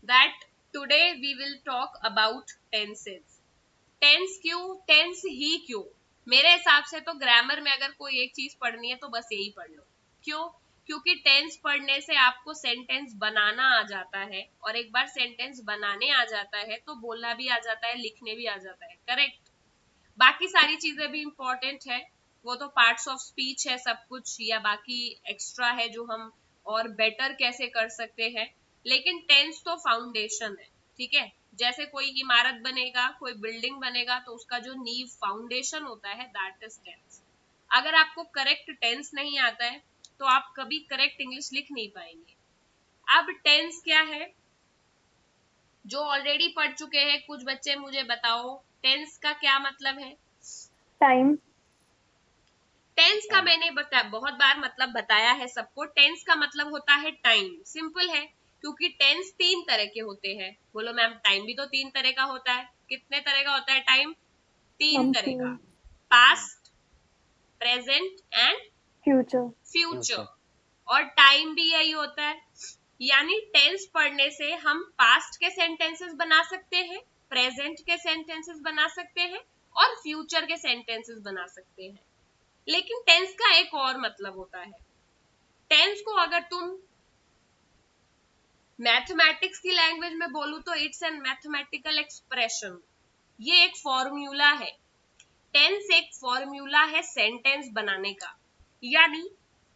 that today we will talk about tenses. Tense क्यों, tense ही क्यों? मेरे हिसाब से तो ग्रामर में अगर कोई एक चीज पढ़नी है तो बस यही पढ़ लो। क्यों? क्योंकि टेंस पढ़ने से आपको सेंटेंस बनाना आ जाता है, और एक बार सेंटेंस बनाने आ जाता है तो बोलना भी आ जाता है, लिखने भी आ जाता है। करेक्ट? बाकी सारी चीजें भी इंपॉर्टेंट है, वो तो पार्ट्स ऑफ स्पीच है सब कुछ, या बाकी एक्स्ट्रा है जो हम और बेटर कैसे कर सकते हैं, लेकिन टेंस तो फाउंडेशन है। ठीक है? जैसे कोई इमारत बनेगा, कोई बिल्डिंग बनेगा, तो उसका जो नींव फाउंडेशन होता है दैट इज टेंस। अगर आपको करेक्ट टेंस नहीं आता है तो आप कभी करेक्ट इंग्लिश लिख नहीं पाएंगे। अब टेंस क्या है, जो ऑलरेडी पढ़ चुके हैं कुछ बच्चे मुझे बताओ, टेंस का क्या मतलब है? टाइम। टेंस का मैंने बहुत बार मतलब बताया है सबको। टेंस का मतलब होता है टाइम। सिंपल है, क्योंकि टेंस 3 तरह के होते हैं। बोलो मैम, टाइम भी तो 3 तरह का होता है। कितने तरह का होता है टाइम? 3 तरह का। Past, present and future. और टाइम भी यही होता है। यानी टेंस पढ़ने से हम पास्ट के सेंटेंसेस बना सकते हैं, प्रेजेंट के सेंटेंसेस बना सकते हैं, और फ्यूचर के सेंटेंसेस बना सकते हैं। लेकिन टेंस का एक और मतलब होता है। टेंस को अगर तुम मैथमेटिक्स की लैंग्वेज में बोलूं तो इट्स एन मैथमेटिकल एक्सप्रेशन। ये एक फॉर्मूला है। टेंस एक फॉर्मूला है सेंटेंस बनाने का। यानी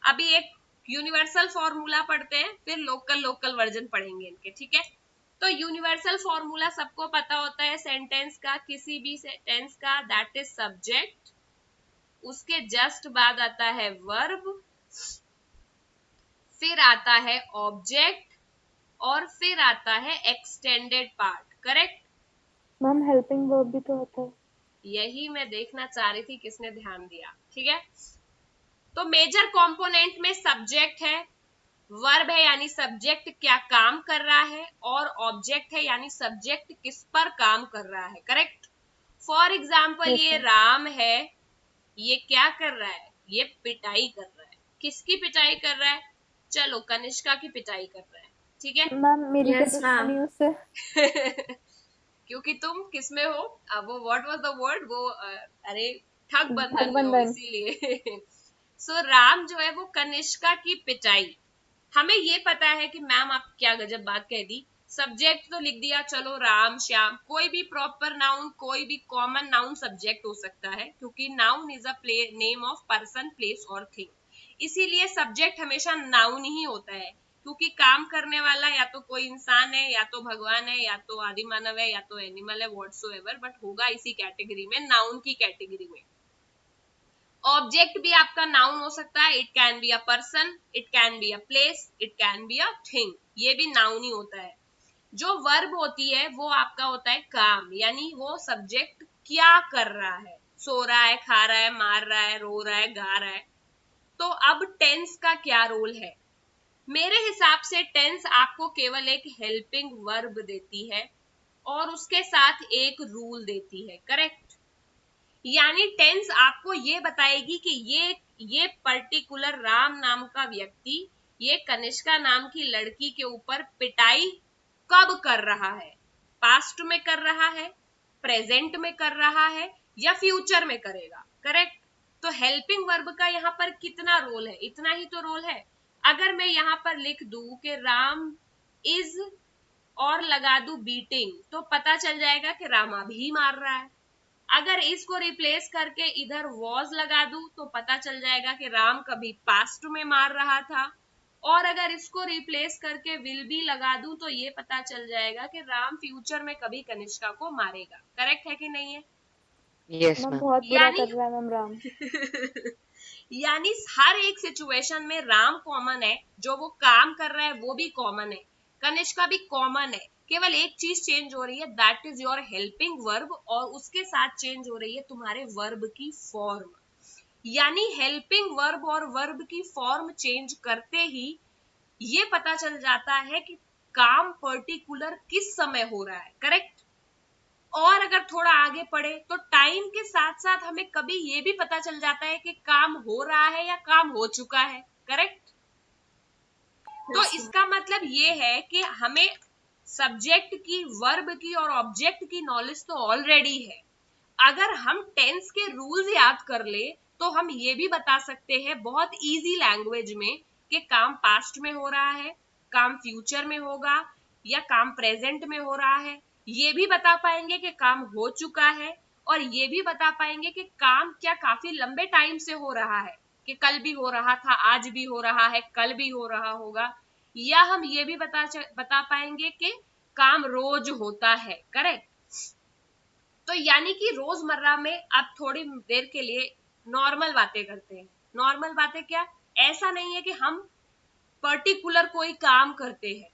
अभी एक यूनिवर्सल फॉर्मूला पढ़ते हैं, फिर लोकल लोकल वर्जन पढ़ेंगे इनके। ठीक है? तो यूनिवर्सल फॉर्मूला सबको पता होता है सेंटेंस का, किसी भी सेंटेंस का, दैट इज सब्जेक्ट, उसके जस्ट बाद आता है वर्ब, फिर आता है ऑब्जेक्ट, और फिर आता है extended part. Correct? Ma'am helping verb भी तो होता है। यही मैं देखना चाह रही थी किसने ध्यान दिया। ठीक है? तो मेजर कंपोनेंट में सब्जेक्ट है, वर्ब है यानी सब्जेक्ट क्या काम कर रहा है, और ऑब्जेक्ट है यानी सब्जेक्ट किस पर काम कर रहा है। करेक्ट? फॉर एग्जाम्पल ये राम है, ये क्या कर रहा है? ये पिटाई कर रहा है। किसकी पिटाई कर रहा है? चलो कनिष्का की पिटाई कर रहा है। ठीक है? मैम मेरी क्या दुश्मनी उससे? क्योंकि तुम किसमें हो? अब वो व्हाट वाज द वर्ड, वो अरे ठग बंधन में हो, ठगबंधन। इसीलिए। सो राम जो है वो कनिष्का की पिटाई। हमें ये पता है कि मैम आप क्या गजब बात कह दी, सब्जेक्ट तो लिख दिया, चलो राम श्याम, कोई भी प्रॉपर नाउन, कोई भी कॉमन नाउन सब्जेक्ट हो सकता है, क्योंकि noun is a name of person, place और थिंग। इसीलिए सब्जेक्ट हमेशा नाउन ही होता है, क्योंकि काम करने वाला या तो कोई इंसान है, या तो भगवान है, या तो आदि मानव है, या तो एनिमल है, व्हाटसोएवर, बट होगा इसी कैटेगरी में, नाउन की कैटेगरी में। ऑब्जेक्ट भी आपका नाउन हो सकता है, it can be a person, it can be a place, it can be a thing, ये भी नाउन ही होता है। जो वर्ब होती है वो आपका होता है काम, यानी वो सब्जेक्ट क्या कर रहा है, सो रहा है, खा रहा है, मार रहा है, रो रहा है, गा रहा है। तो अब टेंस का क्या रोल है? मेरे हिसाब से टेंस आपको केवल एक हेल्पिंग वर्ब देती है, और उसके साथ एक रूल देती है। करेक्ट? यानी टेंस आपको ये बताएगी कि ये पर्टिकुलर राम नाम का व्यक्ति ये कनिष्का नाम की लड़की के ऊपर पिटाई कब कर रहा है, पास्ट में कर रहा है, प्रेजेंट में कर रहा है, या फ्यूचर में करेगा। करेक्ट? तो हेल्पिंग वर्ब का यहाँ पर कितना रोल है? इतना ही तो रोल है। अगर मैं यहाँ पर लिख दूं कि राम इज, और लगा दूं बीटिंग, तो पता चल जाएगा कि राम अभी मार रहा है। अगर इसको रिप्लेस करके इधर वॉज लगा दूं तो पता चल जाएगा कि राम कभी पास्ट में मार रहा था, और अगर इसको रिप्लेस करके विल बी लगा दूं तो ये पता चल जाएगा कि राम फ्यूचर में कभी कनिष्का को मारेगा। करेक्ट है कि नहीं है? Yes ma'am ma'am. बहुत बुरा यानी कर रहा है मैम राम। यानी हर एक सिचुएशन में राम कॉमन है, जो वो काम कर रहा है वो भी कॉमन है, कनिष्का भी कॉमन है। केवल एक चीज चेंज हो रही है, that is your helping verb, और उसके साथ चेंज हो रही है तुम्हारे वर्ब की फॉर्म। यानी हेल्पिंग वर्ब और वर्ब की फॉर्म चेंज करते ही ये पता चल जाता है कि काम पर्टिकुलर किस समय हो रहा है। करेक्ट? और अगर थोड़ा आगे पढ़े तो टाइम के साथ साथ हमें कभी ये भी पता चल जाता है कि काम हो रहा है या काम हो चुका है। करेक्ट? तो इसका मतलब ये है कि हमें सब्जेक्ट की, वर्ब की और ऑब्जेक्ट की नॉलेज तो ऑलरेडी है। अगर हम टेंस के रूल्स याद कर ले तो हम ये भी बता सकते हैं बहुत इजी लैंग्वेज में कि काम पास्ट में हो रहा है, काम फ्यूचर में होगा, या काम प्रेजेंट में हो रहा है। ये भी बता पाएंगे कि काम हो चुका है, और ये भी बता पाएंगे कि काम क्या काफी लंबे टाइम से हो रहा है, कि कल भी हो रहा था, आज भी हो रहा है, कल भी हो रहा होगा। या हम ये भी बता पाएंगे कि काम रोज होता है। करेक्ट। तो यानी कि रोजमर्रा में आप थोड़ी देर के लिए नॉर्मल बातें करते हैं। नॉर्मल बातें क्या? ऐसा नहीं है कि हम पर्टिकुलर कोई काम करते हैं,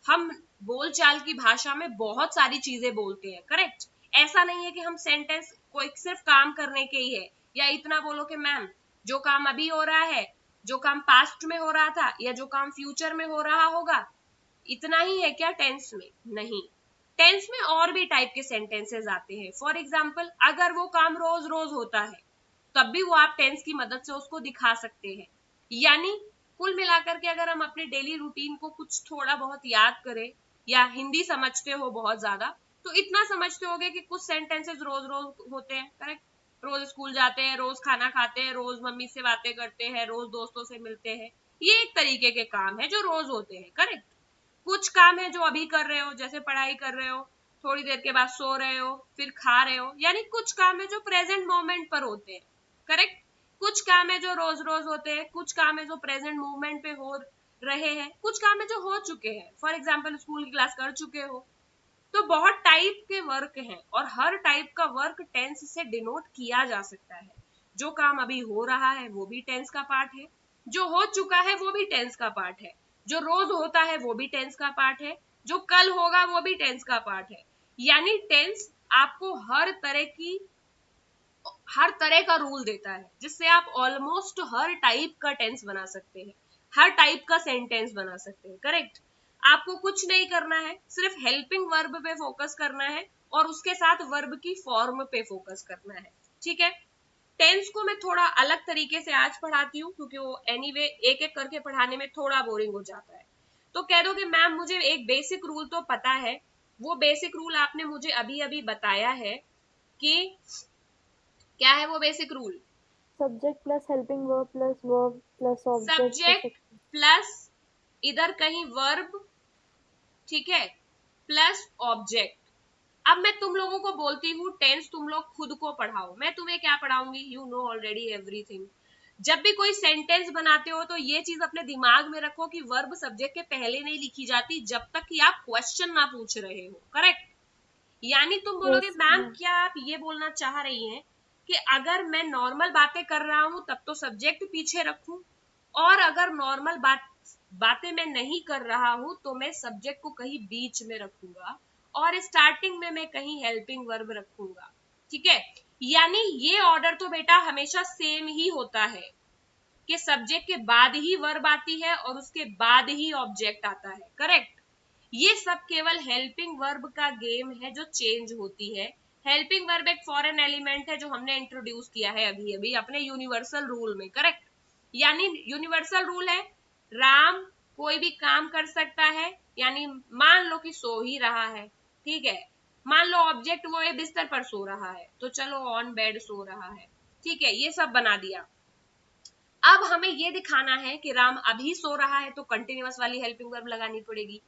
हम बोलचाल की भाषा में बहुत सारी चीजें बोलते हैं। करेक्ट। ऐसा नहीं है कि हम सेंटेंस कोई सिर्फ काम करने के ही है, या इतना बोलो कि मैम जो काम अभी हो रहा है, जो काम पास्ट में हो रहा था, या जो काम फ्यूचर में हो रहा होगा, इतना ही है क्या टेंस में? नहीं। टेंस में और भी टाइप के सेंटेंसेस आते हैं। फॉर एग्जाम्पल, अगर वो काम रोज रोज होता है तब भी वो आप टेंस की मदद से उसको दिखा सकते हैं। यानी कुल मिलाकर के अगर हम अपने डेली रूटीन को कुछ थोड़ा बहुत याद करें, या हिंदी समझते हो बहुत ज्यादा, तो इतना समझते होगे कि कुछ सेंटेंसेस रोज रोज होते हैं। करेक्ट। रोज स्कूल जाते हैं, रोज खाना खाते हैं, रोज मम्मी से बातें करते हैं, रोज दोस्तों से मिलते हैं। ये एक तरीके के काम है जो रोज होते हैं। करेक्ट। कुछ काम है जो अभी कर रहे हो, जैसे पढ़ाई कर रहे हो, थोड़ी देर के बाद सो रहे हो, फिर खा रहे हो, यानी कुछ काम है जो प्रेजेंट मोमेंट पर होते हैं। करेक्ट। कुछ काम है जो रोज रोज होते हैं, कुछ काम है जो प्रेजेंट मोमेंट पे हो रहे हैं, कुछ काम है जो हो चुके हैं। फॉर एग्जाम्पल स्कूल की क्लास कर चुके हो। तो बहुत टाइप के वर्क हैं, और हर टाइप का वर्क टेंस से डिनोट किया जा सकता है। जो काम अभी हो रहा है वो भी टेंस का पार्ट है, जो हो चुका है वो भी टेंस का पार्ट है, जो रोज होता है वो भी टेंस का पार्ट है, जो कल होगा वो भी टेंस का पार्ट है। यानी टेंस आपको हर तरह का रूल देता है, जिससे आप ऑलमोस्ट हर टाइप का टेंस बना सकते हैं, हर टाइप का सेंटेंस बना सकते हैं। करेक्ट। आपको कुछ नहीं करना है, सिर्फ हेल्पिंग वर्ब पे फोकस करना है, और उसके साथ वर्ब की फॉर्म पे फोकस करना है। ठीक है। टेंस को मैं थोड़ा अलग तरीके से आज पढ़ाती हूँ, क्योंकि वो एनीवे एक एक करके पढ़ाने में थोड़ा बोरिंग हो जाता है। तो कह दो कि मैम मुझे एक बेसिक रूल तो पता है, वो बेसिक रूल आपने मुझे अभी अभी बताया है कि क्या है वो basic rule? Subject plus helping verb plus object. Subject plus इधर कहीं वर्ब, ठीक है, प्लस ऑब्जेक्ट। अब मैं तुम लोगों को बोलती हूँ टेंस तुम लोग खुद को पढ़ाओ। मैं तुम्हें क्या पढ़ाऊंगी? You know already everything. जब भी कोई सेंटेंस बनाते हो तो ये चीज अपने दिमाग में रखो कि वर्ब सब्जेक्ट के पहले नहीं लिखी जाती जब तक कि आप क्वेश्चन ना पूछ रहे हो। करेक्ट। यानी तुम बोलोगे यस मैम मैम। क्या आप ये बोलना चाह रही हैं कि अगर मैं नॉर्मल बातें कर रहा हूं तब तो सब्जेक्ट पीछे रखूं, और अगर नॉर्मल बातें मैं नहीं कर रहा हूं तो मैं सब्जेक्ट को कहीं बीच में रखूंगा, और स्टार्टिंग में मैं कहीं हेल्पिंग वर्ब रखूंगा। ठीक है। यानी ये ऑर्डर तो बेटा हमेशा सेम ही होता है, कि सब्जेक्ट के बाद ही वर्ब आती है और उसके बाद ही ऑब्जेक्ट आता है। करेक्ट। ये सब केवल हेल्पिंग वर्ब का गेम है जो चेंज होती है। हेल्पिंग वर्ब एक फॉरेन एलिमेंट है जो हमने इंट्रोड्यूस किया है अभी अभी अपने यूनिवर्सल रूल में। करेक्ट। यानी यूनिवर्सल रूल है, राम कोई भी काम कर सकता है। यानी मान लो कि सो ही रहा है, ठीक है, मान लो ऑब्जेक्ट वो है बिस्तर पर सो रहा है, तो चलो ऑन बेड सो रहा है। ठीक है, ये सब बना दिया। अब हमें ये दिखाना है कि राम अभी सो रहा है तो कंटिन्यूअस वाली हेल्पिंग वर्ब लगानी पड़ेगी।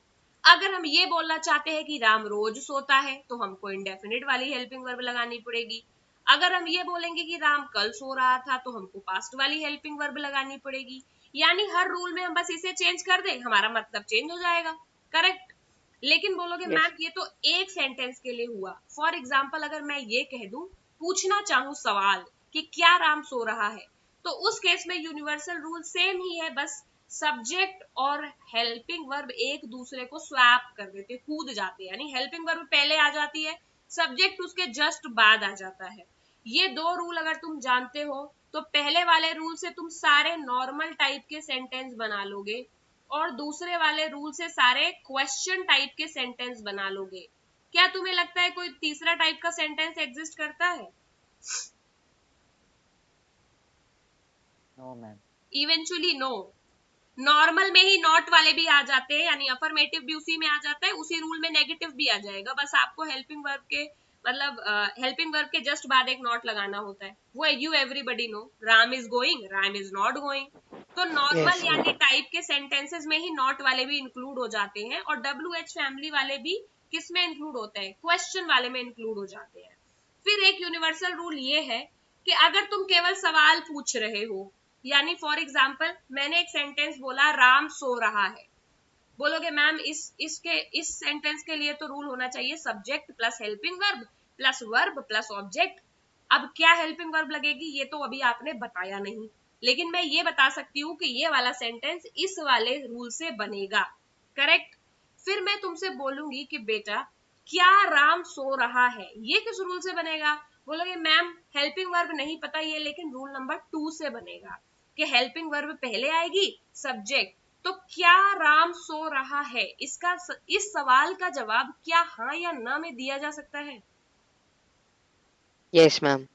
अगर हम ये बोलना चाहते हैं कि राम रोज सोता है तो हमको इंडेफिनिट वाली हेल्पिंग वर्ब लगानी पड़ेगी। अगर हम ये बोलेंगे कि राम कल सो रहा था तो हमको पास्ट वाली हेल्पिंग वर्ब लगानी पड़ेगी। यानी हर रूल में हम बस इसे चेंज कर दें, हमारा मतलब चेंज हो जाएगा। करेक्ट। लेकिन बोलोगे यस। मैम ये तो एक सेंटेंस के लिए हुआ। फॉर एग्जाम्पल अगर मैं ये कह दूं, पूछना चाहूं सवाल कि क्या राम सो रहा है, तो उस केस में यूनिवर्सल रूल सेम ही है, बस सब्जेक्ट और हेल्पिंग वर्ब एक दूसरे को स्वैप कर देते, कूद जाते हैं। यानी हेल्पिंग वर्ब पहले आ जाती है, सब्जेक्ट उसके जस्ट बाद आ जाता है। ये दो रूल अगर तुम जानते हो तो पहले वाले रूल से तुम सारे नॉर्मल टाइप के सेंटेंस बना लोगे, और दूसरे वाले रूल से सारे क्वेश्चन टाइप के सेंटेंस बना लोगे। क्या तुम्हें लगता है कोई तीसरा टाइप का सेंटेंस एग्जिस्ट करता है? No ma'am. Eventually no. Normal में ही नॉट वाले भी आ जाते हैं, यानी अफर्मेटिव भी उसी में आ जाता है, उसी रूल में नेगेटिव भी आ जाएगा, बस आपको हेल्पिंग वर्ब के मतलब हेल्पिंग वर्ब के जस्ट बाद एक नॉट लगाना होता है। वो you everybody know, Ram is going, Ram is not going. तो नॉर्मल Yes, यानी ma'am. टाइप के सेंटेंसेस में ही नॉट वाले भी इंक्लूड हो जाते हैं, और डब्ल्यू एच फैमिली वाले भी किस में इंक्लूड होते हैं, क्वेश्चन वाले में इंक्लूड हो जाते हैं। फिर एक यूनिवर्सल रूल ये है कि अगर तुम केवल सवाल पूछ रहे हो, यानी फॉर एग्जाम्पल मैंने एक सेंटेंस बोला राम सो रहा है, बोलोगे मैम इस सेंटेंस के लिए तो रूल होना चाहिए subject plus helping verb plus object. अब क्या हेल्पिंग वर्ब लगेगी ये तो अभी आपने बताया नहीं, लेकिन मैं ये बता सकती हूँ कि ये वाला सेंटेंस इस वाले रूल से बनेगा, करेक्ट। फिर मैं तुमसे बोलूंगी कि बेटा क्या राम सो रहा है, ये किस रूल से बनेगा, बोलोगे मैम हेल्पिंग वर्ब नहीं पता ये, लेकिन रूल नंबर 2 से बनेगा कि हेल्पिंग वर्ब पहले आएगी, सब्जेक्ट। तो क्या राम सो रहा है, इस सवाल का जवाब क्या हाँ या ना में दिया जा सकता है। Yes, ma'am.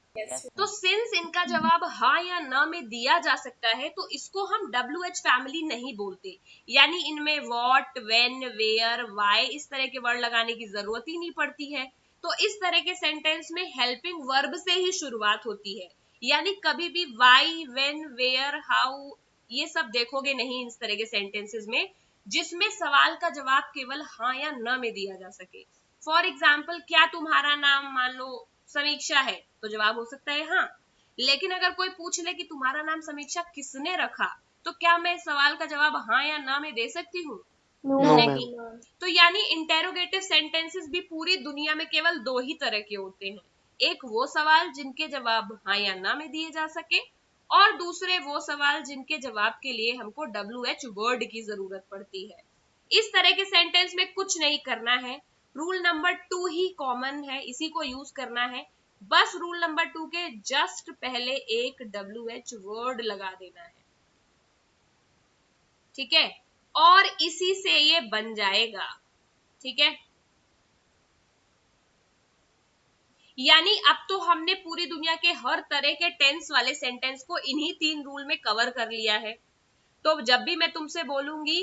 तो सिंस इनका जवाब हाँ या ना में दिया जा सकता है, तो इसको हम डब्ल्यू एच फैमिली नहीं बोलते, यानी इनमें वॉट, वेन, वेयर, वाई इस तरह के वर्ड लगाने की जरूरत ही नहीं पड़ती है। तो इस तरह के सेंटेंस में हेल्पिंग वर्ब से ही शुरुआत होती है, यानी कभी भी वाई, वेन, वेयर, हाउ ये सब देखोगे नहीं इस तरह के सेंटेंसेस में जिसमें सवाल का जवाब केवल हाँ या ना में दिया जा सके। फॉर एग्जाम्पल क्या तुम्हारा नाम मान लो समीक्षा है, तो जवाब हो सकता है हाँ, लेकिन अगर कोई पूछ ले कि तुम्हारा नाम समीक्षा किसने रखा, तो क्या मैं सवाल का जवाब हाँ या ना में दे सकती हूँ, No, No, ma'am. नहीं। ma'am. तो यानी इंटेरोगेटिव सेंटेंसेस भी पूरी दुनिया में केवल 2 ही तरह के होते हैं, एक वो सवाल जिनके जवाब हाँ या ना में दिए जा सके, और दूसरे वो सवाल जिनके जवाब के लिए हमको डब्ल्यू एच वर्ड की जरूरत पड़ती है। इस तरह के सेंटेंस में कुछ नहीं करना है, रूल नंबर 2 ही कॉमन है, इसी को यूज करना है, बस रूल नंबर 2 के जस्ट पहले एक डब्ल्यू एच वर्ड लगा देना है, ठीक है, और इसी से ये बन जाएगा, ठीक है। यानी अब तो हमने पूरी दुनिया के हर तरह के टेंस वाले सेंटेंस को इन्हीं 3 रूल में कवर कर लिया है। तो जब भी मैं तुमसे बोलूंगी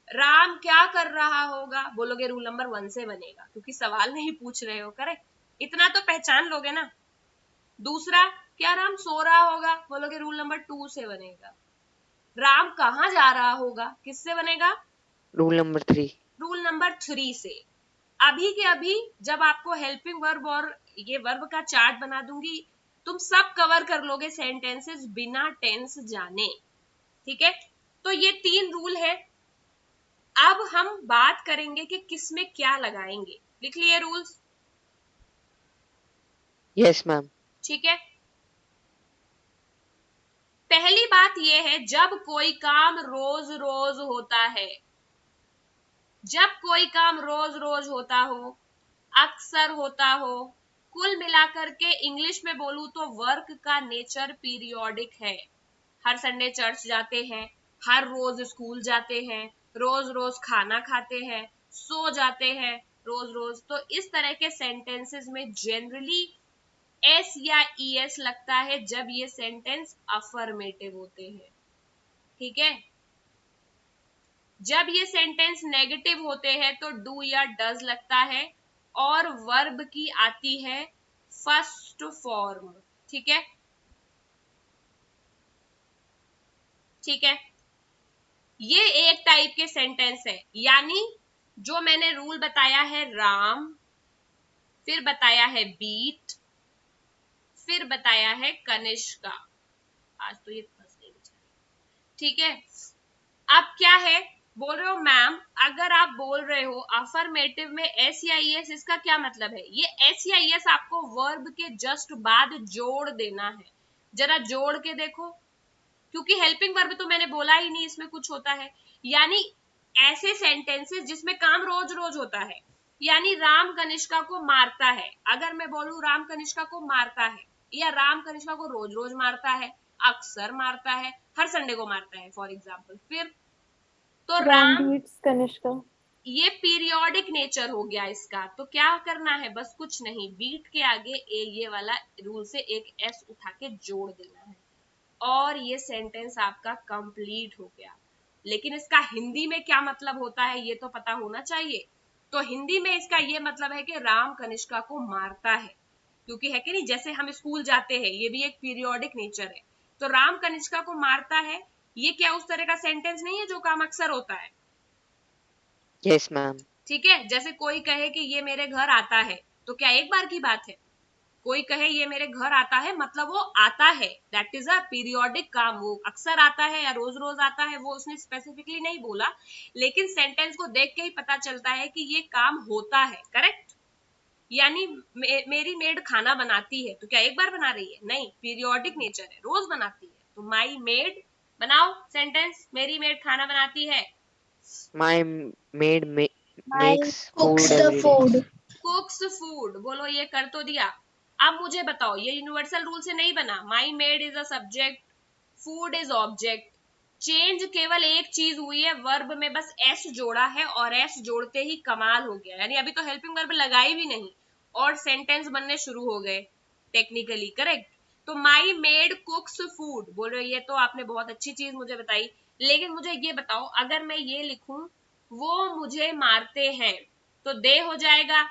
राम क्या कर रहा होगा, बोलोगे रूल नंबर 1 से बनेगा, क्योंकि सवाल नहीं पूछ रहे हो, करेक्ट, इतना तो पहचान लोगे ना। दूसरा, क्या राम सो रहा होगा, बोलोगे रूल नंबर 2 से बनेगा। राम कहाँ जा रहा होगा, किससे बनेगा, Rule number 3. रूल नंबर 3 से। अभी के अभी जब आपको हेल्पिंग वर्ब और ये वर्ब का चार्ट बना दूंगी, तुम सब कवर कर लोगे सेंटेंसेस बिना टेंस जाने, ठीक है। तो ये 3 रूल है। अब हम बात करेंगे कि किसमें क्या लगाएंगे, लिख लिए रूल्स, Yes, ma'am. ठीक है। पहली बात यह है जब कोई काम रोज रोज होता है, जब कोई काम रोज रोज होता हो, अक्सर होता हो, कुल मिलाकर के इंग्लिश में बोलूं तो वर्क का नेचर पीरियोडिक है। हर संडे चर्च जाते हैं, हर रोज स्कूल जाते हैं, रोज रोज खाना खाते हैं, सो जाते हैं रोज रोज, तो इस तरह के सेंटेंसेस में जनरली एस या ई एस लगता है जब ये सेंटेंस अफर्मेटिव होते हैं, ठीक है। जब ये सेंटेंस नेगेटिव होते हैं तो डू या डज लगता है, और वर्ब की आती है फर्स्ट फॉर्म, ठीक है, ठीक है। ये एक टाइप के सेंटेंस है, यानी जो मैंने रूल बताया है राम, फिर बताया है बीट, फिर बताया है कनिष्का, आज तो ये फंस गई बेचारी, ठीक है। अब क्या है, बोल रहे हो मैम अगर आप बोल रहे हो अफर्मेटिव में एस या ई एस, इसका क्या मतलब है, ये एस या ई एस आपको वर्ब के जस्ट बाद जोड़ देना है, जरा जोड़ के देखो, क्योंकि हेल्पिंग वर्ब तो मैंने बोला ही नहीं इसमें कुछ होता है, यानी ऐसे सेंटेंसेस जिसमें काम रोज रोज होता है, यानी राम कनिष्का को मारता है, अगर मैं बोलूं राम कनिष्का को मारता है, या राम कनिष्का को रोज रोज मारता है, अक्सर मारता है, हर संडे को मारता है फॉर एग्जाम्पल, फिर तो Ram राम, beats Kanishka. ये पीरियोडिक नेचर हो गया इसका, तो क्या करना है, बस कुछ नहीं, बीट के आगे ये वाला रूल से एक एस उठा के जोड़ देना है, और ये सेंटेंस आपका कंप्लीट हो गया। लेकिन इसका हिंदी में क्या मतलब होता है ये तो पता होना चाहिए। तो हिंदी में इसका ये मतलब है कि राम कनिष्का को मारता है, क्योंकि है कि नहीं, जैसे हम स्कूल जाते हैं, ये भी एक पीरियोडिक नेचर है। तो राम कनिष्का को मारता है, ये क्या उस तरह का सेंटेंस नहीं है जो काम अक्सर होता है। Yes, ma'am. ठीक है, जैसे कोई कहे कि ये मेरे घर आता है, तो क्या एक बार की बात है? कोई कहे ये मेरे घर आता है, मतलब वो आता है, दैट इज अ पीरियोडिक काम, वो अक्सर आता है या रोज रोज आता है, वो उसने स्पेसिफिकली नहीं बोला, लेकिन सेंटेंस को देख के ही पता चलता है कि ये काम होता है। करेक्ट। यानी मेरी मेड खाना बनाती है, तो क्या एक बार बना रही है? नहीं, पीरियोडिक नेचर है, रोज बनाती है। तो माई मेड, बनाओ सेंटेंस, मेरी मेड खाना बनाती है। My maid My makes cooks food the every day. food. कुक्स food, बोलो ये कर तो दिया। अब मुझे बताओ, ये यूनिवर्सल रूल से नहीं बना। My maid is a subject, food is object, change केवल एक चीज हुई है, वर्ब में बस एस जोड़ा है, और एस जोड़ते ही कमाल हो गया, यानी अभी तो हेल्पिंग वर्ब लगाई भी नहीं और सेंटेंस बनने शुरू हो गए टेक्निकली। करेक्ट। तो माई मेड कुक्स फूड, बोल रहे हो ये तो आपने बहुत अच्छी चीज मुझे बताई, लेकिन मुझे ये बताओ, अगर मैं ये लिखूं वो मुझे मारते हैं, तो दे हो जाएगा,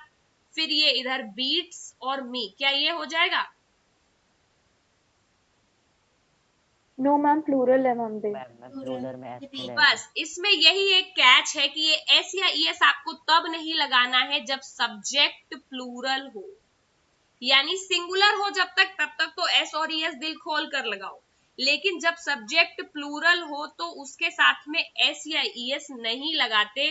फिर ये इधर बीट्स और मी, क्या ये हो जाएगा? No मैम, प्लूरल है मैम, दे। प्लूरल में एस मिलेगा। बस इसमें यही एक कैच है कि ये एस या ईएस आपको तब नहीं लगाना है जब सब्जेक्ट प्लूरल हो, यानी सिंगुलर हो जब तक, तब तक तो एस और ईएस दिल खोल कर लगाओ, लेकिन जब सब्जेक्ट प्लूरल हो तो उसके साथ में एस या ईएस नहीं लगाते।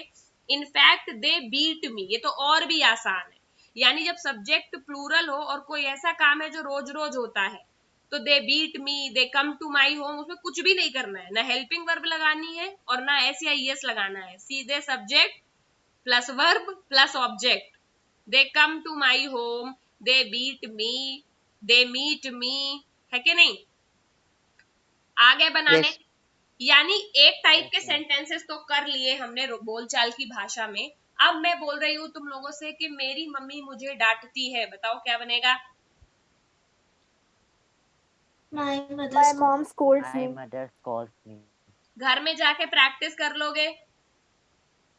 इनफैक्ट दे बीट मी, ये तो और भी आसान है। यानी जब सब्जेक्ट प्लूरल हो और कोई ऐसा काम है जो रोज रोज होता है, तो they beat me, they come to my home, उसमें कुछ भी नहीं करना है, ना हेल्पिंग वर्ब लगानी है और ना एस या ईएस लगाना है, सीधे subject plus verb plus object. They come to my home, they beat me, they meet me, है कि नहीं? आगे बनाने, Yes. यानी एक टाइप के Okay. सेंटेंसेस तो कर लिए हमने बोलचाल की भाषा में। अब मैं बोल रही हूं तुम लोगों से कि मेरी मम्मी मुझे डांटती है, बताओ क्या बनेगा? My mom scolds My me. mother calls me. घर में जाके प्रैक्टिस कर लोगे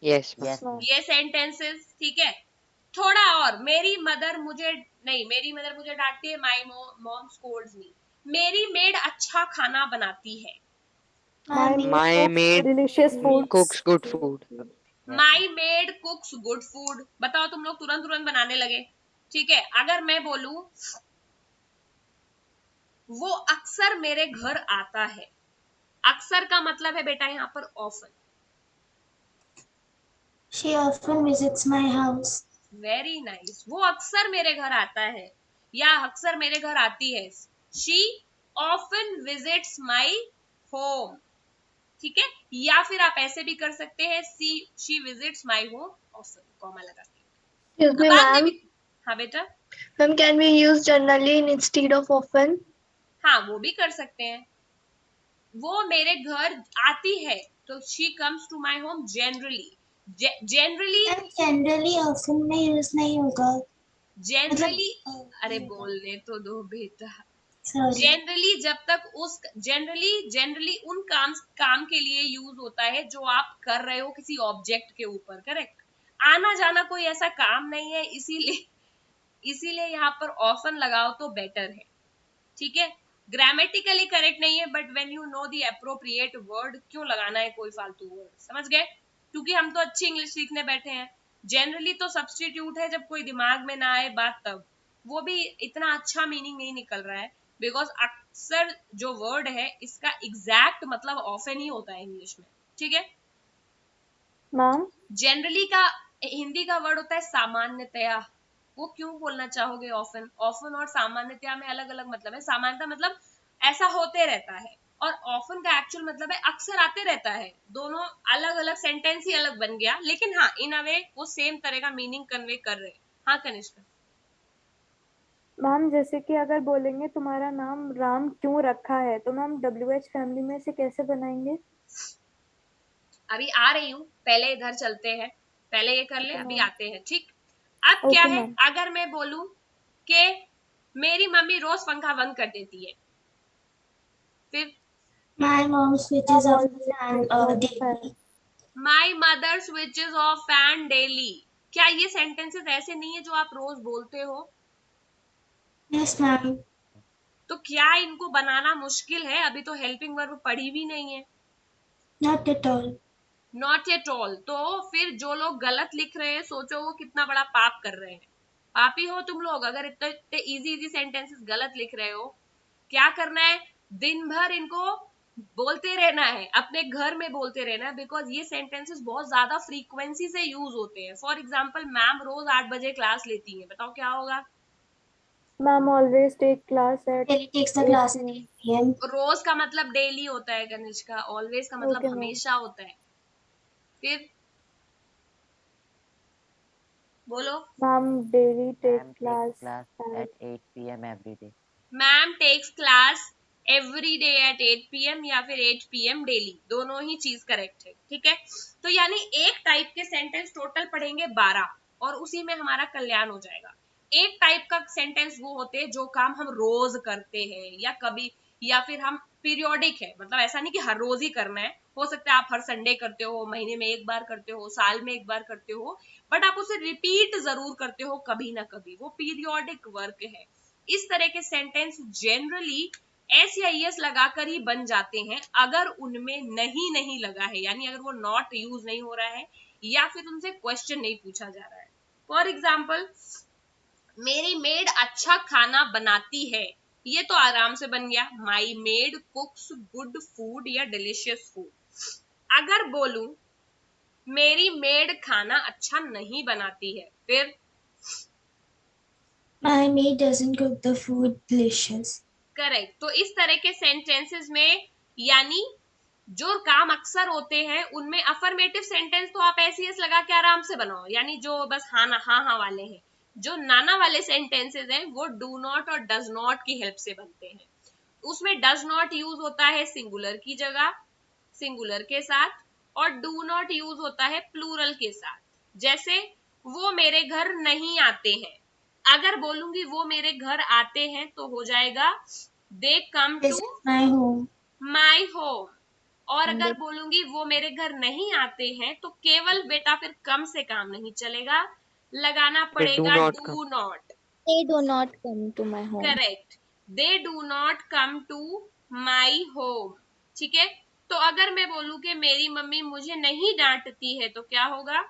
Yes, ma'am. Yes, No. ma'am. ये सेंटेंसेस, ठीक है। थोड़ा और, मेरी मदर मुझे, नहीं, मेरी मदर मुझे डांटती है, माई मॉम स्कोल्ड्स मी। मेरी मेड अच्छा खाना बनाती है, My My cooks maid delicious cooks foods. good food. Yes, my ma'am. Made कुक्स good food. बताओ, तुम लोग तुरंत तुरंत बनाने लगे। ठीक है, अगर मैं बोलूं वो अक्सर मेरे घर आता है, अक्सर का मतलब है बेटा यहाँ पर often. She often visits my house. Very nice, वो अक्सर मेरे घर आता है या अक्सर मेरे घर आती है। She often visits my home, ठीक है। या फिर आप ऐसे भी कर सकते हैं, she visits my home often, comma लगा के। Excuse me, बाद में ma'am. भी, हाँ बेटा, Ma'am, can we use generally instead of often? हाँ वो भी कर सकते हैं। वो मेरे घर आती है, तो she comes to my home generally. Generally, generally often में यूज नहीं होगा। जनरली, अरे होगा। बोलने तो दो बेटा। Sorry. जनरली जब तक उस जनरली उन काम के लिए यूज होता है जो आप कर रहे हो किसी ऑब्जेक्ट के ऊपर। करेक्ट। आना जाना कोई ऐसा काम नहीं है, इसीलिए यहाँ पर ऑफन लगाओ तो बेटर है। ठीक है, ग्रामेटिकली करेक्ट नहीं है, but when you know the appropriate word, क्यों लगाना है कोई फालतू वर्ड, समझ गए? क्योंकि हम तो अच्छी इंग्लिश सीखने बैठे हैं। जनरली तो सब्स्टिट्यूट है जब कोई दिमाग में ना आए बात, तब वो भी इतना अच्छा मीनिंग नहीं निकल रहा है, बिकॉज अक्सर जो वर्ड है इसका एग्जैक्ट मतलब ऑफन ही होता है इंग्लिश में। ठीक है, मैम, जनरली का हिंदी का वर्ड होता है सामान्यतया। वो क्यों बोलना चाहोगे ऑफन? ऑफन और सामान्यतया में अलग अलग मतलब है। सामान्यतः मतलब ऐसा होते रहता है, और ऑफन का एक्चुअल मतलब है अक्सर आते रहता है। दोनों अलग अलग सेंटेंस ही अलग बन गया, लेकिन हाँ इन अ वे वो सेम तरह का मीनिंग कन्वे कर रहे हैं। हाँ कनिष्का, मैम जैसे कि अगर बोलेंगे तुम्हारा नाम राम क्यों रखा है, तो मैम WH फैमिली में से कैसे बनाएंगे? अभी आ रही हूँ, पहले इधर चलते हैं, पहले ये कर ले, ओके अभी मैम। आते हैं। ठीक, अब क्या ओके है, मैम। अगर मैं बोलूं कि मेरी मम्मी रोज पंखा बंद कर देती है, फिर My mom switches off the fan daily. My mother switches of fan daily. क्या ये सेंटेंसेस ऐसे नहीं है जो आप रोज बोलते हो? Yes, ma'am. तो क्या इनको बनाना मुश्किल है? अभी तो हेल्पिंग वर्ब पढ़ी भी नहीं है। Not at all. Not at all. तो फिर जो लोग गलत लिख रहे हैं, सोचो वो कितना बड़ा पाप कर रहे हैं। पापी हो तुम लोग अगर इतने इतने इजी इजी सेंटेंसेस गलत लिख रहे हो। क्या करना है? दिन भर इनको बोलते रहना है, अपने घर में बोलते रहना है, बिकॉज ये सेंटेंसेस बहुत ज्यादा फ्रीक्वेंसी से यूज होते हैं। फॉर एग्जाम्पल, मैम रोज 8 बजे क्लास लेती है, बताओ क्या होगा? Ma'am always take class at Daily takes the 8 class at p.m. 8 p.m. रोज का मतलब डेली होता है कनिष्का, ऑलवेज का मतलब Okay, ma'am. हमेशा होता है। फिर बोलो। Ma'am daily take Ma'am takes class class at at 8 p.m. every day. Ma'am takes class every day at 8 PM या फिर 8 पीएम डेली, दोनों ही चीज करेक्ट है। ठीक है, तो यानी एक टाइप के सेंटेंस टोटल पढ़ेंगे 12 और उसी में हमारा कल्याण हो जाएगा। एक टाइप का सेंटेंस वो होते हैं जो काम हम रोज करते हैं या कभी, या फिर हम पीरियोडिक है, मतलब ऐसा नहीं कि हर रोज ही करना है। हो सकता है आप हर संडे करते हो, महीने में एक बार करते हो, साल में एक बार करते हो, बट आप उसे रिपीट जरूर करते हो कभी ना कभी, वो पीरियोडिक वर्क है। इस तरह के सेंटेंस जनरली एस या एस लगाकर ही बन जाते हैं अगर उनमें नहीं लगा है, यानी अगर वो नॉट यूज नहीं हो रहा है या फिर उनसे क्वेश्चन नहीं पूछा जा रहा है। फॉर एग्जाम्पल, मेरी मेड अच्छा खाना बनाती है, ये तो आराम से बन गया, माई मेड कुक्स गुड फूड या डिलीशियस फूड। अगर बोलूं मेरी मेड खाना अच्छा नहीं बनाती है, फिर My maid doesn't cook the food delicious. Correct. तो इस तरह के सेंटेंसेस में, यानी जो काम अक्सर होते हैं उनमें अफर्मेटिव सेंटेंस तो आप ऐसी एस लगा के आराम से बनाओ, यानी जो बस हाँ ना हाँ हाँ वाले हैं। जो नाना वाले सेंटेंसेस हैं वो डू नॉट और डज नॉट की हेल्प से बनते हैं। उसमें डज नॉट यूज होता है सिंगुलर की जगह, सिंगुलर के साथ, और डू नॉट यूज होता है प्लूरल के साथ। जैसे वो मेरे घर नहीं आते हैं, अगर बोलूंगी वो मेरे घर आते हैं तो हो जाएगा they come to Visit my home. My home. और And अगर बोलूंगी वो मेरे घर नहीं आते हैं तो केवल बेटा फिर कम से काम नहीं चलेगा, लगाना They do पड़ेगा not come. Do not. they do not come to my home. Correct, they do not come to my home. ठीक है, तो अगर मैं बोलूं कि मेरी मम्मी मुझे नहीं डांटती है तो क्या होगा?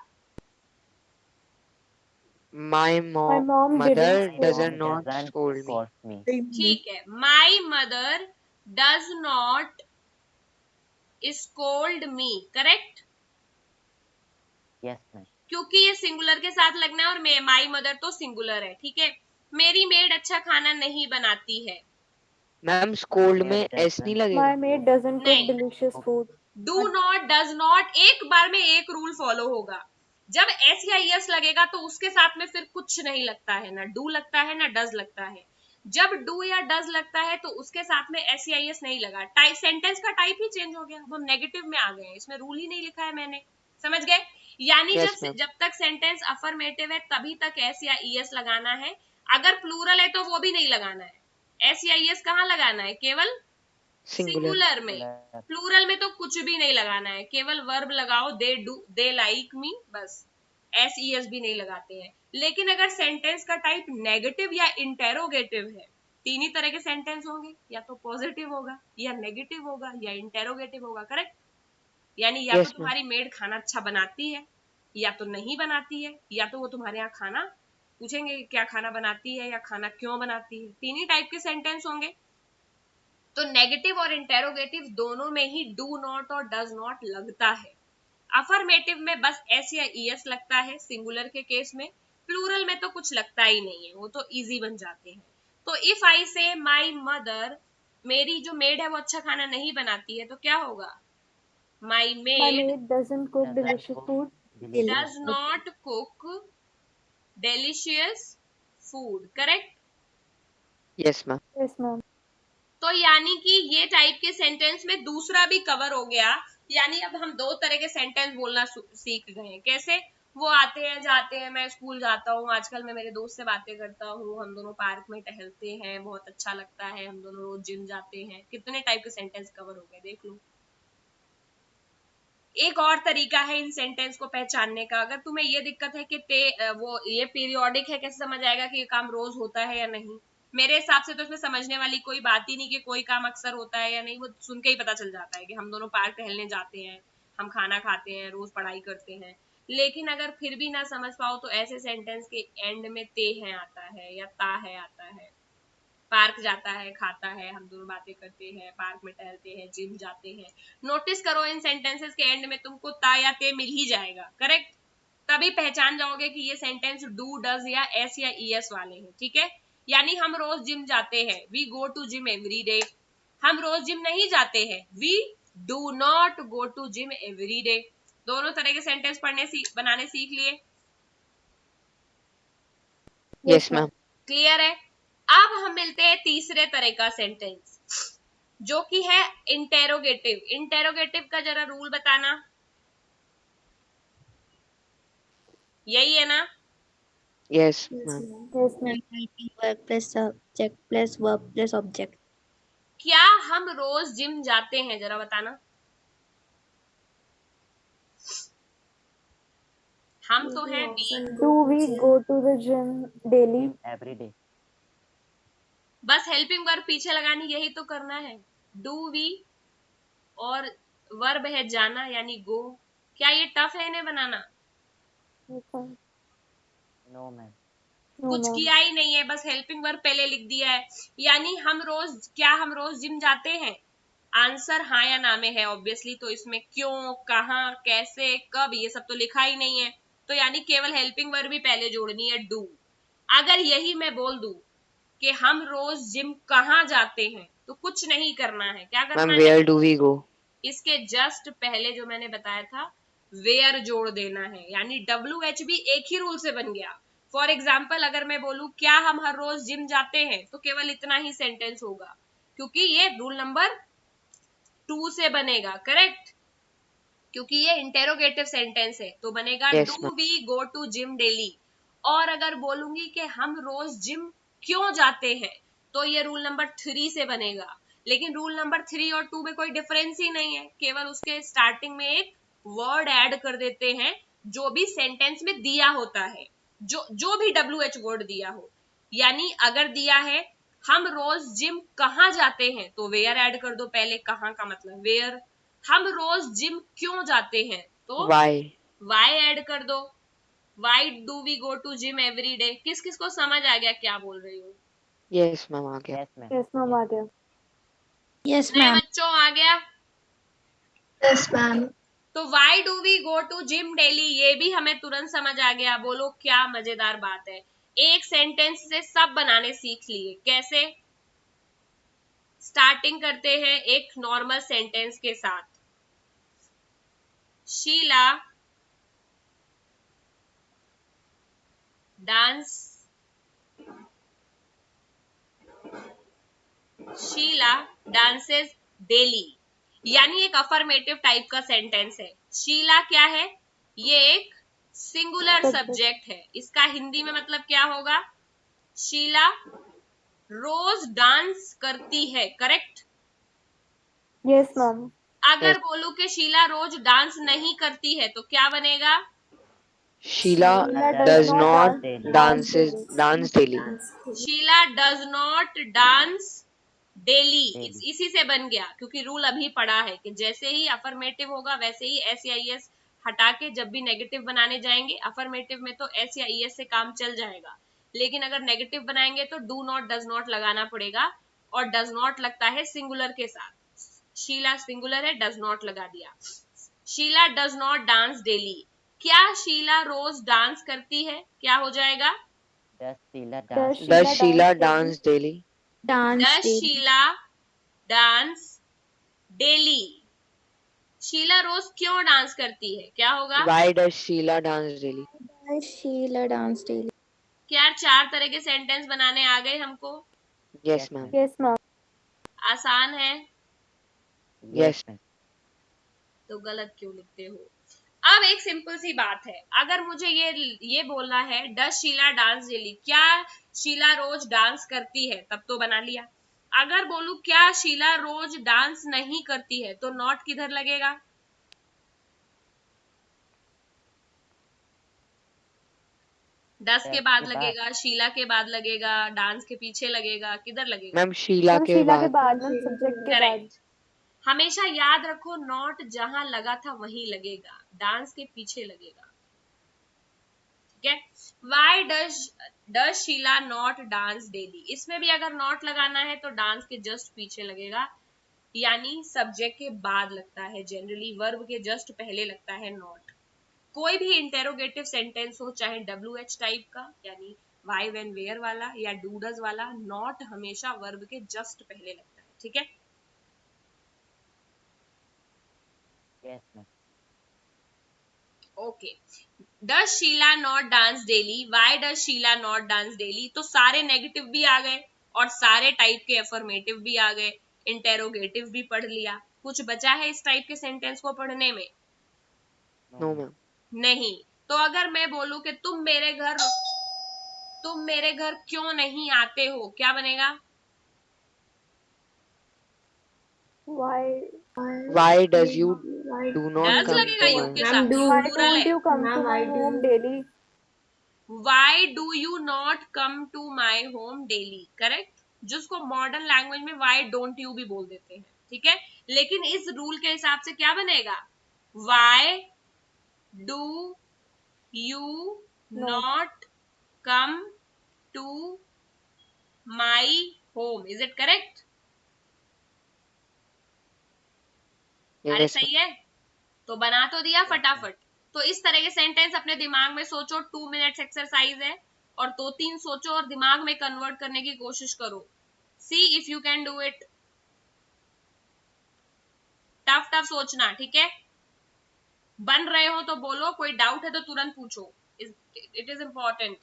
My My mom mother didn't does Mom not doesn't scold me. scold me. ठीक है, my mother does not scold me. Correct, Yes, ma'am. क्योंकि ये सिंगुलर के साथ लगना है और माई मदर तो सिंगुलर है। ठीक है, मेरी मेड अच्छा खाना नहीं बनाती है। मैम स्कोल्ड Maid में एस नहीं doesn't My लगेगा। maid doesn't cook नहीं, delicious food. Do not does not एक बार में एक रूल फॉलो होगा। जब एस या एस लगेगा तो उसके साथ में फिर कुछ नहीं लगता है, ना डू लगता है ना डज लगता है। जब डू या डज लगता है तो उसके साथ में एस या एस नहीं लगा, टाइप सेंटेंस का टाइप ही चेंज हो गया, अब हम नेगेटिव में आ गए हैं, इसमें रूल ही नहीं लिखा है मैंने। समझ गए? यानी यस मैम। जब तक सेंटेंस अफर्मेटिव है तभी तक एस या एस लगाना है, अगर प्लूरल है तो वो भी नहीं लगाना है। एस या एस कहाँ लगाना है? केवल सिंगुलर। सिंगुलर में। Singular. प्लूरल में तो कुछ भी नहीं लगाना है, केवल वर्ब लगाओ, they do they like me, बस। एस ई एस भी नहीं लगाते हैं। लेकिन अगर सेंटेंस का टाइप नेगेटिव या इंटेरोगेटिव है, तीन ही तरह के सेंटेंस होंगे, या तो पॉजिटिव होगा या नेगेटिव होगा या इंटेरोगेटिव होगा। करेक्ट, यानी या तो यस मैम। तुम्हारी मेड खाना अच्छा बनाती है या तो नहीं बनाती है, या तो वो तुम्हारे यहाँ खाना पूछेंगे क्या खाना बनाती है या खाना क्यों बनाती है, तीन ही टाइप के सेंटेंस होंगे। तो नेगेटिव और इंटेरोगेटिव दोनों में ही डू नॉट और डज नॉट लगता है। अफर्मेटिव में बस एस या ईएस लगता है सिंगुलर के केस में, प्लूरल में तो कुछ लगता ही नहीं है, वो तो इजी बन जाते हैं। तो इफ आई से माई मदर, मेरी जो मेड है वो अच्छा खाना नहीं बनाती है तो क्या होगा? माई My made maid doesn't cook Doesn't delicious cook food. delicious does food. Not cook delicious food. Correct. Yes ma'am. Yes, ma'am. तो यानी कि ये टाइप के सेंटेंस में दूसरा भी कवर हो गया, यानी अब हम दो तरह के सेंटेंस बोलना सीख गए। कैसे? वो आते हैं जाते हैं, मैं स्कूल जाता हूँ, आजकल मैं मेरे दोस्त से बातें करता हूँ, हम दोनों पार्क में टहलते हैं, बहुत अच्छा लगता है, हम दोनों रोज जिम जाते हैं। कितने टाइप के सेंटेंस कवर हो गए देख लो। एक और तरीका है इन सेंटेंस को पहचानने का। अगर तुम्हें ये दिक्कत है कि वो ये पीरियोडिक है, कैसे समझ आएगा कि ये काम रोज होता है या नहीं? मेरे हिसाब से तो इसमें समझने वाली कोई बात ही नहीं कि कोई काम अक्सर होता है या नहीं, वो सुन के ही पता चल जाता है कि हम दोनों पार्क टहलने जाते हैं, हम खाना खाते हैं, रोज पढ़ाई करते हैं। लेकिन अगर फिर भी ना समझ पाओ तो ऐसे सेंटेंस के एंड में ते है आता है या ता है आता है। पार्क जाता है, खाता है, हम दोनों बातें करते हैं, पार्क में टहलते हैं, जिम जाते हैं। नोटिस करो इन सेंटेंसेस के एंड में तुमको ता या ते मिल ही जाएगा, करेक्ट? तभी पहचान जाओगे कि ये सेंटेंस डू, डज या एस या ईएस वाले हैं, ठीक है? यानी हम रोज जिम जाते हैं, we go to gym every day. हम रोज जिम नहीं जाते हैं, we do not go to gym every day. दोनों तरह के सेंटेंस बनाने सीख लिए। Yes, ma'am. क्लियर है? अब हम मिलते हैं तीसरे तरह का सेंटेंस, जो कि है इंटेरोगेटिव। इंटेरोगेटिव का जरा रूल बताना। यही है ना? Yes, Yes, ma'am. ma'am. Yes, ma'am. Helping verb plus subject plus verb plus object. क्या हम रोज जिम जाते हैं? जरा बताना। हम तो हैं we. Do we go to the gym daily? Every day. बस हेल्पिंग वर्ब पीछे लगानी, यही तो करना है। डू वी और वर्ब है जाना यानी गो। क्या ये टफ है इन्हें बनाना? Yes, ma'am. No, ma'am. No, कुछ ma'am. किया ही नहीं है, बस हेल्पिंग वर्ब पहले लिख दिया है। यानी हम रोज जिम जाते हैं? आंसर हाँ या ना में है ऑब्वियसली, तो इसमें क्यों, कहाँ, कैसे, कब, ये सब तो लिखा ही नहीं है। तो यानी केवल हेल्पिंग वर्ब भी पहले जोड़नी है, डू। अगर यही मैं बोल दूं कि हम रोज जिम कहाँ जाते हैं, तो कुछ नहीं करना है। क्या करना Ma'am, है? where do we go? इसके जस्ट पहले जो मैंने बताया था वेयर जोड़ देना है, यानी WH भी एक ही रूल से बन गया। फॉर एग्जाम्पल अगर मैं बोलूं क्या हम हर रोज जिम जाते हैं, तो केवल इतना ही सेंटेंस होगा, क्योंकि ये रूल नंबर 2 से बनेगा, करेक्ट? क्योंकि ये इंटेरोगेटिव सेंटेंस है, तो बनेगा Yes, do ma'am. We go to gym daily. और अगर बोलूंगी कि हम रोज जिम क्यों जाते हैं, तो ये रूल नंबर 3 से बनेगा। लेकिन रूल नंबर 3 और 2 में कोई डिफरेंस ही नहीं है, केवल उसके स्टार्टिंग में एक वर्ड ऐड कर देते हैं जो भी सेंटेंस में दिया होता है, जो भी WH वर्ड दिया हो। यानी अगर दिया है हम रोज जिम कहाँ जाते हैं, तो वेयर ऐड कर दो पहले, कहाँ का मतलब वेयर। हम रोज जिम क्यों जाते हैं, तो Why? वाई ऐड कर दो, why do we go to gym every day. किस किस को समझ आ गया क्या बोल रही हूँ? Yes, ma'am. आ गया. Yes, ma'am. Yes, ma'am. आ गया. Yes, नए ma'am. बच्चों आ गया? Yes, ma'am. तो why do we go to gym daily, ये भी हमें तुरंत समझ आ गया। बोलो क्या मजेदार बात है, एक सेंटेंस से सब बनाने सीख लिए। कैसे? स्टार्टिंग करते हैं एक नॉर्मल सेंटेंस के साथ। Sheela dance Sheela dances daily, यानी एक अफर्मेटिव टाइप का सेंटेंस है। शीला क्या है? ये एक सिंगुलर सब्जेक्ट है। इसका हिंदी में मतलब क्या होगा? शीला रोज डांस करती है, करेक्ट? Yes, ma'am. अगर Yes. बोलूं कि शीला रोज डांस नहीं करती है, तो क्या बनेगा? Sheila Sheila does not dance daily. dance daily. Sheela does not dance daily. Daily. इसी से बन गया, क्योंकि रूल अभी पढ़ा है कि जैसे ही अफर्मेटिव होगा वैसे ही एस या ईएस हटा के जब भी नेगेटिव बनाने जाएंगे, अफर्मेटिव में तो एस या ईएस से काम चल जाएगा, लेकिन अगर नेगेटिव बनाएंगे तो डू नॉट डज नॉट लगाना पड़ेगा। और डज नॉट लगता है सिंगुलर के साथ, शीला सिंगुलर है, डज नॉट लगा दिया। Sheela does not dance daily. क्या शीला रोज डांस करती है? क्या हो जाएगा? Does Sheila Does dance? Does Sheila Sheila dance daily? dance daily? Dance does daily. Sheela dance daily. Sheela रोज क्यों डांस करती है? क्या होगा? Why does Sheila dance daily? Does Sheila dance daily? क्या 4 तरह के सेंटेंस बनाने आ गए हमको? Yes, ma'am. Yes, ma'am. आसान है Yes, Yes. ma'am. तो गलत क्यों लिखते हो? अब एक सिंपल सी बात है, अगर मुझे ये बोलना है डज शीला डांस डेली, क्या शीला रोज डांस करती है, तब तो बना लिया। अगर बोलूं क्या शीला रोज डांस नहीं करती है, तो नॉट किधर लगेगा? डस के Does बाद के बाद लगेगा, शीला के बाद लगेगा, डांस के पीछे लगेगा, किधर लगेगा? मैम शीला मैम के शीला के बाद। बाद, मैम सब्जेक्ट के बाद। करेक्ट। हमेशा याद रखो नॉट जहां लगा था वहीं लगेगा, डांस के पीछे लगेगा। ठीक है। Why does Sheela not dance daily, इसमें भी अगर नॉट लगाना है तो डांस के जस्ट पीछे लगेगा, यानी सब्जेक्ट के बाद लगता है, जनरली वर्ब के जस्ट पहले लगता है नॉट। कोई भी इंटेरोगेटिव सेंटेंस हो, चाहे WH टाइप का यानी वाई व्हेन वेयर वाला या डू डज वाला, नॉट हमेशा वर्ब के जस्ट पहले लगता है। ठीक है। yes ma'am, okay. Does Sheela not dance daily, why does Sheela not dance daily, तो सारे नेगेटिव भी आ गए और सारे टाइप के अफर्मेटिव भी आ गए, इंटेरोगेटिव भी पढ़ लिया। कुछ बचा है इस टाइप के सेंटेंस को पढ़ने में? no no ma'am, ma'am. नहीं। तो अगर मैं बोलूं कि तुम मेरे घर क्यों नहीं आते हो, क्या बनेगा? Why does you do not does come लगेगा to यू my के Why साथ, यू प्लूरल है। don't you come to my home daily? Why do you not come to my home daily, correct. जिसको मॉडर्न लैंग्वेज में why don't you भी बोल देते हैं। ठीक है। लेकिन इस रूल के हिसाब से क्या बनेगा? Why do you No. Not come to my home, is it correct? अरे Yes सही है। तो बना तो दिया yes ma'am, फटाफट। तो इस तरह के सेंटेंस अपने दिमाग में सोचो, 2 मिनट्स एक्सरसाइज है, और 2-3 सोचो और दिमाग में कन्वर्ट करने की कोशिश करो। See if you can do it. Tough tough सोचना, ठीक है। बन रहे हो तो बोलो, कोई डाउट है तो तुरंत पूछो, इट इज इंपॉर्टेंट।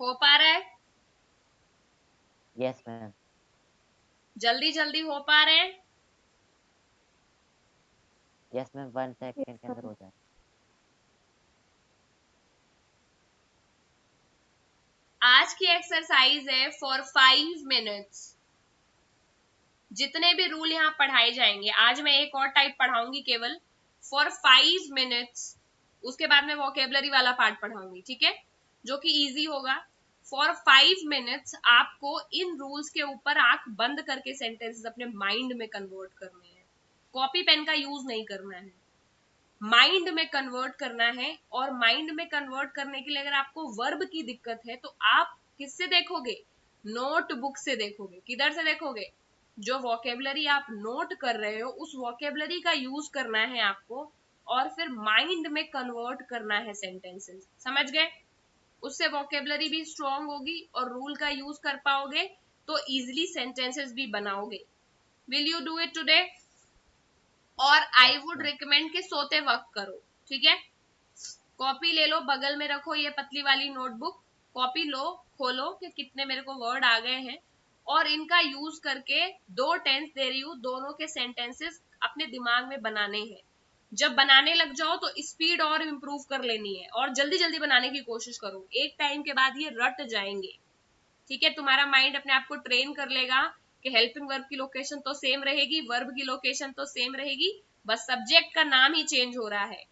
हो पा रहा है? yes ma'am, जल्दी जल्दी हो पा रहे हैं? yes ma'am, 1 second के अंदर हो जाए। आज की एक्सरसाइज है फॉर 5 मिनट्स। जितने भी रूल यहाँ पढ़ाए जाएंगे, आज मैं एक और टाइप पढ़ाऊंगी केवल फॉर 5 मिनट्स, उसके बाद मैं वोकेबलरी वाला पार्ट पढ़ाऊंगी, ठीक है, जो कि इजी होगा। फॉर 5 मिनट्स आपको इन रूल्स के ऊपर आंख बंद करके सेंटेंसेस अपने माइंड में कन्वर्ट करने हैं। कॉपी पेन का यूज नहीं करना है, माइंड में कन्वर्ट करना है। और माइंड में कन्वर्ट करने के लिए अगर आपको वर्ब की दिक्कत है तो आप किससे देखोगे? नोटबुक से देखोगे। किधर से देखोगे? जो वोकेबलरी आप नोट कर रहे हो उस वोकेबलरी का यूज करना है आपको, और फिर माइंड में कन्वर्ट करना है सेंटेंसेस। समझ गए? उससे वोकेबलरी भी स्ट्रांग होगी और रूल का यूज कर पाओगे, तो इजिली सेंटेंसेस भी बनाओगे। Will you do it today? और आई yes वुड ma'am, रिकमेंड के सोते वक्त करो, ठीक है। कॉपी ले लो, बगल में रखो ये पतली वाली नोटबुक, कॉपी लो, खोलो कि कितने मेरे को वर्ड आ गए हैं, और इनका यूज करके 2 टेंस दे रही हूँ, दोनों के सेंटेंसेस अपने दिमाग में बनाने हैं। जब बनाने लग जाओ तो स्पीड और इम्प्रूव कर लेनी है, और जल्दी जल्दी बनाने की कोशिश करो। एक टाइम के बाद ये रट जाएंगे, ठीक है। तुम्हारा माइंड अपने आप को ट्रेन कर लेगा कि हेल्पिंग वर्ब की लोकेशन तो सेम रहेगी, वर्ब की लोकेशन तो सेम रहेगी, बस सब्जेक्ट का नाम ही चेंज हो रहा है।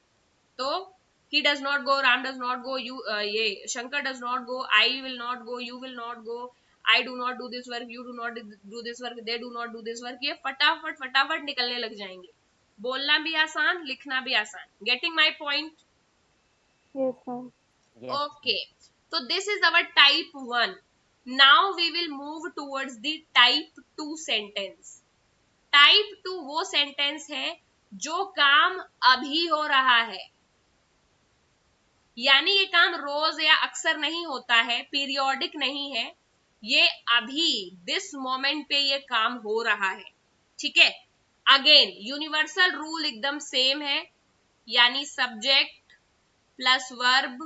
तो he does not go, Ram does not go, you ये Shankar does not go, I will not go, you will not go, I do not do this work, you do not do this work, they do not do this work, ये फटाफट फटाफट निकलने लग जाएंगे। बोलना भी आसान, लिखना भी आसान। Getting my point? Yes, ma'am. yes okay. तो this is our type 1। Now we will move towards the type 2 sentence. Type 2 वो सेंटेंस है जो काम अभी हो रहा है। यानी ये काम रोज या अक्सर नहीं होता है, पीरियोडिक नहीं है, ये अभी दिस मोमेंट पे ये काम हो रहा है। ठीक है, अगेन यूनिवर्सल रूल एकदम सेम है, यानी subject plus verb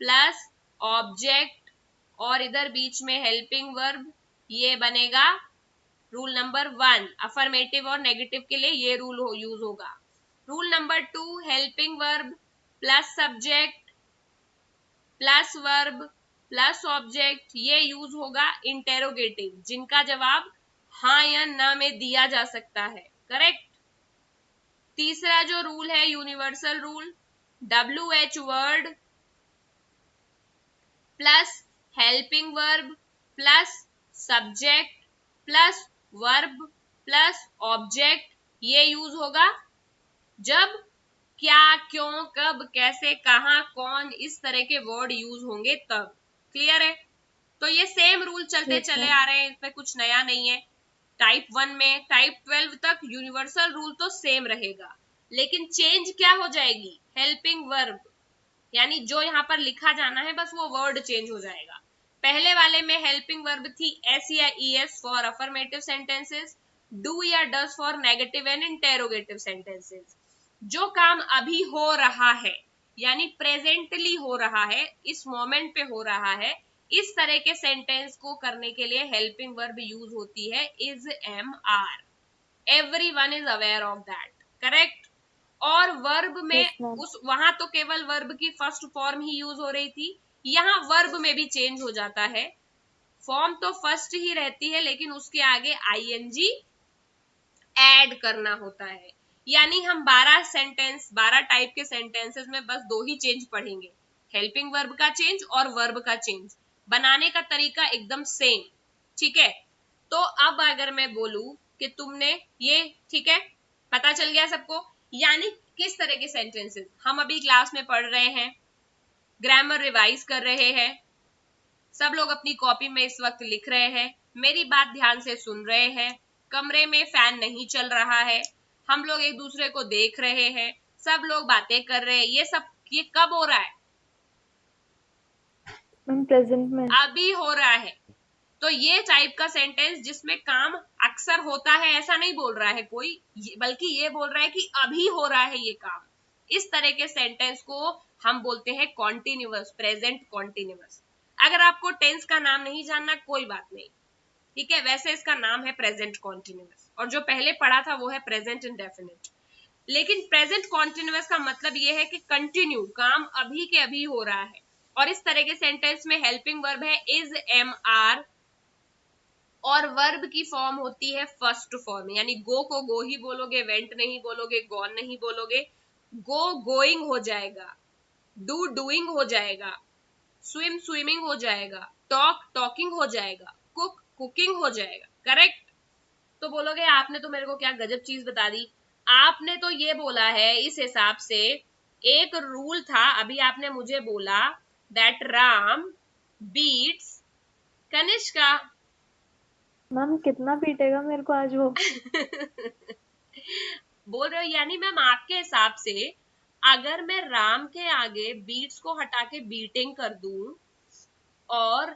plus object और इधर बीच में हेल्पिंग वर्ब, ये बनेगा रूल नंबर 1। अफर्मेटिव और नेगेटिव के लिए ये रूल यूज होगा। Rule number 2, helping verb plus subject plus verb plus object, ये यूज होगा इंटेरोगेटिव, जिनका जवाब हाँ या ना में दिया जा सकता है। करेक्ट। तीसरा जो रूल है universal rule, WH word plus helping verb plus subject plus verb plus object, ये यूज होगा जब क्या, क्यों, कब, कैसे, कहां, कौन, इस तरह के वर्ड यूज होंगे तब। क्लियर है? तो ये सेम रूल चलते Yes, चले ma'am. आ रहे हैं, इसमें कुछ नया नहीं है। टाइप 1 में टाइप 12 तक यूनिवर्सल रूल तो सेम रहेगा, लेकिन चेंज क्या हो जाएगी, हेल्पिंग वर्ब, यानी जो यहाँ पर लिखा जाना है बस वो वर्ड चेंज हो जाएगा। पहले वाले में हेल्पिंग वर्ब थी एस या ES for affirmative sentences, do या does for negative and interrogative sentences. जो काम अभी हो रहा है यानी प्रेजेंटली हो रहा है, इस मोमेंट पे हो रहा है, इस तरह के सेंटेंस को करने के लिए हेल्पिंग वर्ब यूज होती है is, am, are. Everyone is aware of that. Correct. और वर्ब में Yes, ma'am. उस वहां तो केवल वर्ब की फर्स्ट फॉर्म ही यूज हो रही थी, यहाँ वर्ब में भी चेंज हो जाता है। फॉर्म तो फर्स्ट ही रहती है लेकिन उसके आगे आईएनजी ऐड करना होता है। यानी हम 12 टाइप के सेंटेंसेस में बस 2 ही चेंज पढ़ेंगे, हेल्पिंग वर्ब का चेंज और वर्ब का चेंज। बनाने का तरीका एकदम सेम। ठीक है, तो अब अगर मैं बोलूं कि तुमने ये, ठीक है, पता चल गया सबको, यानी किस तरह के सेंटेंसेस हम अभी क्लास में पढ़ रहे हैं, ग्रामर रिवाइज कर रहे हैं, सब लोग अपनी कॉपी में इस वक्त लिख रहे हैं, मेरी बात ध्यान से सुन रहे हैं, कमरे में फैन नहीं चल रहा है, हम लोग एक दूसरे को देख रहे हैं, सब लोग बातें कर रहे हैं, ये कब हो रहा है, मैम प्रेजेंट में। अभी हो रहा है। तो ये टाइप का सेंटेंस जिसमें काम अक्सर होता है ऐसा नहीं बोल रहा है कोई, बल्कि ये बोल रहा है कि अभी हो रहा है ये काम, इस तरह के सेंटेंस को हम बोलते हैं कॉन्टिन्यूअस, प्रेजेंट कॉन्टिन्यूअस। अगर आपको टेंस का नाम नहीं जानना कोई बात नहीं, ठीक है, वैसे इसका नाम है प्रेजेंट कॉन्टिन्यूअस, और जो पहले पढ़ा था वो है प्रेजेंट इंडेफिनिट। लेकिन प्रेजेंट कॉन्टिन्यूअस का मतलब ये है कि कंटिन्यू, काम अभी के अभी हो रहा है। और इस तरह के सेंटेंस में हेल्पिंग वर्ब है इज, एम, आर, और वर्ब की फॉर्म होती है फर्स्ट फॉर्म, यानी गो को गो ही बोलोगे, वेंट नहीं बोलोगे, गॉन नहीं बोलोगे, गो गोइंग हो जाएगा, डू डूइंग हो जाएगा, स्विम स्विमिंग हो जाएगा, टॉक टॉकिंग हो जाएगा, कुक कुकिंग हो जाएगा। करेक्ट। तो बोलोगे आपने तो मेरे को क्या गजब चीज बता दी, आपने तो ये बोला है, इस हिसाब से एक रूल था, अभी आपने मुझे बोला that Ram beats Kanishka. Ma'am कितना पीटेगा मेरे को आज वो। बोल रहे हो, यानी मैम आपके हिसाब से अगर मैं राम के आगे बीट्स को हटा के बीटिंग कर दूं और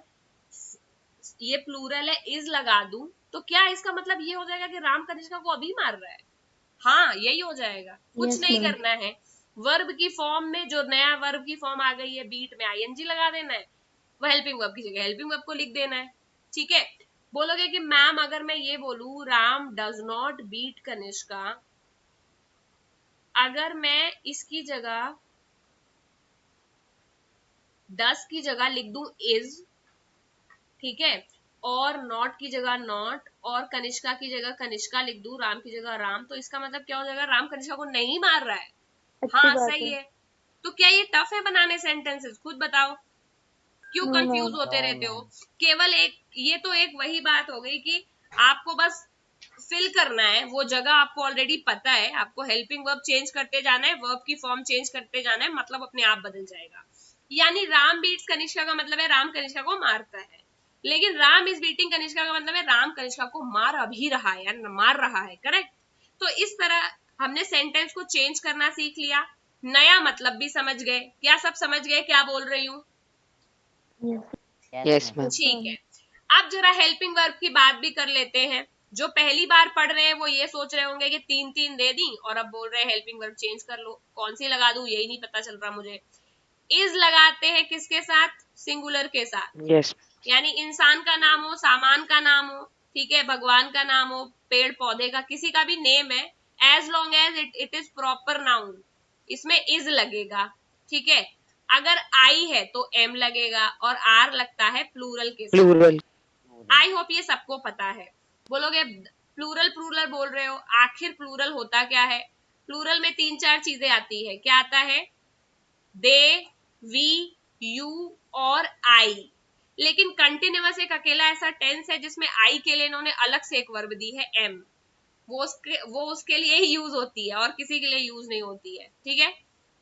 ये प्लूरल है इज लगा दूं, तो क्या इसका मतलब ये हो जाएगा कि राम कनिष्का को अभी मार रहा है? हाँ, यही हो जाएगा, कुछ Yes, नहीं ma'am. करना है। वर्ब की फॉर्म में जो नया वर्ब की फॉर्म आ गई है, बीट में आईएनजी लगा देना है, वो हेल्पिंग वर्ब की जगह हेल्पिंग वर्ब को लिख देना है। ठीक है। बोलोगे कि मैम अगर मैं ये बोलूं Ram does not beat Kanishka, अगर मैं इसकी जगह डस की जगह लिख दूं इज, ठीक है, और नॉट की जगह नॉट, और कनिष्का की जगह कनिष्का लिख दूं, राम की जगह राम, तो इसका मतलब क्या हो जाएगा, राम कनिष्का को नहीं मार रहा है। अच्छी हाँ बात सही है। है। तो क्या ये टफ है बनाने सेंटेंसेस, खुद बताओ, क्यों No, कंफ्यूज ma'am. होते रहते हो? केवल एक, ये तो एक वही बात हो गई कि आपको बस फिल करना है, वो जगह आपको ऑलरेडी पता है, आपको हेल्पिंग वर्ब चेंज करते जाना है, वर्ब की फॉर्म चेंज करते जाना है, मतलब अपने आप बदल जाएगा। यानी राम बीट्स कनिष्का का मतलब है राम कनिष्का को मारता है, लेकिन राम इज बीटिंग कनिष्का का मतलब है राम कनिष्का को मार अभी रहा है या मार रहा है। करेक्ट। तो इस तरह हमने सेंटेंस को चेंज करना सीख लिया, नया मतलब भी समझ गए? क्या सब समझ गए क्या बोल रही हूँ? Yes, Yes, ma'am. ठीक है, अब जरा हेल्पिंग वर्ब की बात भी कर लेते हैं। जो पहली बार पढ़ रहे हैं वो ये सोच रहे होंगे कि 3 3 दे दी और अब बोल रहे हैं हेल्पिंग वर्ब चेंज कर लो, कौन सी लगा दूं यही नहीं पता चल रहा मुझे। इज लगाते हैं किसके साथ? सिंगुलर के साथ। Yes. यानी इंसान का नाम हो, सामान का नाम हो, ठीक है, भगवान का नाम हो, पेड़ पौधे का, किसी का भी नेम है, as long as it is proper noun, इसमें इज लगेगा। ठीक है, अगर आई है तो एम लगेगा और आर लगता है प्लूरल के साथ। Plural. आई होप ये सबको पता है। बोलोगे प्लूरल प्लूरल बोल रहे हो, आखिर प्लूरल होता क्या है? प्लूरल में 3 4 चीजें आती है। क्या आता है? दे, वी, यू और आई। लेकिन कंटिन्यूअस एक अकेला ऐसा टेंस है जिसमें आई के लिए इन्होंने अलग से एक वर्ब दी है, एम। वो उसके लिए ही यूज होती है और किसी के लिए यूज नहीं होती है। ठीक है,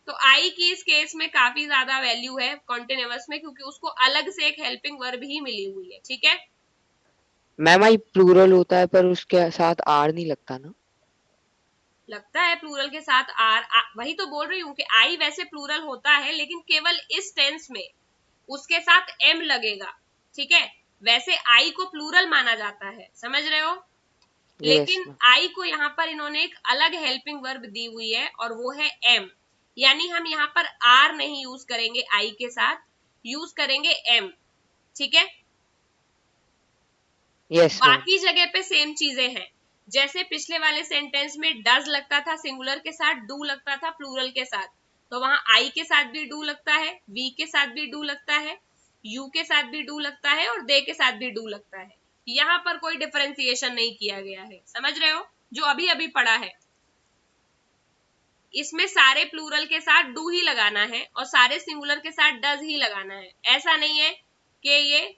तो आई की इस केस में काफी ज्यादा वैल्यू है कॉन्टिन्यूअस में, क्योंकि उसको अलग से एक हेल्पिंग वर्ब ही मिली हुई है। ठीक है, मैम आई प्लूरल होता है पर उसके साथ आर नहीं लगता ना? लगता है प्लूरल के साथ आर, वही तो बोल रही हूँ कि आई वैसे प्लूरल होता है लेकिन केवल इस टेंस में उसके साथ एम लगेगा। ठीक है, वैसे आई को प्लूरल माना जाता है, समझ रहे हो? Yes, लेकिन ma'am. आई को यहाँ पर इन्होंने एक अलग हेल्पिंग वर्ब दी हुई है और वो है एम। यानी हम यहाँ पर आर नहीं यूज करेंगे आई के साथ, यूज करेंगे एम। ठीक है, Yes, ma'am. बाकी जगह पे सेम चीजें हैं। जैसे पिछले वाले सेंटेंस में डज लगता था सिंगुलर के साथ, डू लगता था प्लूरल के साथ, तो वहां आई के साथ भी डू लगता है, वी के साथ भी डू लगता है, यू के साथ भी डू लगता है और दे के साथ भी डू लगता है। यहाँ पर कोई डिफरेंशिएशन नहीं किया गया है, समझ रहे हो? जो अभी अभी पढ़ा है इसमें सारे प्लूरल के साथ डू ही लगाना है और सारे सिंगुलर के साथ डज ही लगाना है। ऐसा नहीं है कि ये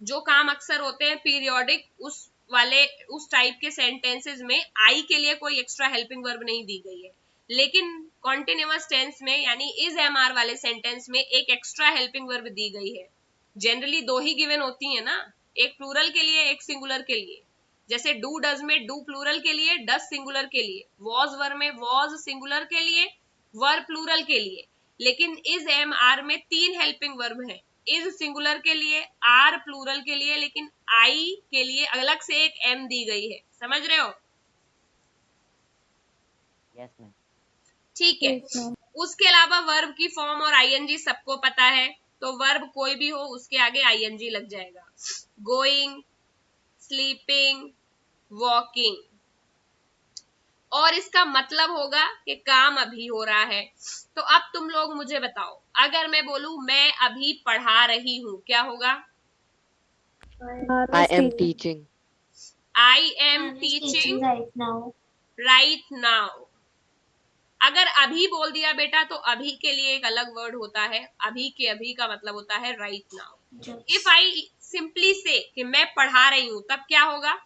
जो काम अक्सर होते हैं पीरियोडिक उस टाइप के सेंटेंसेस में आई के लिए कोई एक्स्ट्रा हेल्पिंग वर्ब नहीं दी गई है, लेकिन कॉन्टिन्यूअस टेंस में यानी इज एम आर वाले सेंटेंस में एक एक्स्ट्रा हेल्पिंग वर्ब दी गई है। जनरली 2 ही गिवन होती है ना, एक प्लूरल के लिए एक सिंगुलर के लिए। जैसे डू डज में डू प्लूरल के लिए, डज सिंगुलर के लिए, वॉज वर्ब में वॉज सिंगुलर के लिए, वर प्लूरल के लिए। लेकिन इज एम आर में 3 हेल्पिंग वर्ब है, इज सिंगुलर के लिए, आर प्लूरल के लिए, लेकिन आई के लिए अलग से एक एम दी गई है। समझ रहे हो? Yes, ma'am. ठीक है, Yes, ma'am. उसके अलावा वर्ब की फॉर्म और आईएनजी सबको पता है, तो वर्ब कोई भी हो उसके आगे आईएनजी लग जाएगा। Going, sleeping, walking. और इसका मतलब होगा कि काम अभी हो रहा है। तो अब तुम लोग मुझे बताओ, अगर मैं बोलूं मैं अभी पढ़ा रही हूं, क्या होगा? I am teaching. I am I'm teaching teaching right now. Right now. अगर अभी बोल दिया बेटा तो अभी के लिए एक अलग वर्ड होता है, अभी के अभी का मतलब होता है right now. If I simply से कि मैं पढ़ा रही हूं, तब क्या होगा?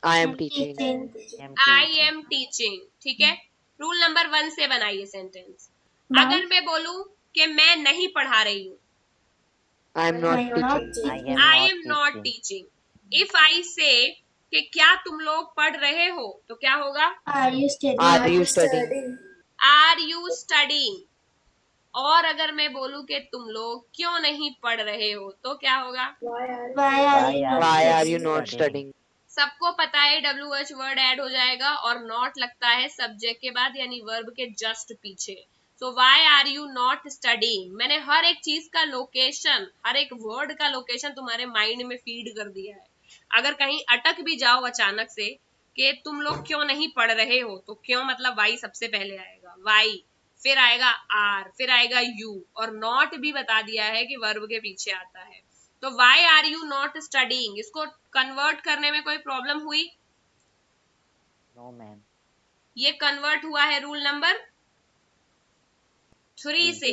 I am I'm teaching. teaching. I'm I teaching. Am teaching. ठीक है, रूल नंबर 1 से बनाइए सेंटेंस। Ma'am. अगर मैं बोलूं कि मैं नहीं पढ़ा रही हूं, I am not Why you're not teaching. I teaching? am I not am not teaching. Teaching. If I से कि क्या तुम लोग पढ़ रहे हो, तो क्या होगा? Are you studying? Are you studying? Are you studying. और अगर मैं बोलूं कि तुम लोग क्यों नहीं पढ़ रहे हो, तो क्या होगा? Why are Why you are not Why you are you studying? not studying? studying? सबको पता है WH वर्ड ऐड हो जाएगा और नॉट लगता है सब्जेक्ट के बाद यानी वर्ब के जस्ट पीछे। So why are you not studying, मैंने हर एक चीज का लोकेशन, हर एक वर्ड का लोकेशन तुम्हारे माइंड में फीड कर दिया है। अगर कहीं अटक भी जाओ अचानक से कि तुम लोग क्यों नहीं पढ़ रहे हो, तो क्यों मतलब वाई सबसे पहले आएगा, वाई, फिर आएगा आर, फिर आएगा यू, और नॉट भी बता दिया है कि वर्ब के पीछे आता है। तो why are you not studying, इसको कन्वर्ट करने में कोई प्रॉब्लम हुई? No, ma'am. ये कन्वर्ट हुआ है रूल नंबर 3 Two. से,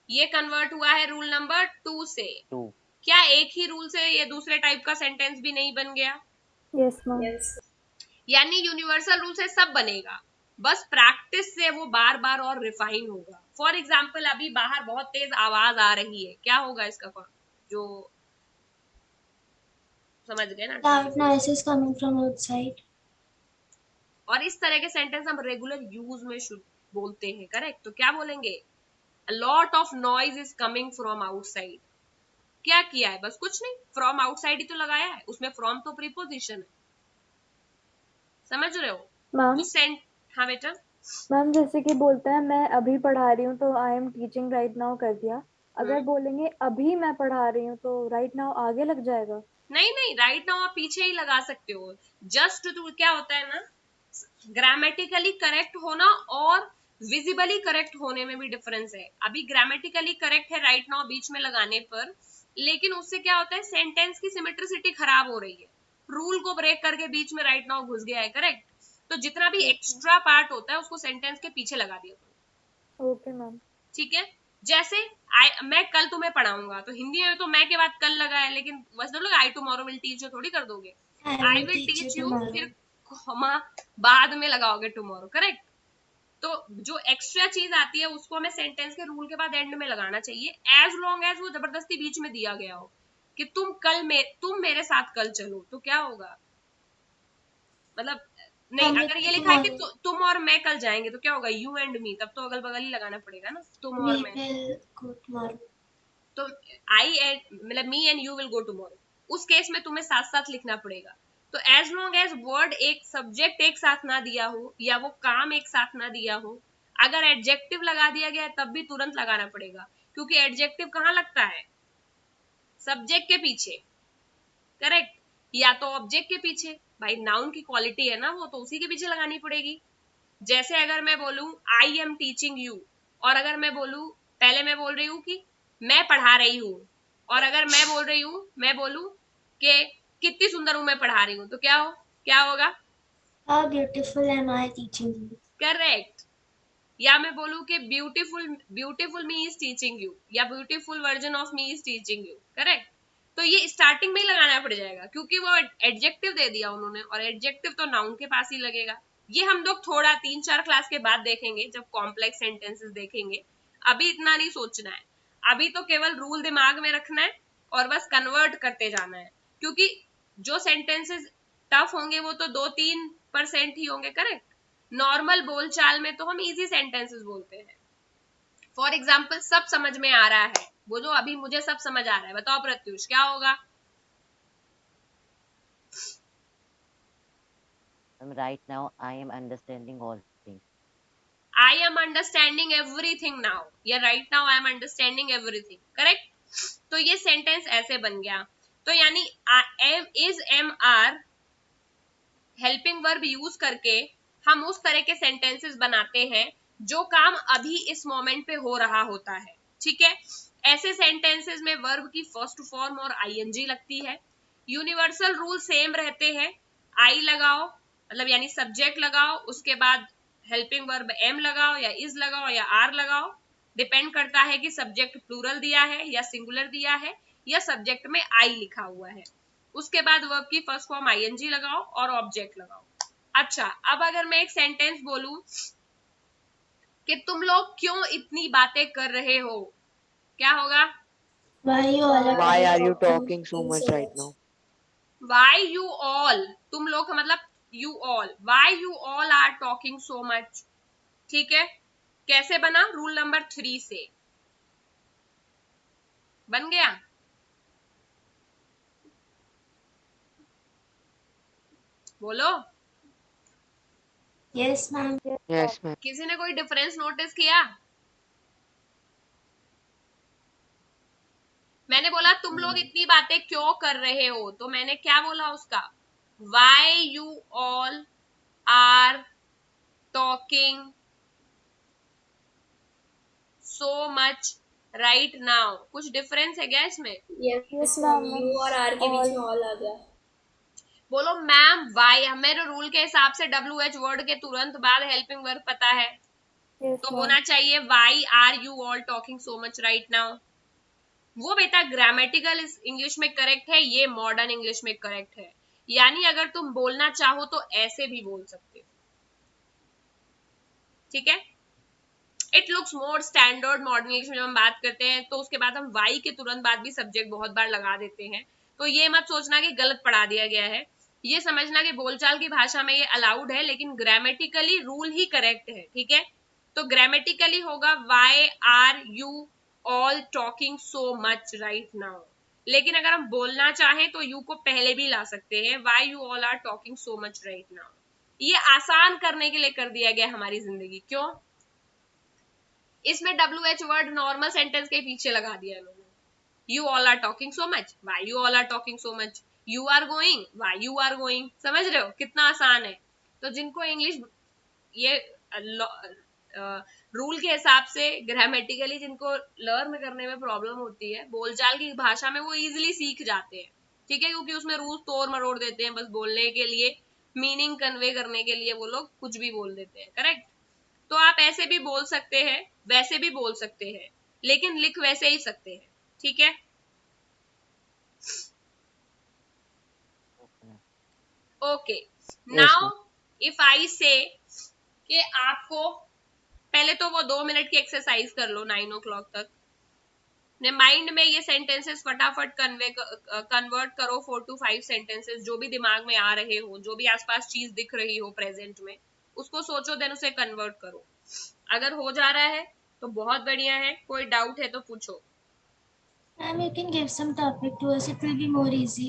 ये कन्वर्ट हुआ है रूल नंबर 2 से। Two. क्या एक ही रूल से ये दूसरे टाइप का सेंटेंस भी नहीं बन गया? Yes, ma'am. यानी यूनिवर्सल रूल से सब बनेगा, बस प्रैक्टिस से वो बार बार और रिफाइन होगा। फॉर एग्जाम्पल अभी बाहर बहुत तेज आवाज आ रही है, क्या होगा इसका? जो समझ गए ना? Loud noises coming from outside. और इस तरह के सेंटेंस हम रेगुलर यूज में बोलते हैं, करेक्ट। तो क्या बोलेंगे, a lot of noise is coming from outside। क्या किया है, बस कुछ नहीं, from outside ही तो लगाया है, उसमें from तो प्रीपोजिशन है, समझ रहे हो। मैम तो सेंट, हाँ बेटा। मैम जैसे कि बोलते हैं मैं अभी पढ़ा रही हूँ तो I am teaching right now कर दिया, अगर बोलेंगे अभी मैं पढ़ा रही हूँ तो राइट नाउ आगे लग जाएगा? नहीं नहीं, राइट नाउ आप पीछे ही लगा सकते हो। जस्ट तो क्या होता है ना, ग्रामेटिकली करेक्ट होना और विजिबली करेक्ट होने में भी डिफरेंस है। अभी ग्रामेटिकली करेक्ट है राइट नाउ बीच में लगाने पर, लेकिन उससे क्या होता है, सेंटेंस की सिमेट्रिसिटी खराब हो रही है, रूल को ब्रेक करके बीच में राइट नाउ घुस गया है, करेक्ट। तो जितना भी एक्स्ट्रा पार्ट होता है उसको सेंटेंस के पीछे लगा दिया करो। Okay ma'am. ठीक है, जैसे मैं कल तुम्हें पढ़ाऊंगा, तो हिंदी में तो मैं के बाद कल लगा है, लेकिन वैसे लोग आई टुमारो विल टीच यू थोड़ी कर दोगे, आई विल टीच यू, फिर कॉमा बाद में लगाओगे टुमारो, करेक्ट। तो जो एक्स्ट्रा चीज आती है उसको हमें सेंटेंस के रूल के बाद एंड में लगाना चाहिए, एज लॉन्ग एज वो जबरदस्ती बीच में दिया गया हो कि तुम मेरे साथ कल चलो, तो क्या होगा, मतलब नहीं, अगर ये लिखा है कि तुम और मैं कल जाएंगे तो क्या होगा, यू एंड मी, तब तो अगल बगल ही लगाना पड़ेगा ना, तुम और मैं। तो आई एंड मतलब me and you will go tomorrow, उस केस में तुम्हें साथ साथ लिखना पड़ेगा। तो एज लॉन्ग एज वर्ड एक सब्जेक्ट एक साथ ना दिया हो या वो काम एक साथ ना दिया हो, अगर एडजेक्टिव लगा दिया गया है तब भी तुरंत लगाना पड़ेगा, क्योंकि एडजेक्टिव कहाँ लगता है, सब्जेक्ट के पीछे, करेक्ट, या तो ऑब्जेक्ट के पीछे। भाई नाउन की क्वालिटी है ना वो, तो उसी के पीछे लगानी पड़ेगी। जैसे अगर मैं बोलूं आई एम टीचिंग यू, और अगर मैं बोलूं, पहले मैं बोल रही हूँ कि मैं पढ़ा रही हूँ, और अगर मैं बोल रही हूँ, मैं बोलूं कि कितनी सुंदर हूं मैं पढ़ा रही हूँ, तो क्या होगा, How beautiful am I teaching you? Correct. या मैं बोलूं कि beautiful beautiful me is teaching you, या beautiful version of me is teaching you, correct. तो ये स्टार्टिंग में ही लगाना पड़ जाएगा, क्योंकि वो एडजेक्टिव दे दिया उन्होंने, और एडजेक्टिव तो नाउन के पास ही लगेगा। ये हम लोग थोड़ा 3-4 क्लास के बाद देखेंगे, जब कॉम्प्लेक्स सेंटेंसेस देखेंगे। अभी इतना नहीं सोचना है, अभी तो केवल रूल दिमाग में रखना है और बस कन्वर्ट करते जाना है, क्योंकि जो सेंटेंसेस टफ होंगे वो तो 2-3% ही होंगे, करेक्ट। नॉर्मल बोलचाल में तो हम इजी सेंटेंसेस बोलते हैं। फॉर एग्जाम्पल सब समझ में आ रहा है, वो जो अभी मुझे सब समझ आ रहा है, बताओ प्रत्युष क्या होगा। Right now I am understanding all things. I am understanding everything now, या right now I am understanding everything, correct. तो ये सेंटेंस ऐसे बन गया। तो यानी am is am are helping verb use करके हम उस तरह के सेंटेंसेस बनाते हैं जो काम अभी इस मोमेंट पे हो रहा होता है, ठीक है। ऐसे सेंटेंसेस में वर्ब की फर्स्ट फॉर्म और आईएनजी लगती है। यूनिवर्सल रूल सेम रहते हैं, आई लगाओ मतलब यानी सब्जेक्ट लगाओ, उसके बाद हेल्पिंग वर्ब एम लगाओ या इज लगाओ या आर लगाओ, डिपेंड करता है कि सब्जेक्ट प्लूरल दिया है या सिंगुलर दिया है या सब्जेक्ट में आई लिखा हुआ है। उसके बाद वर्ब की फर्स्ट फॉर्म आईएनजी लगाओ और ऑब्जेक्ट लगाओ। अच्छा, अब अगर मैं एक सेंटेंस बोलूं कि तुम लोग क्यों इतनी बातें कर रहे हो, क्या होगा, Why are you talking so much right now? Why you all, तुम लोग का मतलब you all, why you all are talking so much, ठीक है। कैसे बना, रूल नंबर 3 से बन गया। बोलो, Yes, ma'am. Yes, ma'am. किसी ने कोई डिफरेंस नोटिस किया। मैंने बोला तुम लोग इतनी बातें क्यों कर रहे हो, तो मैंने क्या बोला उसका, why you all are talking so much right now, कुछ डिफरेंस है क्या इसमें। Yes ma'am. यू और आर के बीच में ऑल आ गया। बोलो मैम वाई, मेरे रूल के हिसाब से WH वर्ड के तुरंत बाद हेल्पिंग वर्ब पता है, तो होना चाहिए why are you all talking so much right now. वो बेटा ग्रामेटिकल इंग्लिश में करेक्ट है, ये मॉडर्न इंग्लिश में करेक्ट है, यानी अगर तुम बोलना चाहो तो ऐसे भी बोल सकते हो, ठीक है। It looks more standard modern English में जब हम बात करते हैं तो उसके बाद हम वाई के तुरंत बाद भी सब्जेक्ट बहुत बार लगा देते हैं, तो ये मत सोचना कि गलत पढ़ा दिया गया है, ये समझना कि बोलचाल की भाषा में ये अलाउड है, लेकिन ग्रामेटिकली रूल ही करेक्ट है, ठीक है। तो ग्रामेटिकली होगा why are you all talking so much right now. लेकिन अगर हम बोलना चाहें तो यू को पहले भी ला सकते हैं, why you all are talking so much right now. ये आसान करने के लिए कर दिया गया हमारी जिंदगी। क्यों? इसमें WH वर्ड नॉर्मल सेंटेंस के पीछे लगा दिया इन्होंने। You all are talking so much. Why you all are talking so much? You are going. Why you are going? समझ रहे हो कितना आसान है? तो जिनको इंग्लिश ये रूल के हिसाब से ग्रामेटिकली जिनको लर्न करने में प्रॉब्लम होती है, बोलचाल की भाषा में, वो इजिली सीख जाते हैं। ठीक है, क्योंकि उसमें रूल तोड़ मरोड़ देते हैं, बस बोलने के लिए, मीनिंग कन्वे करने के लिए वो लोग कुछ भी बोल देते हैं। करेक्ट? तो आप ऐसे भी बोल सकते हैं, वैसे भी बोल सकते हैं, लेकिन लिख वैसे ही सकते हैं। ठीक है? Okay, ma'am. Okay, yes now ma'am. If I से कि आपको पहले तो वो 2 मिनट की एक्सरसाइज कर लो 9 o'clock तक, अपने माइंड में ये सेंटेंसेस फटाफट कन्वर्ट करो, 4 to 5 सेंटेंसेस जो भी दिमाग में आ रहे हो, जो भी आसपास चीज दिख रही हो प्रेजेंट में, उसको सोचो, देन उसे कन्वर्ट करो। अगर हो जा रहा है तो बहुत बढ़िया है, कोई डाउट है तो पूछो। Ma'am, you can give some topic to us. It will be more easy.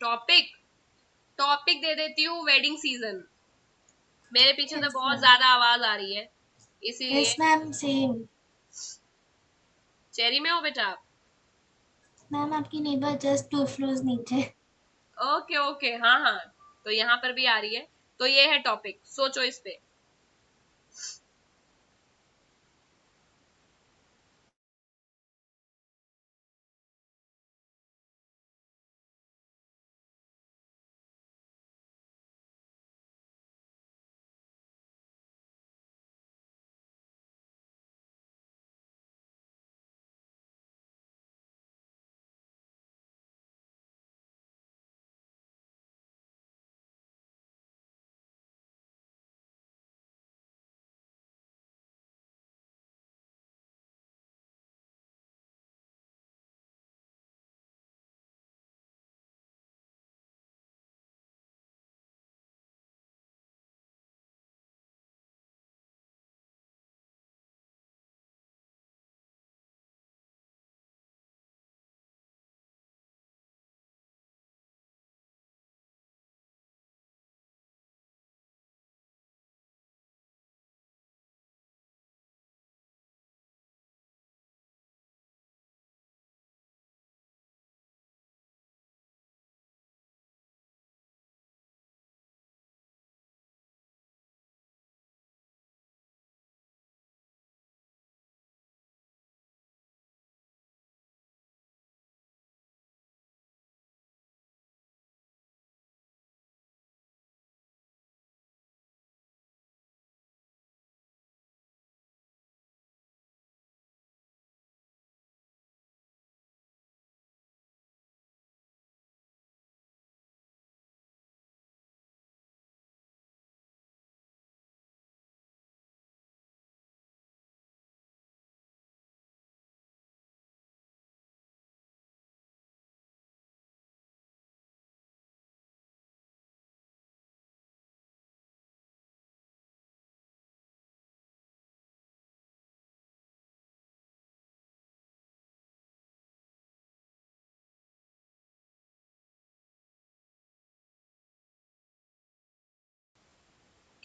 Topic topic दे देती हूँ, वेडिंग सीजन। मेरे पीछे से Yes, बहुत ma'am. ज्यादा आवाज आ रही है, इसीलिए। Yes, ma'am. Same. चेरी में हो बेटा आप? Ma'am, आपकी neighbor just 2 floors नीचे. ओके ओके, हाँ हाँ, तो यहाँ पर भी आ रही है। तो ये है टॉपिक, सोचो इस पे।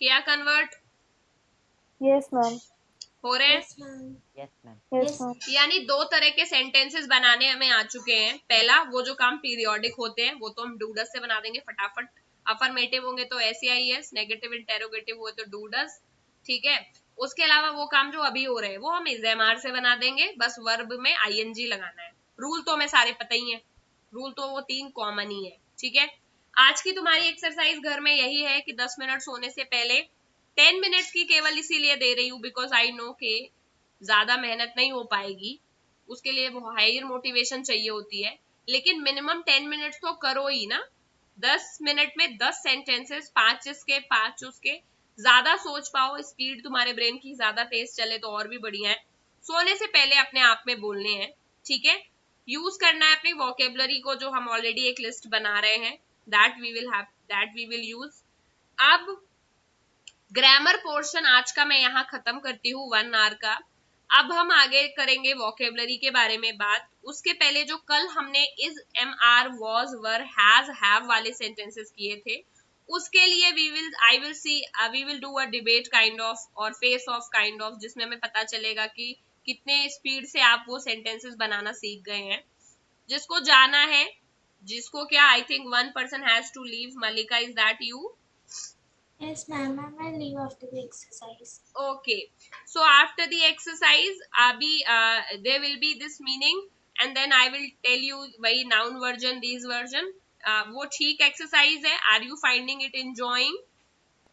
किया कन्वर्ट? Yes ma'am. हो रहे हैं? Yes, ma'am. Yes, ma'am. Yes Yes. Ma'am. यानी 2 तरह के सेंटेंसेस बनाने हमें आ चुके हैं। पहला, वो जो काम पीरियोडिक होते हैं वो तो हम डूडस से बना देंगे फटाफट। अफर्मेटिव होंगे तो SAIS, नेगेटिव इंटेरोगेटिव हुए तो डूडस। ठीक है, उसके अलावा वो काम जो अभी हो रहे हैं वो हम इज एम आर से बना देंगे, बस वर्ब में ING लगाना है। रूल तो हमें सारे पता ही है, रूल तो वो 3 कॉमन ही है। ठीक है, आज की तुम्हारी एक्सरसाइज घर में यही है कि 10 मिनट सोने से पहले, 10 मिनट्स की केवल इसीलिए दे रही हूँ बिकॉज आई नो के ज्यादा मेहनत नहीं हो पाएगी, उसके लिए हायर मोटिवेशन चाहिए होती है, लेकिन मिनिमम 10 मिनट्स तो करो ही ना। 10 मिनट में 10 सेंटेंसेस, 5 इसके 5 उसके, ज्यादा सोच पाओ, स्पीड तुम्हारे ब्रेन की ज्यादा तेज चले तो और भी बढ़िया है। सोने से पहले अपने आप में बोलने हैं। ठीक है, यूज करना है अपनी वोकेबलरी को, जो हम ऑलरेडी एक लिस्ट बना रहे हैं, दैट वी विल यूज। अब ग्रामर पोर्शन आज का मैं यहाँ खत्म करती हूँ 1 आवर का। अब हम आगे करेंगे वोकेबलरी के बारे में बात। उसके पहले जो कल हमने is, am, are, was, were, has, have वाले सेंटेंसेस किए थे, उसके लिए we will do a debate kind of और फेस ऑफ काइंड ऑफ, जिसमें हमें पता चलेगा कि कितने स्पीड से आप वो सेंटेंसेस बनाना सीख गए हैं। जिसको जाना है, जिसको क्या, I think 1 person has to leave. Malika, is that you? Yes, ma'am. I'll leave after the exercise. Okay, so after the exercise abhi there will be this meaning and then I will tell you वही noun version, these version। वो ठीक exercise है। Are you finding it enjoying?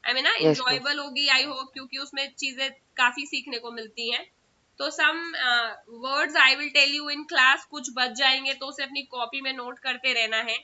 I mean ना Yes, ma'am. enjoyable होगी, I hope, क्योंकि उसमें चीजें काफी सीखने को मिलती हैं। तो some words I will tell you in class, कुछ बच जाएंगे तो उसे अपनी कॉपी में नोट करते रहना है।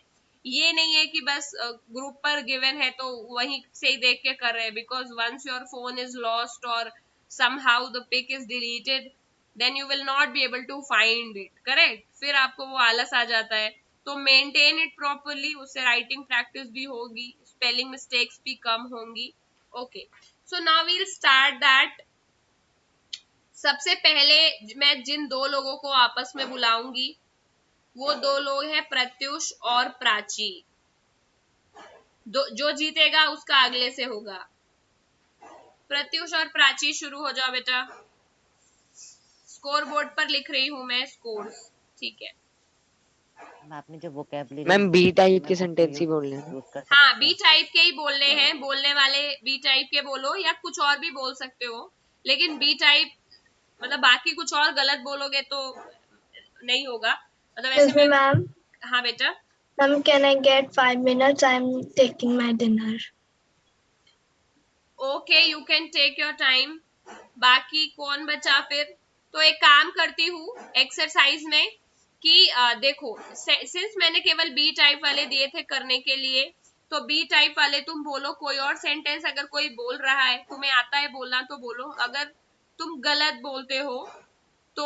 ये नहीं है कि बस ग्रुप पर गिवन है तो वहीं से ही देख के कर रहे हैं, because once your phone is lost और somehow the pic is deleted, then you will not be able to find it, correct? फिर आपको वो आलस आ जाता है। तो मेंटेन इट प्रॉपरली, उससे राइटिंग प्रैक्टिस भी होगी, स्पेलिंग मिस्टेक्स भी कम होंगी। Okay, so now we'll start that. सबसे पहले मैं जिन 2 लोगों को आपस में बुलाऊंगी वो 2 लोग हैं प्रत्युष और प्राची। जो जीतेगा उसका अगले से होगा। प्रत्युष और प्राची, शुरू हो जाओ बेटा। स्कोर बोर्ड पर लिख रही हूं मैं स्कोर्स, ठीक है? आपने जो वोकैबुलरी मैम बी टाइप के उसको सेंटेंस ही बोलने हैं ना? यूज कर हाँ, सकते बी हैं। टाइप के ही बोलने हैं। बोलने वाले बी टाइप के बोलो या कुछ और भी बोल सकते हो, लेकिन बी टाइप मतलब बाकी कुछ और गलत बोलोगे तो नहीं होगा। मतलब ऐसे Excuse me, में। ma'am. हाँ बेटा। Ma'am, can I get 5 minutes? I'm taking my dinner. Okay, you can take your time. बाकी कौन बचा फिर? तो एक काम करती हूँ एक्सरसाइज में कि देखो, सिंस मैंने केवल बी टाइप वाले दिए थे करने के लिए, तो बी टाइप वाले तुम बोलो कोई और सेंटेंस। अगर कोई बोल रहा है, तुम्हें आता है बोलना तो बोलो, अगर तुम गलत बोलते हो तो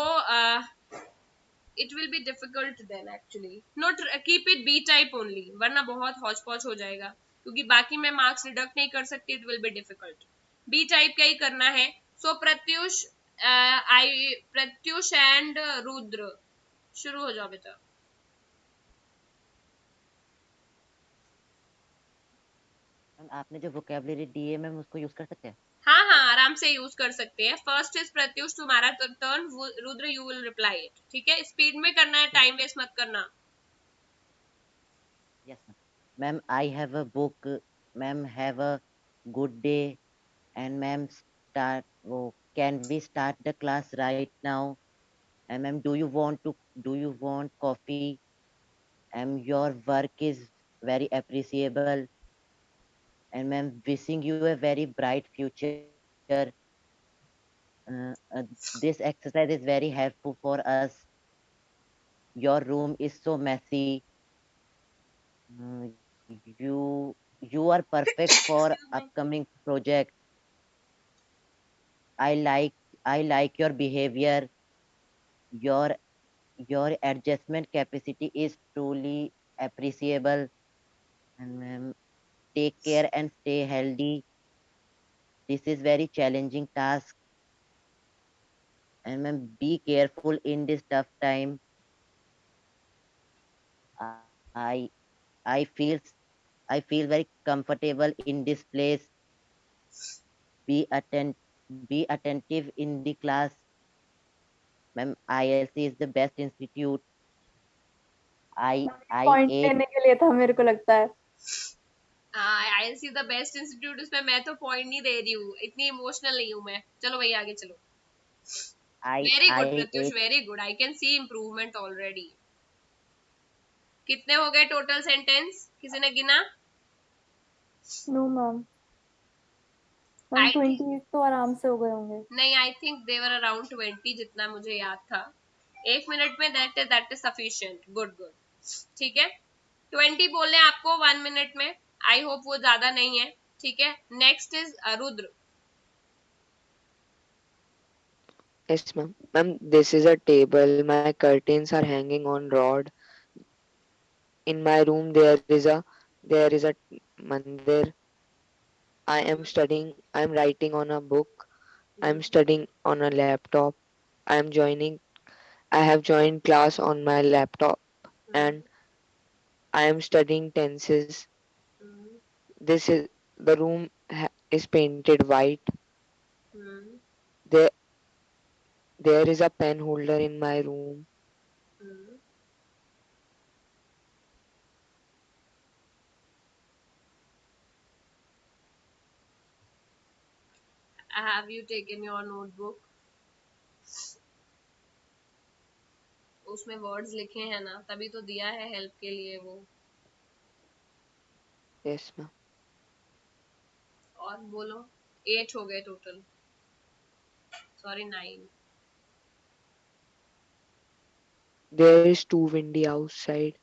it will be difficult then actually. Not keep it B type only, वरना बहुत हौच पौच हो जाएगा, क्योंकि बाकी मैं मार्क्स डिडक्ट नहीं कर सकती। It will be difficult. B type का ही करना है। सो प्रत्युष, प्रत्युष एंड रुद्र, शुरू हो जाओ बेटा। मैम आपने जो वोकैबुलरी दी है मैम उसको यूज कर सकते हैं? हाँ हाँ, आराम से यूज कर सकते हैं। फर्स्ट इज प्रत्युष, तुम्हारा turn. Rudra, you will reply it, ठीक है? स्पीड में करना है, टाइम वेस्ट मत करना। Yes ma'am. Ma'am I have a book, ma'am have a good day, and ma'am start वो can we start the class right now, and ma'am do you want coffee, and your work is very appreciable, and ma'am wishing you a very bright future. This exercise is very helpful for us. Your room is so messy. Uh, you are perfect for Excuse me। upcoming project. I like I like your behavior. Your your adjustment capacity is truly appreciable. And ma'am, take care and stay healthy. This is very challenging task. And ma'am, be careful in this tough time. I I feel I feel very comfortable in this place. Be atten be attentive in the class. Ma'am, ILC is the best institute. I point ate. लेने के लिए था मेरे को लगता है। आई see the best institute, उसमें मैं तो पॉइंट नहीं दे रही हूँ, इतनी इमोशनल नहीं हूँ मैं। चलो भैया आगे चलो। Very good I Pratyush, ate. Very good. I can see improvement already. कितने हो गए टोटल सेंटेंस, किसी ने गिना? No ma'am, ma'am I think 20 तो आराम से हो गए होंगे। नहीं, आई थिंक देवर अराउंड 20 जितना मुझे याद था। 1 मिनट में that is sufficient. Good good, ठीक है। 20 बोलने आपको 1 मिनट में। आई होप वो ज्यादा नहीं है, ठीक है। Next is Rudra. Yes, ma'am. Ma'am, this is a table. My curtains are hanging on rod. In my room there is a mandir. I'm writing on a book. I'm studying on a laptop. I'm joining, I have joined class on my laptop and I am studying tenses. This is the room is painted white. There, there is a pen holder in my room. Have you taken your notebook? उसमें words लिखे हैं ना, तभी तो दिया है help के लिए वो। Yes, ma'am. और बोलो, 8 हो गए total, sorry 9। There is too windy outside.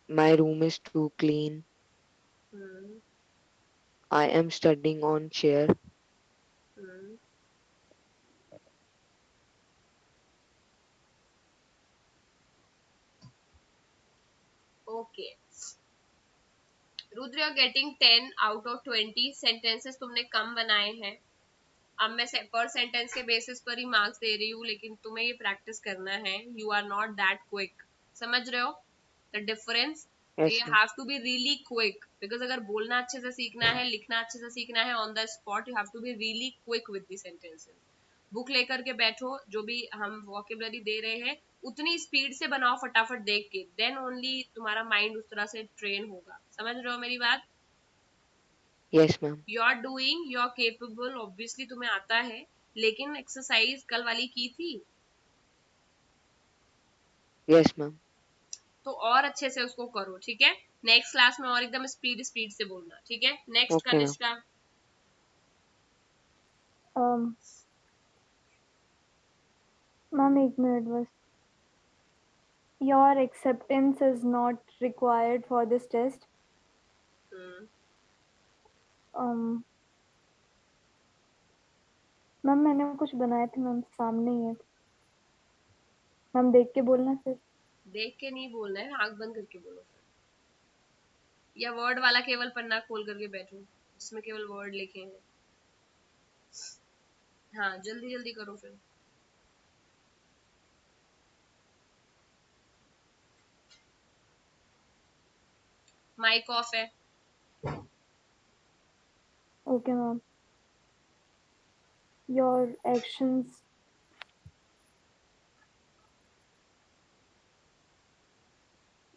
My room is too clean. I am studying on chair. Okay Rudra, you are getting 10 out of 20 sentences तुमने कम बनाए हैं। अब मैं पर सेंटेंस के बेसिस पर ही मार्क्स दे रही हूँ, लेकिन तुम्हें ये प्रैक्टिस करना है। You are not that quick, समझ रहे हो the difference? Yes, you ma'am. Have to be really quick, because अगर बोलना अच्छे से सीखना है, लिखना अच्छे से सीखना है on the spot, you have to be really quick with the sentences. Book लेकर के बैठो, जो भी हम वोकेबलरी दे रहे हैं उतनी स्पीड से बनाओ फटाफट देख के, देन ओनली तुम्हारा माइंड उस तरह से ट्रेन होगा। समझ रहे हो मेरी बात? Yes, ma'am. You are doing, you are capable, obviously तुम्हें आता है, लेकिन एक्सरसाइज कल वाली की थी Yes, ma'am. तो और अच्छे से उसको करो, ठीक है? नेक्स्ट क्लास में और एकदम स्पीड स्पीड से बोलना, ठीक है? Next Okay, ma'am. Kanishka. Ma'am एक मिनट बस। Your acceptance is not required for this test. Ma'am मैंने कुछ बनाए थे मैम, सामने ही है मैम, देख के बोलना फिर। देख के नहीं बोलना है, आंख बंद करके बोलो फिर, या वर्ड वाला केवल पन्ना खोल करके बैठो जिसमें केवल वर्ड लिखे हैं। हाँ जल्दी जल्दी करो फिर। माइक ऑफ है। Okay ma'am. Your actions,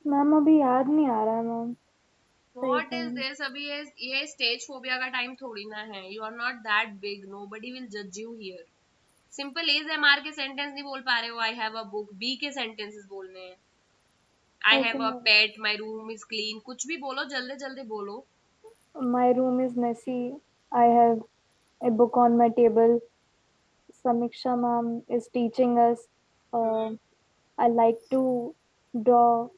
ma'am अभी याद नहीं आ रहा है मैम। What is this? अभी ये स्टेज फोबिया का टाइम थोड़ी ना है। You are not that big. Nobody will judge you here. Simple as am are के सेंटेंस नहीं बोल पा रहे हो, I have a book, B के सेंटेंसेस बोलने हैं। I have a pet, my room is clean, कुछ भी बोलो, जल्दी जल्दी बोलो। My room is messy. I have a book on my table. Samiksha ma'am is teaching us. I like to draw.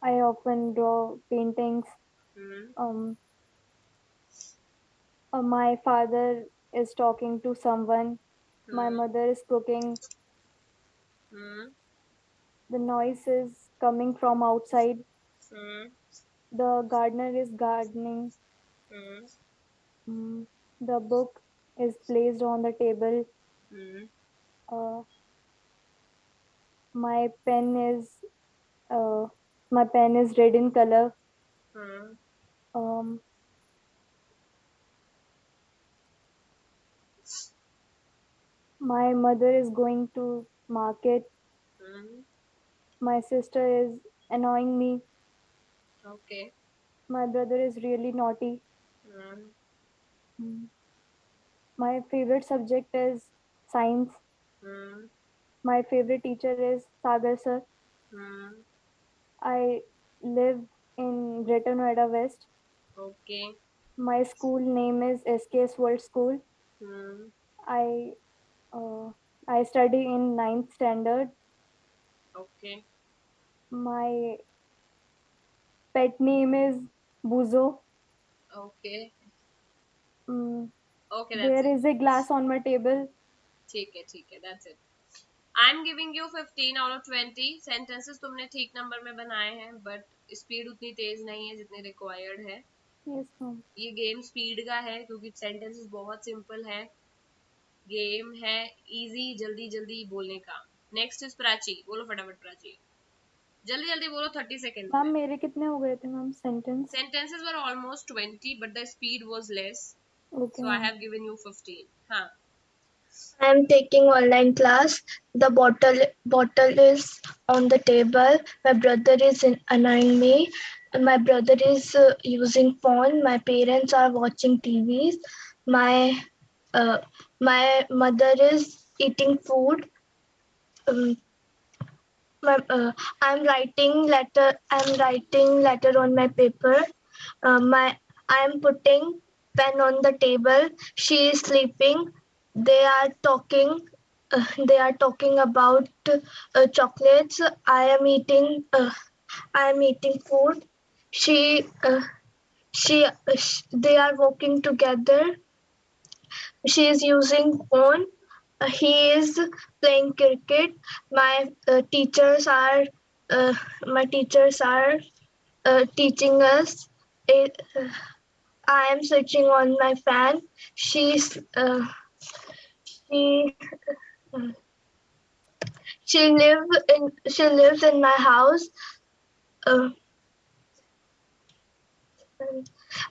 I often draw paintings. My father is talking to someone. My mother is cooking. The noise is coming from outside. The gardener is gardening. The book is placed on the table. My pen is red in color. My mother is going to market. My sister is annoying me. Okay. My brother is really naughty. My favorite subject is science. My favorite teacher is Sagar sir. I live in Greater Noida West. Okay. My school name is SKS World School. I I study in 9th standard. Okay. My pet name is Buzo. Okay. Okay, that's There it. is a glass on my table. ठीक है, that's it. I am giving you 15 out of 20 sentences तुमने ठीक number में बनाए हैं, but speed उतनी तेज नहीं है जितनी रिक्वायर्ड है। Yes, ma'am. ये गेम स्पीड का है क्योंकि सेंटेंसेस बहुत सिंपल है, गेम है इजी जल्दी जल्दी बोलने का। नेक्स्ट इज प्राची, बोलो फटाफट प्राची, जल्दी जल्दी बोलो 30 सेकेंड मैम में। मेरे कितने हो गए थे ma'am sentence? Sentences were almost 20 but the speed was less, okay so I ma'am. have given you 15. हाँ, I am taking online class. The bottle is on the table. My brother is annoying me. My brother is using phone. My parents are watching TVs. My uh, my mother is eating food. Um, I'm writing letter. I'm writing letter on my paper. I'm putting pen on the table. She is sleeping. They are talking. They are talking about chocolates. I am eating food. She. They are walking together. She is using phone. He is playing cricket. My teachers are. My teachers are teaching us. It, I am switching on my fan. She's she she lives in my house. Uh,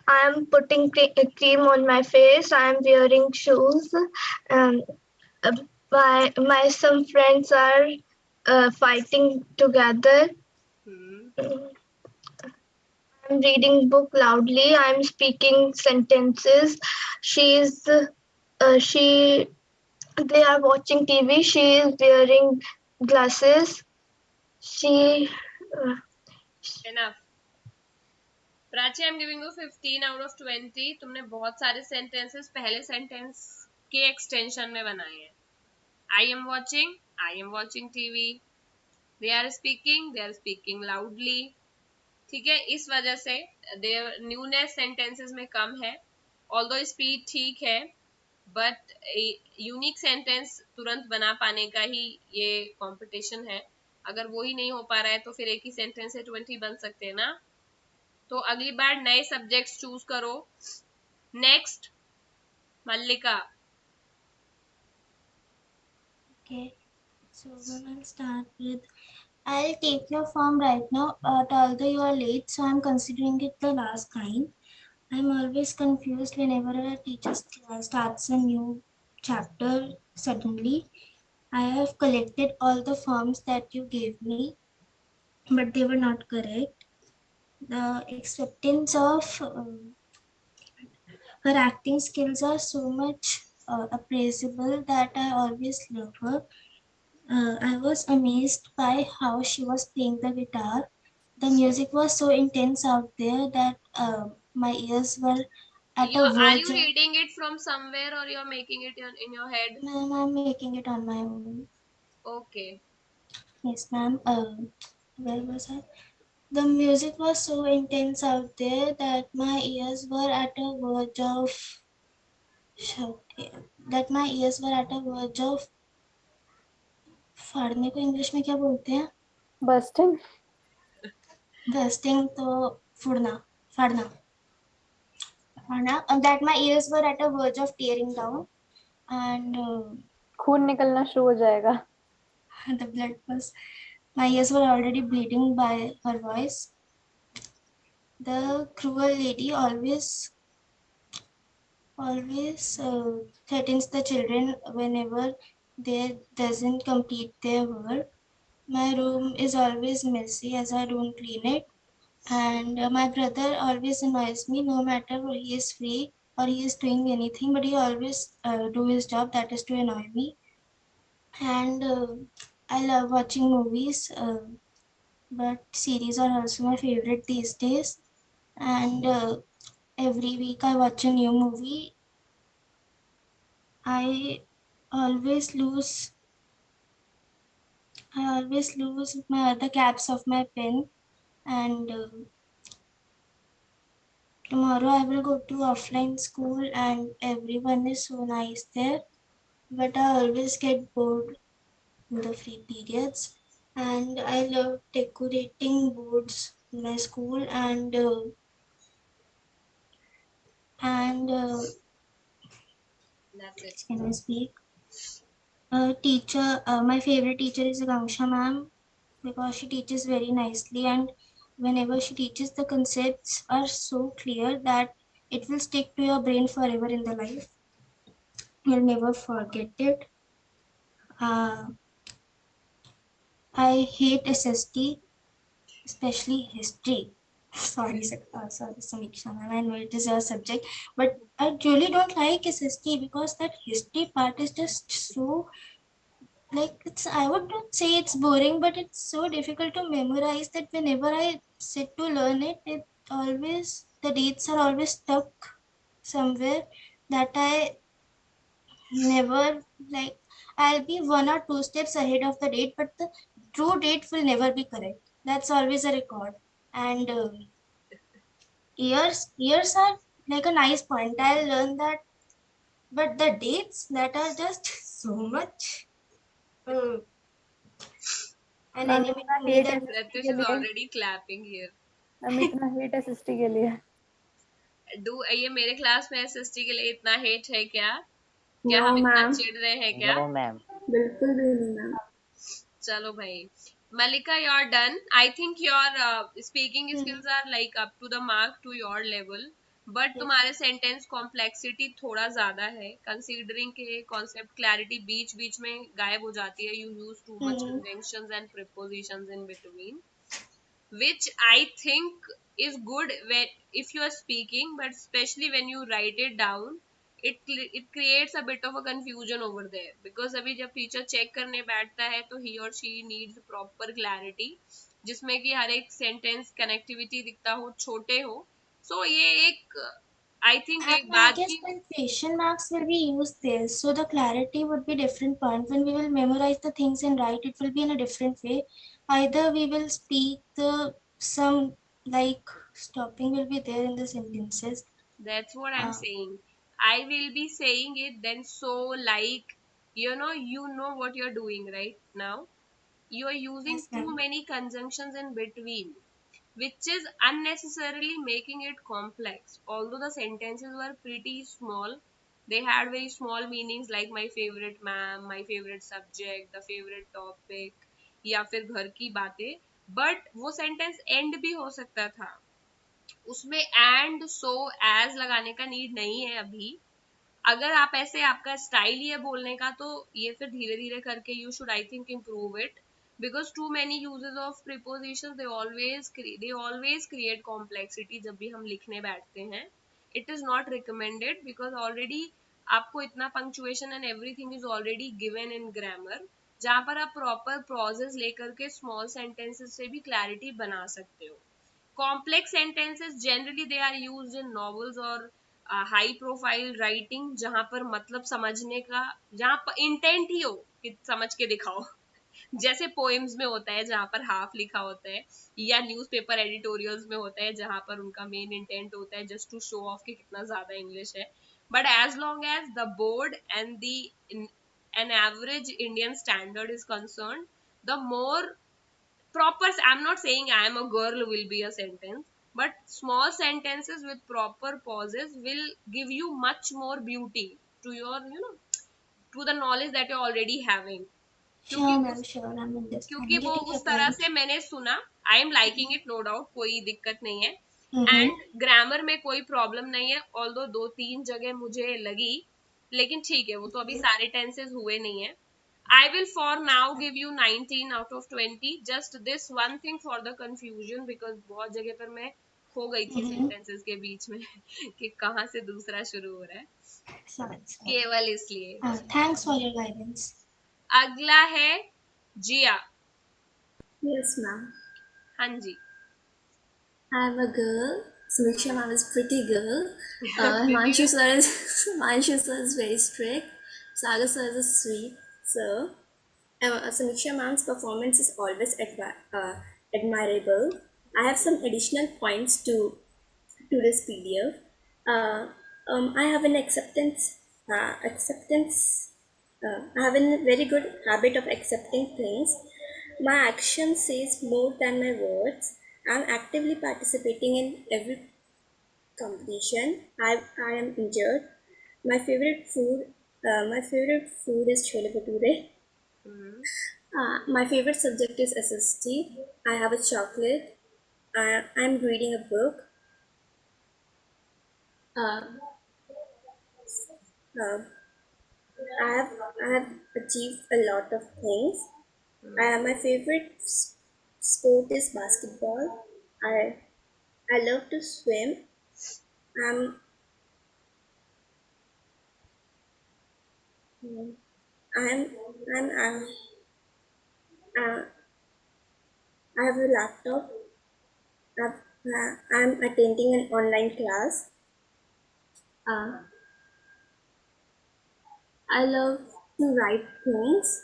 I am putting cream on my face. I am wearing shoes. Um, my some friends are fighting together. I'm reading book loudly. I'm speaking sentences. She's she They are watching TV. She is wearing glasses. She enough. Prachi, I am giving you 15 out of 20। तुमने बहुत सारे sentences पहले sentence के extension में बनाए हैं। I am watching TV, they are speaking loudly. ठीक है, इस वजह से देयर न्यूनेस सेंटेंसेस में कम है, ऑल्दो स्पीड ठीक है, बट यूनिक सेंटेंस तुरंत बना पाने का ही ये कंपटीशन है। अगर वो ही नहीं हो पा रहा है तो फिर एक ही सेंटेंस से 20 बन सकते हैं ना। तो अगली बार नए सब्जेक्ट्स चूज करो। Next Mallika. Okay. So I'll start with, I'll take your form right now, but although you are late, so I'm considering it the last kind. I'm always confused whenever a teacher starts a new chapter suddenly. I have collected all the forms that you gave me, but they were not correct. The acceptance of her acting skills are so much appraisable that I always love her. I was amazed by how she was playing the guitar. The music was so intense out there that my ears were at a Are you verge of. reading it from somewhere or you're making it in your head? Ma'am, I'm making it on my own. Okay. Yes, ma'am. Where was I? The music was so intense out there that my ears were at a verge of. That my ears were at a verge of. फाड़ने को English में क्या बोलते हैं? Bursting. Bursting तो फुड़ना, फाड़ना, फाड़ना. And that my ears were at a verge of tearing down, and खून निकलना शुरू हो जाएगा. the blood was. My ears were already bleeding by her voice. The cruel lady always threatens the children whenever they doesn't complete their work. My room is always messy as I don't clean it, and my brother always annoys me no matter he is free or he is doing anything, but he always do his job, that is to annoy me. And I love watching movies, but series are also my favorite these days, and every week I watch a new movie. I always lose the caps of my pen, and tomorrow I will go to offline school and everyone is so nice there, but I always get bored in the free periods, and I love decorating boards in my school, and That's it. can I speak? Teacher, my favorite teacher is Gangsha ma'am because she teaches very nicely, and whenever she teaches, the concepts are so clear that it will stick to your brain forever in the life. You'll never forget it. Uh, I hate SST, especially history. Sorry, Samiksha ma'am, I know it is your subject, but I really don't like SST because that history part is just so, like, it's, I would not say it's boring, but it's so difficult to memorize that whenever I sit to learn it, it always, the dates are always stuck somewhere that I never, like, I'll be 1 or 2 steps ahead of the date, but the true date will never be correct. That's always a record. And years are like a nice point. I'll learn that, but the dates that are just so much uh, an ma'am enemy इतना to me hate that SST Pratish के is लिए, already clapping here. Ma'am इतना hate SST के लिए। ये मेरे class में SST के लिए इतना हेट है क्या? क्या नो हम इतना मैम, चिढ़ रहे हैं क्या? No, ma'am. बिल्कुल भी नहीं मैम। चलो भाई, Malika, you're done. I think your speaking skills are like up to the mark to your level, but तुम्हारे सेंटेंस कॉम्प्लेक्सिटी थोड़ा ज्यादा है, कंसीडरिंग के कॉन्सेप्ट क्लैरिटी बीच बीच में गायब हो जाती है. You use too much conventions and prepositions in between, which I think is good when if you are speaking, but especially when you write it down, it creates a bit of a confusion over there, because अभी जब teacher check करने बैठता है तो he or she needs proper clarity, जिसमें कि हर एक sentence connectivity दिखता हो, छोटे हो. सो ये एक आई थिंक and एक I बात guess की. punctuation marks will be used there, so the clarity would be different point. When we will memorize the things and write, it will be in a different way. Either we will speak the some, like, stopping will be there in the sentences. That's what I'm Uh, saying. I will be saying it then, so like, you know what you're doing right now. You are using yes, too ma'am. many conjunctions in between, which is unnecessarily making it complex. Although the sentences were pretty small, they had very small meanings like my favorite ma'am, my favorite subject, the favorite topic, या फिर घर की बातें. But वो sentence end भी हो सकता था. उसमें एंड सो एज लगाने का नीड नहीं है अभी. अगर आप ऐसे, आपका स्टाइल ही है बोलने का, तो ये फिर धीरे धीरे करके you should I think improve it, because too many uses of preposition they always create complexity जब भी हम लिखने बैठते हैं. It is not recommended, because already आपको इतना punctuation and everything is already given in grammar, जहां पर आप प्रॉपर प्रोजेस लेकर के स्मॉल सेंटेंसेस से भी क्लैरिटी बना सकते हो. Complex sentences generally they are used in novels or high profile writing, जहां पर मतलब समझने का, जहां पर इंटेंट ही हो कि समझ के दिखाओ. जैसे पोएम्स में होता है जहां पर हाफ लिखा होता है, या न्यूज़पेपर एडिटोरियल्स में होता है जहां पर उनका मेन इंटेंट होता है जस्ट टू शो ऑफ कि कितना ज्यादा इंग्लिश है. But as long as the board and the an average Indian standard is concerned, the more proper, I'm not saying I am a girl will be a sentence, but small sentences with proper pauses will give you much more beauty to your, to the knowledge that you're already having. क्योंकि Sure, ma'am, उस sure. क्योंकि I'm वो getting your उस तरह point. से मैंने सुना. I am liking it, no doubt, कोई दिक्कत नहीं है. Mm-hmm. एंड ग्रामर में कोई प्रॉब्लम नहीं है, ऑल्दो 2-3 जगह मुझे लगी, लेकिन ठीक है, वो तो अभी सारे टेंसेस हुए नहीं है. I will for now give you 19 out of 20. Just this one thing for the confusion, because बहुत जगह पर मैं खो गई थी Mm-hmm. sentences के बीच में कि कहाँ से दूसरा शुरू हो रहा है, Sorry. केवल इसलिए. Thanks for your guidance. अगला है जिया. Yes ma'am. हाँ जी. I'm a girl. Samiksha ma'am is pretty girl. Pretty Himanshu sir is Himanshu sir is very strict. Sagar sir is sweet. So Samiksha ma'am's performance is always admirable. I have some additional points to this PDF. I have an acceptance. I have a very good habit of accepting things. My action says more than my words. I'm actively participating in every competition. I am injured. My favorite food is chole bhature. Hmm. My favorite subject is SST. I have a chocolate. I'm reading a book. Uh, uh, I have achieved a lot of things. My favorite sport is basketball. I love to swim. Um, I'm I'm uh, I have a laptop. I'm attending an online class. Uh, I love to write things.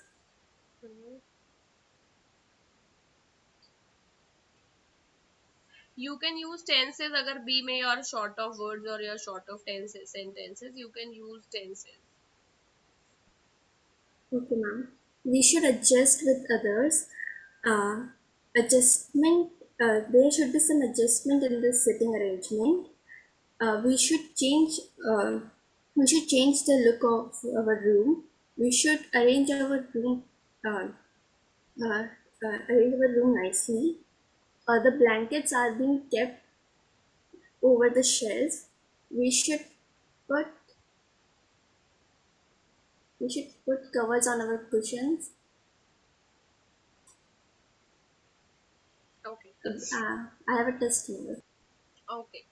You can use tenses अगर B में you're short of words or you're short of tenses sentences, you can use tenses. Okay, ma'am. We should adjust with others. Uh, adjustment. There should be some adjustment in the sitting arrangement. We should change. We should change the look of our room. We should arrange our room. Uh, Arrange our room nicely. The blankets are being kept over the shelves. We should put we should put covers on our cushions. Okay. I have a test number. Okay.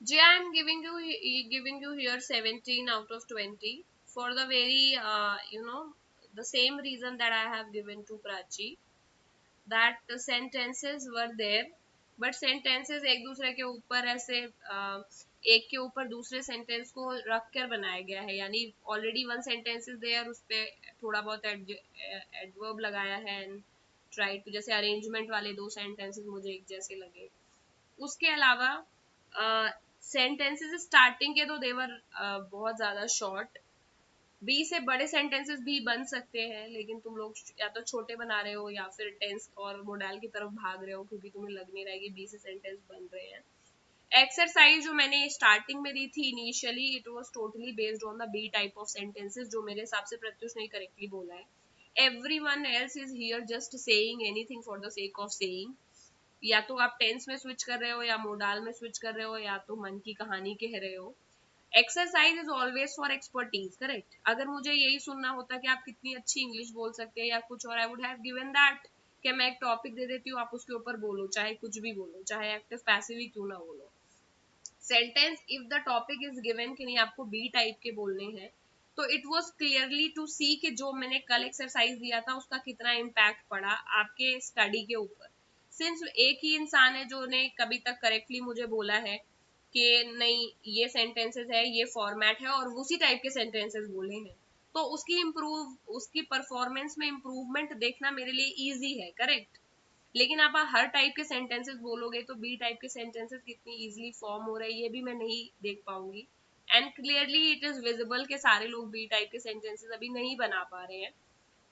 Jay, I'm giving you here 17 out of 20 for the very the same reason that I have given to Prachi, that the sentences were there, but sentences एक दूसरे के ऊपर ऐसे एक के ऊपर दूसरे sentence को रख कर बनाया गया है, यानी already one sentence is there, उस पे थोड़ा बहुत एडवर्ब लगाया है एंड ट्राई टू, जैसे अरेंजमेंट वाले दो सेंटेंसेस मुझे एक जैसे लगे। उसके अलावा सेंटेंसेस स्टार्टिंग के तो देवर बहुत ज्यादा शॉर्ट, बी से बड़े सेंटेंसेस भी बन सकते हैं, लेकिन तुम लोग या तो छोटे बना रहे हो या फिर टेंस और मोडाल की तरफ भाग रहे हो, क्योंकि तुम्हें लग नहीं रहा है कि बी से सेंटेंस बन रहे हैं। एक्सरसाइज जो मैंने स्टार्टिंग में दी थी initially, it was totally based on the B type of sentences, जो मेरे हिसाब से प्रत्युष ने करेक्टली बोला है। Everyone else is here just saying anything for the sake of saying, या तो आप टेंस में स्विच कर रहे हो या मोडाल में स्विच कर रहे हो या तो मन की कहानी कह रहे हो। Exercise is always for expertise, correct. अगर मुझे यही सुनना होता कि आप कितनी अच्छी इंग्लिश बोल सकते हैं या कुछ और, I would have given that कि मैं एक टॉपिक दे देती हूँ, आप उसके ऊपर बोलो, चाहे कुछ भी बोलो, चाहे एक्टिव पैसिव ही क्यों ना बोलो। Sentence if the topic is given कि नहीं आपको बी टाइप के बोलने हैं, तो it was clearly to see कि जो मैंने कल एक्सरसाइज दिया था उसका कितना इम्पैक्ट पड़ा आपके स्टडी के ऊपर। सिंस एक ही इंसान है जो ने कभी तक करेक्टली मुझे बोला है कि नहीं ये सेंटेंसेस है, ये फॉर्मेट है, और उसी टाइप के सेंटेंसेस बोले हैं, तो उसकी परफॉर्मेंस में इम्प्रूवमेंट देखना मेरे लिए इजी है, करेक्ट। लेकिन आप हर टाइप के सेंटेंसेस बोलोगे तो बी टाइप के सेंटेंसेस कितनी इजीली फॉर्म हो रहे हैं ये भी मैं नहीं देख पाऊंगी। And clearly it is visible के सारे लोग बी टाइप के सेंटेंसेस अभी नहीं बना पा रहे हैं,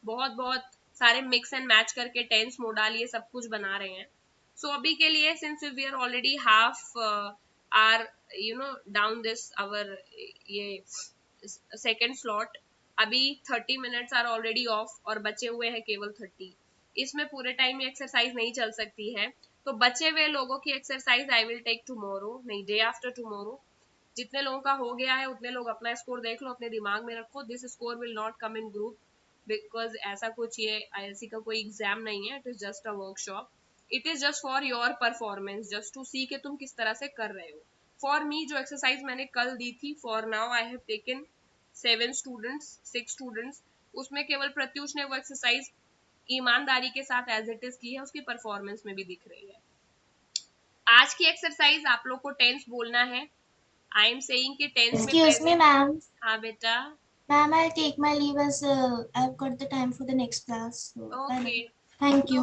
बहुत बहुत सारे मिक्स एंड मैच करके टेंस मोडाल ये सब कुछ बना रहे हैं। सो अभी के लिए since we are already half are down this hour ये सेकेंड स्लॉट, अभी 30 मिनट्स आर ऑलरेडी ऑफ और बचे हुए हैं केवल 30, इसमें पूरे टाइम ये एक्सरसाइज नहीं चल सकती है, तो बचे हुए लोगों की exercise I will take tomorrow, नहीं डे आफ्टर टुमारो। जितने लोगों का हो गया है उतने लोग अपना स्कोर देख लो, अपने दिमाग में रखो, this score will not come in group, because ऐसा कुछ ये आईएलसी का कोई एग्जाम नहीं है, it is just a workshop, it is just for your performance, just to see कि तुम किस तरह से कर रहे हो। फॉर मी जो एक्सरसाइज मैंने कल दी थी, for now I have taken 6 students, उसमें केवल प्रत्युष ने वो एक्सरसाइज ईमानदारी के साथ एज इट इज की है, उसकी परफॉर्मेंस में भी दिख रही है। आज की एक्सरसाइज आप लोग को टेंस बोलना है, आई एम सेइंग कि टेंस में Excuse me, ma'am. हाँ बेटा। Ma'am, I'll take my leave as I've got the time for the next class. So, okay bye-bye. Thank तो you.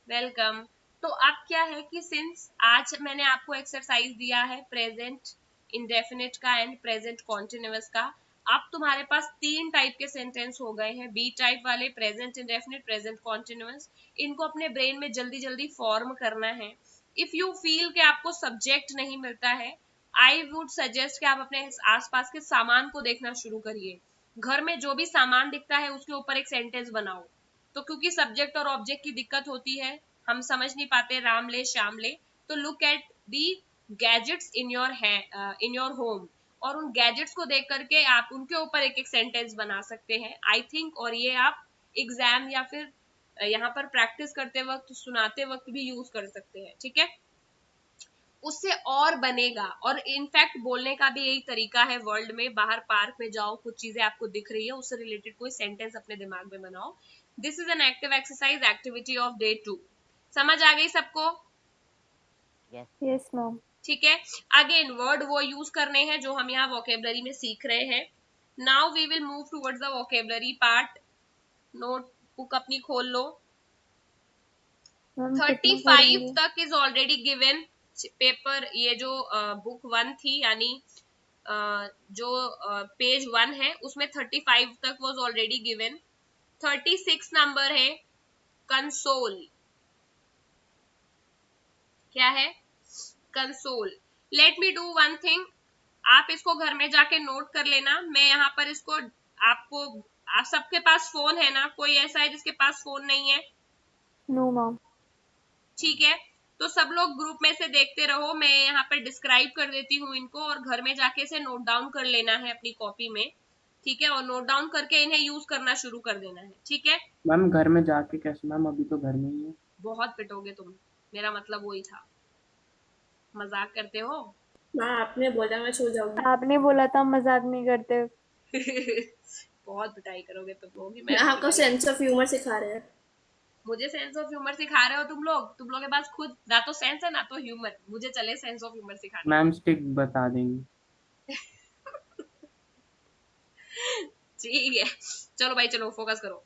वेलकम। तो अब क्या है कि सिंस आज मैंने आपको एक्सरसाइज दिया है प्रेजेंट इंडेफिनिट का एंड प्रेजेंट कॉन्टिन्यूअस का, अब तुम्हारे पास 3 टाइप के सेंटेंस हो गए हैं, बी टाइप वाले, प्रेजेंट इंडेफिनिट, प्रेजेंट कॉन्टिन्यूअस। इनको अपने ब्रेन में जल्दी जल्दी फॉर्म करना है, इफ यू फील कि आपको सब्जेक्ट नहीं मिलता है, आई वुड सजेस्ट कि आप अपने आसपास के सामान को देखना शुरू करिए। घर में जो भी सामान दिखता है उसके ऊपर एक सेंटेंस बनाओ। तो क्योंकि सब्जेक्ट और ऑब्जेक्ट की दिक्कत होती है, हम समझ नहीं पाते राम ले श्याम ले, तो look at the gadgets in your home, और उन गैजेट्स को देख करके आप उनके ऊपर एक एक सेंटेंस बना सकते हैं आई थिंक। और ये आप एग्जाम या फिर यहाँ पर प्रैक्टिस करते वक्त, सुनाते वक्त भी यूज कर सकते हैं, ठीक है। उससे और बनेगा। और इनफैक्ट बोलने का भी यही तरीका है वर्ल्ड में। बाहर पार्क में जाओ, कुछ चीजें आपको दिख रही है, उससे रिलेटेड कोई सेंटेंस अपने दिमाग में बनाओ। This is an active exercise activity of day 2। समझ आ गई सबको? Yes. Yes, ma'am. ठीक है। अगेन वर्ड वो यूज करने हैं जो हम यहाँ वोकेबलरी में सीख रहे हैं। Now we will move towards the vocabulary part. Notebook अपनी खोल लो। मैम कितना 35 करेंगे? तक इज ऑलरेडी गिवन पेपर। ये जो बुक 1 थी, यानी जो पेज 1 है उसमें 35 तक वाज ऑलरेडी गिवन। 36 नंबर है कंसोल। क्या है? Console. Let me do one thing, आप इसको घर में जाके नोट कर लेना। मैं यहाँ पर इसको आपको, आप सबके पास फोन है ना? कोई ऐसा है जिसके पास फोन नहीं है? No ma'am. ठीक है, तो सब लोग ग्रुप में से देखते रहो। मैं यहाँ पर डिस्क्राइब कर देती हूँ इनको, और घर में जाके से नोट डाउन कर लेना है अपनी कॉपी में, ठीक है। और नोट डाउन करके इन्हें यूज करना शुरू कर देना है, ठीक है। मैम घर में जाके कैसे? मैम अभी तो घर में ही है। बहुत पिटोगे तुम, मेरा मतलब वही था। मजाक करते हो? माँ आपने बोला मैं सो जाऊंगी। आपने बोला था मजाक नहीं करते। बहुत पिटाई करोगे तुम लोग। मैं आपको सेंस ऑफ ह्यूमर सिखा रहे हैं। मुझे सेंस ऑफ ह्यूमर सिखा रहे हो तुम लोग? तुम लोग के पास खुद ना तो सेंस है ना तो ह्यूमर, मुझे चले सेंस ऑफ ह्यूमर सिखाने। मैम स्टिक बता देंगी। ठीक है, चलो भाई चलो फोकस करो।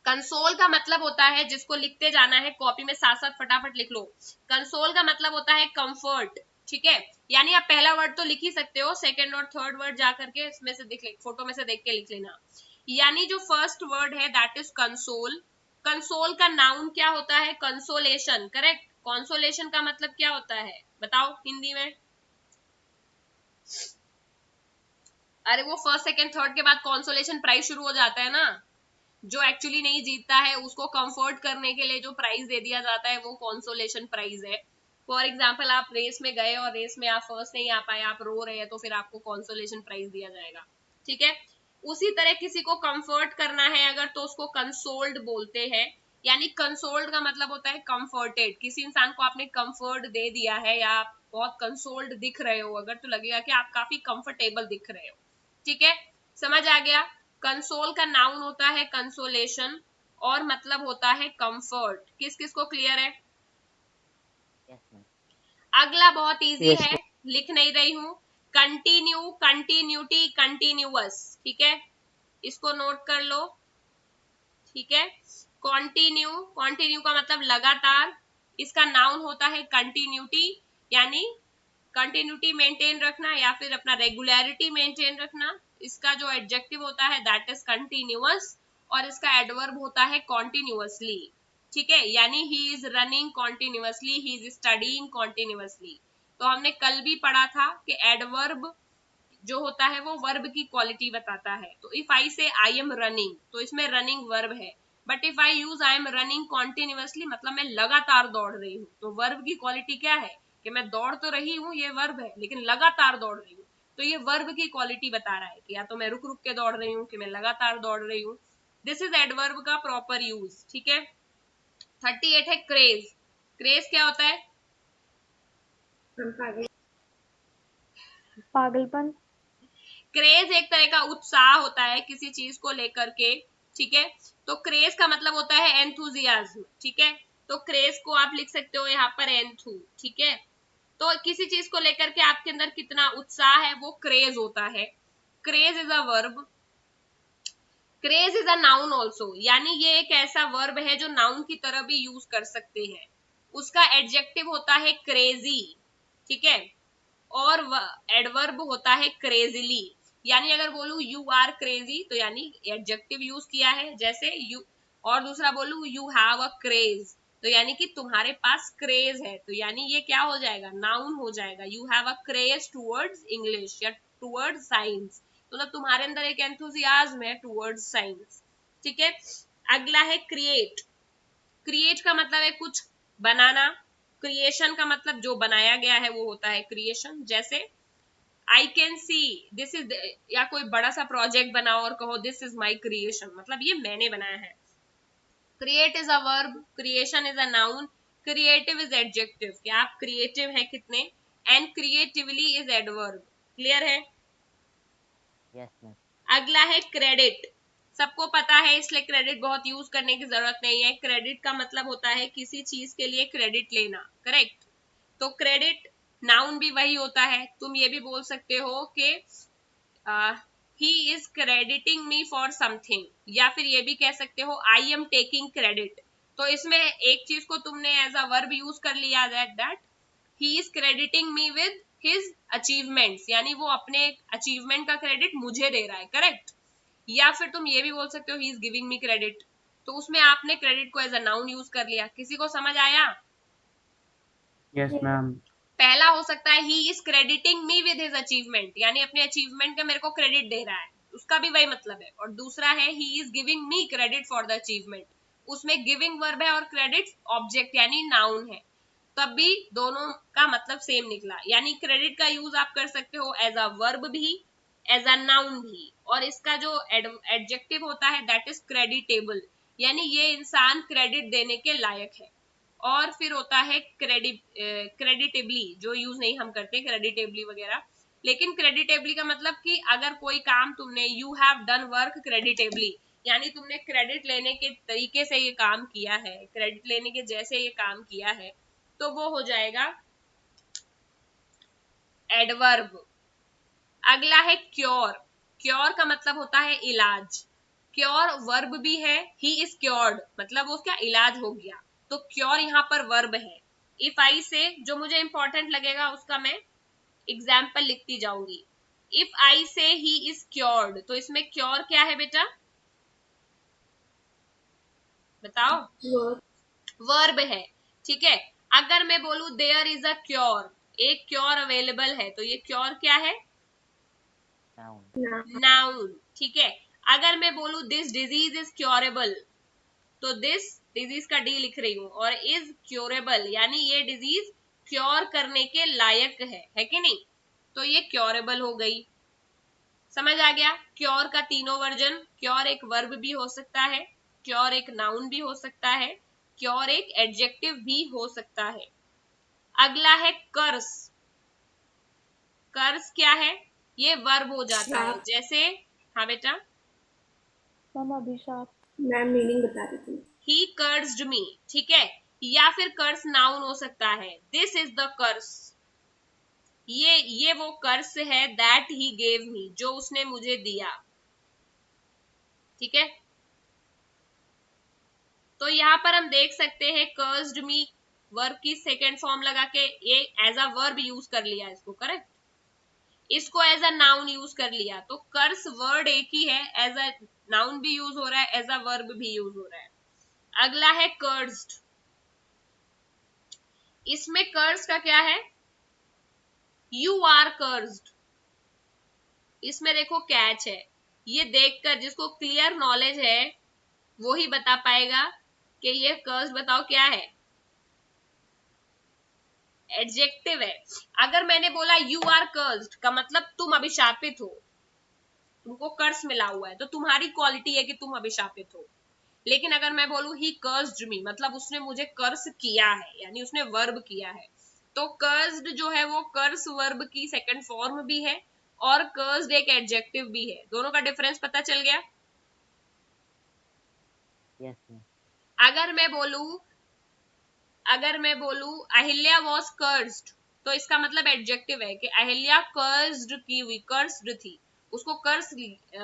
कंसोल का मतलब होता है, जिसको लिखते जाना है कॉपी में साथ साथ फटाफट लिख लो। कंसोल का मतलब होता है कंफर्ट, ठीक है। यानी आप पहला वर्ड तो लिख ही सकते हो, सेकंड और थर्ड वर्ड जा करके इसमें से फोटो में से देख के लिख लेना। यानी जो फर्स्ट वर्ड है दैट इज कंसोल। कंसोल का नाउन क्या होता है? Consolation, correct. कंसोलेशन का मतलब क्या होता है बताओ हिंदी में? अरे वो फर्स्ट सेकंड थर्ड के बाद कंसोलेशन प्राइज शुरू हो जाता है ना। जो एक्चुअली नहीं जीतता है उसको कंफर्ट करने के लिए जो प्राइज दे दिया जाता है वो कंसोलेशन प्राइज है। फॉर एग्जाम्पल आप रेस में गए और रेस में आप फर्स्ट नहीं आ पाए, आप रो रहे हैं, तो फिर आपको कंसोलेशन प्राइज दिया जाएगा, ठीक है। उसी तरह किसी को कंफर्ट करना है अगर, तो उसको कंसोल्ड बोलते हैं। यानी कंसोल्ड का मतलब होता है कंफर्टेड। किसी इंसान को आपने कंफर्ट दे दिया है या आप बहुत कंसोल्ड दिख रहे हो अगर, तो लगेगा कि आप काफी कंफर्टेबल दिख रहे हो, ठीक है। समझ आ गया? कंसोल का नाउन होता है कंसोलेशन और मतलब होता है कंफर्ट। किस किस को क्लियर है? Yes, ma'am. अगला बहुत इजी Yes, है, लिख नहीं रही हूं। कंटिन्यू, कंटिन्यूटी, कंटिन्यूअस, ठीक है। इसको नोट कर लो, ठीक है। कॉन्टिन्यू, कॉन्टिन्यू का मतलब लगातार। इसका नाउन होता है कंटिन्यूटी, यानी कंटिन्यूटी मेंटेन रखना या फिर अपना रेगुलरिटी मेंटेन रखना। इसका जो एडजेक्टिव होता है दैट इज कंटिन्यूअस, और इसका एडवर्ब होता है कॉन्टिन्यूअसली, ठीक है। यानी he is running continuously, he is studying continuously. तो हमने कल भी पढ़ा था कि एडवर्ब जो होता है वो वर्ब की क्वालिटी बताता है। तो इफ आई से आई एम रनिंग, तो इसमें रनिंग वर्ब है। But if I use I am running continuously, मतलब मैं लगातार दौड़ रही हूँ, तो वर्ब की क्वालिटी क्या है कि मैं दौड़ तो रही हूँ, ये वर्ब है, लेकिन लगातार दौड़ रही हूँ। तो ये वर्ब की क्वालिटी बता रहा है कि या तो मैं रुक रुक के दौड़ रही हूँ कि मैं लगातार दौड़ रही हूँ। दिस इज एडवर्ब का प्रॉपर यूज, ठीक है। 38 है क्रेज। क्रेज क्या होता है? पागलपन। क्रेज एक तरह का उत्साह होता है किसी चीज को लेकर के, ठीक है। तो क्रेज का मतलब होता है एंथुजियाज्म, ठीक है। तो क्रेज को आप लिख सकते हो यहाँ पर एंथू, ठीक है। तो किसी चीज को लेकर के आपके अंदर कितना उत्साह है वो क्रेज होता है। Craze is a verb. Craze is a noun also, यानी ये एक ऐसा वर्ब है जो नाउन की तरह भी यूज कर सकते हैं। उसका एडजेक्टिव होता है क्रेजी, ठीक है। और एडवर्ब होता है क्रेजीली। यानी अगर बोलूं यू आर क्रेजी, तो यानी एडजेक्टिव यूज किया है, जैसे यू। और दूसरा बोलूं यू हैव अ क्रेज, तो यानी कि तुम्हारे पास क्रेज है, तो यानी ये क्या हो जाएगा, नाउन हो जाएगा। You have a craze towards English या टूवर्ड्स साइंस, मतलब तुम्हारे अंदर एक एंथुजियाज्म है टूवर्ड्स साइंस। ठीक है, अगला है क्रिएट। क्रिएट का मतलब है कुछ बनाना, क्रिएशन का मतलब जो बनाया गया है वो होता है क्रिएशन। जैसे I can see this is, या कोई बड़ा सा प्रोजेक्ट बनाओ और कहो दिस इज माई क्रिएशन, मतलब ये मैंने बनाया है। Create is a verb, creation is a noun, creative is adjective, कि आप क्रिएटिव है कितने, and creatively is adverb. Clear है? Yes ma'am. अगला है क्रेडिट। सबको पता है इसलिए क्रेडिट बहुत यूज करने की जरूरत नहीं है। क्रेडिट का मतलब होता है किसी चीज के लिए क्रेडिट लेना, करेक्ट। तो क्रेडिट नाउन भी वही होता है। तुम ये भी बोल सकते हो कि he is crediting me for something, या फिर ये भी कह सकते हो आई एम टेकिंग क्रेडिट। तो इसमें एक चीज को तुमने एज अ वर्ब यूज कर लिया, that he is crediting me with his achievements, यानी वो अपने अचीवमेंट का क्रेडिट मुझे दे रहा है, करेक्ट। या फिर तुम ये भी बोल सकते हो he is giving me credit, तो उसमें आपने क्रेडिट को एज अ नाउन यूज कर लिया। किसी को समझ आया? Yes ma'am. पहला हो सकता है he is crediting me with his achievement, यानी अपने अचीवमेंट का मेरे को क्रेडिट दे रहा है, उसका भी वही मतलब है। और दूसरा है he is giving me credit for the achievement, उसमें गिविंग वर्ब है और क्रेडिट ऑब्जेक्ट यानी नाउन है, तब भी दोनों का मतलब सेम निकला। यानी क्रेडिट का यूज आप कर सकते हो एज अ वर्ब भी, एज अ नाउन भी, और इसका जो एडजेक्टिव होता है दैट इज क्रेडिटेबल, यानी ये इंसान क्रेडिट देने के लायक है। और फिर होता है क्रेडिटेबली, जो यूज नहीं हम करते क्रेडिटेबली वगैरह, लेकिन क्रेडिटेबली का मतलब कि अगर कोई काम तुमने, यू हैव डन वर्क क्रेडिटेबली, यानी तुमने क्रेडिट लेने के तरीके से ये काम किया है, क्रेडिट लेने के जैसे ये काम किया है, तो वो हो जाएगा एडवर्ब। अगला है क्योर। क्योर का मतलब होता है इलाज। क्योर वर्ब भी है, ही इज क्योर्ड, मतलब वो क्या इलाज हो गया, तो क्योर यहाँ पर वर्ब है। इफ आई से, जो मुझे इंपॉर्टेंट लगेगा उसका मैं एग्जाम्पल लिखती जाऊंगी। If I say he is cured, तो इसमें क्योर क्या है बेटा, बताओ? Verb. वर्ब है, ठीक है। अगर मैं बोलूं देयर इज अ क्योर, एक क्योर अवेलेबल है, तो ये क्योर क्या है, नाउन। Noun. नाउन, ठीक है। अगर मैं बोलूं दिस डिजीज इज क्योरेबल, तो दिस डिजीज का डी लिख रही हूं, और इज क्योरेबल यानी ये डिजीज क्योर करने के लायक है कि नहीं, तो ये क्योरेबल हो गई। समझ आ गया? क्योर का तीनों वर्जन, क्योर एक वर्ब भी हो सकता है, क्योर एक नाउन भी हो सकता है, क्योर एक एडजेक्टिव भी हो सकता है। अगला है कर्स। कर्स क्या है, ये वर्ब हो जाता है, श्राप. जैसे, हाँ बेटा, मैम अभिशाप। मैम मीनिंग बता रही थी. ही कर्स्ड मी, ठीक है। या फिर कर्स नाउन हो सकता है, दिस इज द कर्स, ये वो कर्स है दैट ही गेव मी, जो उसने मुझे दिया, ठीक है। तो यहाँ पर हम देख सकते हैं कर्स्ड मी वर्ब की सेकेंड फॉर्म लगा के ये एज अ वर्ब यूज कर लिया इसको, करेक्ट। इसको एज अ नाउन यूज कर लिया, तो कर्स वर्ड एक ही है, एज अ नाउन भी यूज हो रहा है, एज अ वर्ब भी यूज हो रहा है। अगला है कर्स्ड। इसमें कर्स का क्या है, यू आर कर्स्ड। इसमें देखो कैच है, ये देखकर जिसको क्लियर नॉलेज है वो ही बता पाएगा कि ये कर्स, बताओ क्या है, एडजेक्टिव है। अगर मैंने बोला यू आर कर्स्ड का मतलब तुम अभिशापित हो, तुमको कर्स मिला हुआ है, तो तुम्हारी क्वालिटी है कि तुम अभिशापित हो। लेकिन अगर मैं बोलूं ही कर्स्ड मी, मतलब उसने मुझे कर्स किया है, यानी उसने वर्ब किया है। तो कर्स्ड जो है वो कर्स वर्ब की सेकंड फॉर्म भी है, और कर्स्ड एक एडजेक्टिव भी है। दोनों का डिफरेंस पता चल गया? Yes ma'am. अगर मैं बोलूं अहिल्या वॉज कर्स्ड, तो इसका मतलब एडजेक्टिव है कि अहिल्या कर्स्ड की हुई, कर्स्ड थी, उसको कर्स,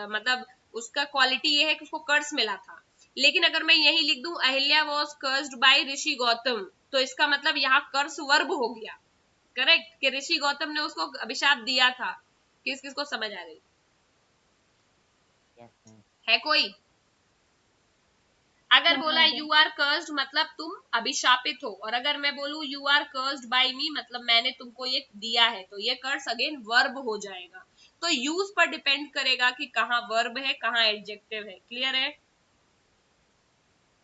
मतलब उसका क्वालिटी ये है कि उसको कर्स मिला था। लेकिन अगर मैं यही लिख दूं अहिल्या वॉज कर्स्ड बाय ऋषि गौतम, तो इसका मतलब यहाँ कर्स वर्ब हो गया, करेक्ट, कि ऋषि गौतम ने उसको अभिशाप दिया था। किस किस को समझ आ गई? Yes ma'am. है कोई? अगर बोला यू आर कर्स्ड मतलब तुम अभिशापित हो, और अगर मैं बोलूं यू आर कर्स्ड बाय मी मतलब मैंने तुमको ये दिया है, तो ये कर्स अगेन वर्ब हो जाएगा। तो यूज पर डिपेंड करेगा कि कहाँ वर्ब है कहाँ एडजेक्टिव है। क्लियर है?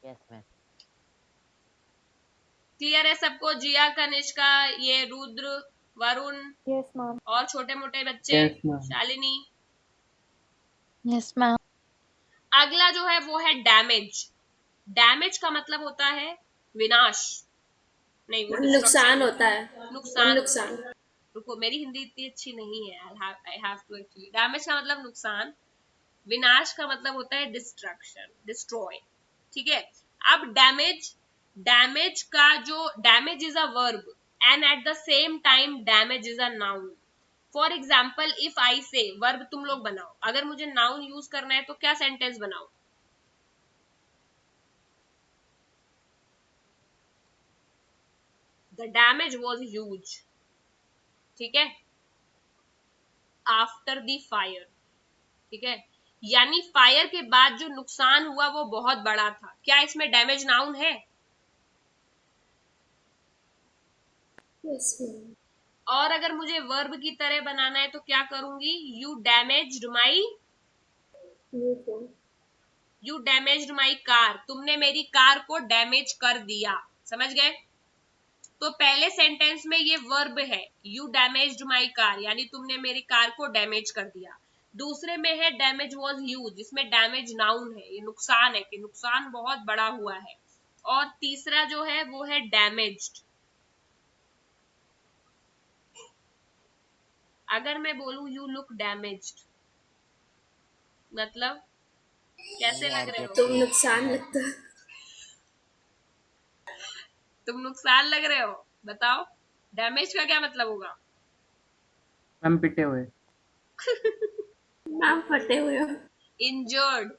Yes ma'am. क्लियर है सबको? जिया, कनिष्का, ये रुद्र, वरुण Yes, ma'am. और छोटे मोटे बच्चे, Yes, ma'am. Shalini. Yes, ma'am. अगला जो है वो है डैमेज। डैमेज का मतलब होता है विनाश, नहीं वो नुकसान होता है। नुकसान। नुकसान। रुको, मेरी हिंदी इतनी अच्छी नहीं है। I have to actually. Damage का मतलब नुकसान, विनाश का मतलब होता है डिस्ट्रक्शन, डिस्ट्रॉय। ठीक है। अब डैमेज, डैमेज का जो damage is a verb and eight the same time damage is a noun. For example if I से, वर्ब तुम लोग बनाओ, अगर मुझे नाउन यूज करना है तो क्या सेंटेंस बनाओ? The damage was huge. ठीक है। After the fire. ठीक है। यानी फायर के बाद जो नुकसान हुआ वो बहुत बड़ा था। क्या इसमें डैमेज नाउन है? Yes ma'am. और अगर मुझे वर्ब की तरह बनाना है तो क्या करूंगी? You damaged my, you damaged my car, तुमने मेरी कार को डैमेज कर दिया। समझ गए? तो पहले सेंटेंस में ये वर्ब है, यू डैमेज्ड माई कार, यानी तुमने मेरी कार को डैमेज कर दिया। दूसरे में है डैमेज वॉज ह्यूज, जिसमें डैमेज नाउन है, ये नुकसान है कि नुकसान बहुत बड़ा हुआ है। और तीसरा जो है वो है डैमेज्ड। अगर मैं बोलूं यू लुक डैमेज्ड मतलब कैसे You लग are रहे हो? तुम getting नुकसान hurt. लगता है। तुम नुकसान लग रहे हो। बताओ डैमेज का क्या मतलब होगा? मैम पिटे हुए। नाम फटे हुए हो। इंजर्ड।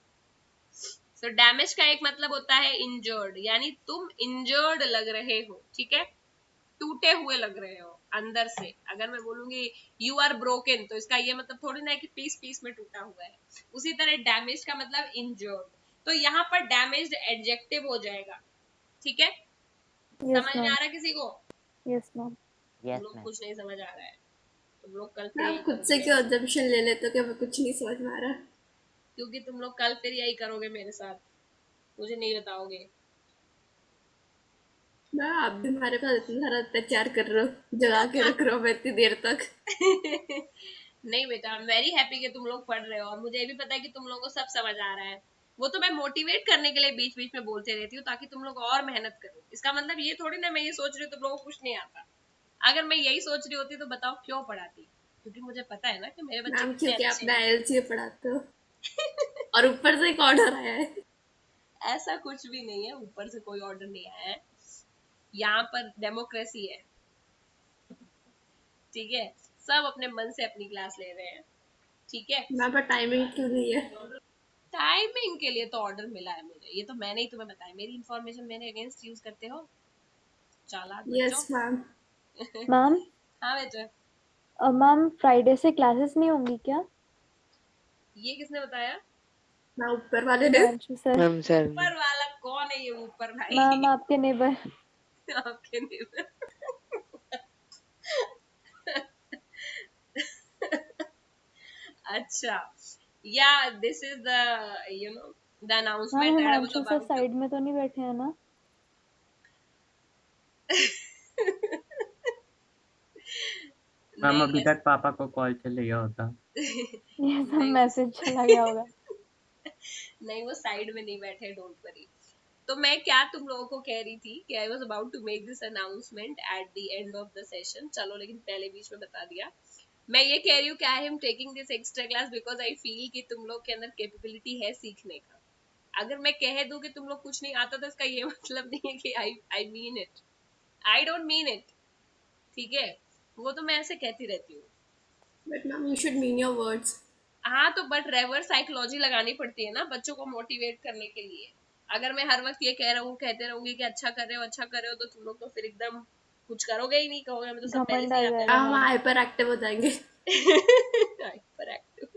सो डैमेज का एक मतलब होता है इंजर्ड, यानी तुम इंजर्ड लग रहे हो। ठीक है। टूटे हुए लग रहे हो अंदर से। अगर मैं बोलूंगी यू आर ब्रोकन तो इसका ये मतलब थोड़ी ना है कि पीस पीस में टूटा हुआ है। उसी तरह डैमेज का मतलब इंजर्ड। तो यहाँ पर डैमेज्ड एडजेक्टिव हो जाएगा। ठीक है। Yes, समझ में आ ma'am. रहा है किसी को? Yes, ma'am. तुम Yes लोग मैम। कुछ नहीं समझ आ रहा है, तुम लोग कल फिर आप यही खुद से करोगे, क्यों अजम्पशन ले लेते हो कि हमें कुछ नहीं समझ में आ रहा? क्योंकि तुम लोग कल फिर यही करोगे मेरे साथ, मुझे नहीं बताओगे। मैं आप भी हमारे पास इतना सारा अत्याचार कर रहे हो, जगा के रख रहे हो मैं इतनी देर तक। नहीं बेटा, आई एम वेरी हैप्पी कि तुम लोग पढ़ रहे हो, और मुझे ये भी पता है कि तुम लोगों को सब समझ आ रहा है। वो तो मैं मोटिवेट करने के लिए बीच बीच में बोलते रहती हूँ ताकि तुम लोग और मेहनत करो। इसका मतलब ये थोड़ी ना मैं ये सोच रही हूँ तुम लोगों को कुछ नहीं आता। अगर मैं यही सोच रही होती तो बताओ क्यों पढ़ाती? क्योंकि मुझे पता है ना कि मेरे बच्चे मैम कितने क्योंकि आप अच्छे हैं। IELTS पढ़ाते हो और ऊपर से एक ऑर्डर आया है। ऐसा कुछ भी नहीं है, ऊपर से कोई ऑर्डर नहीं आया है। यहाँ पर डेमोक्रेसी है। ठीक है। सब अपने मन से अपनी क्लास ले रहे हैं। ठीक है। मैम पर टाइमिंग क्यों नहीं है? टाइमिंग के लिए तो ऑर्डर मिला है मुझे, ये तो मैंने ही तुम्हें बताया। मेरी इंफॉर्मेशन मेरे अगेंस्ट यूज करते हो, चालाक बच्चों। Yes ma'am. Ma'am, हाँ बेटा। ma'am, Friday से classes नहीं होंगी क्या? ये किसने बताया? मैं ऊपर वाले ने। हिमांशु सर. मैम सर ने। ऊपर वाला कौन है ये ऊपर भाई? Ma'am, आपके neighbor. आपके neighbor। अच्छा, या this is the you know the Ma'am, announcement that I was Himanshu sir about to. Side में तो नहीं बैठे हैं ना? मैम नहीं अभी तक पापा को कॉल चले गया होता। ये सब नहीं मैसेज चला गया होगा. नहीं, वो साइड में नहीं बैठे, डोंट वरी। तो मैं क्या तुम लोगों को कह रही थी कि I was about to make this announcement at the end of the session. चलो, लेकिन पहले बीच में बता दिया। मैं ये कह रही हूँ कि I am taking this extra class because I feel कि तुम लोग के अंदर कैपेबिलिटी है सीखने का। अगर मैं कह दूं कि तुम लोग कुछ नहीं आता तो इसका ये मतलब नहीं है कि I mean it. I don't mean it. ठीक है। वो तो मैं ऐसे कहती रहती हूँ। But ma'am you should mean your words. हाँ, तो बट रिवर्स साइकोलॉजी लगानी पड़ती है ना बच्चों को मोटिवेट करने के लिए। अगर मैं हर वक्त ये कह रहा हूँ कहते रहूंगी कि अच्छा कर रहे हो अच्छा कर रहे हो, तो तुम लोग तो फिर एकदम कुछ करोगे ही नहीं, कहोगे हमें तो सब पहले घमंड से आ ही आता जाएगा हम मन में. हाइपर एक्टिव हो जाएंगे। है। Hyper active.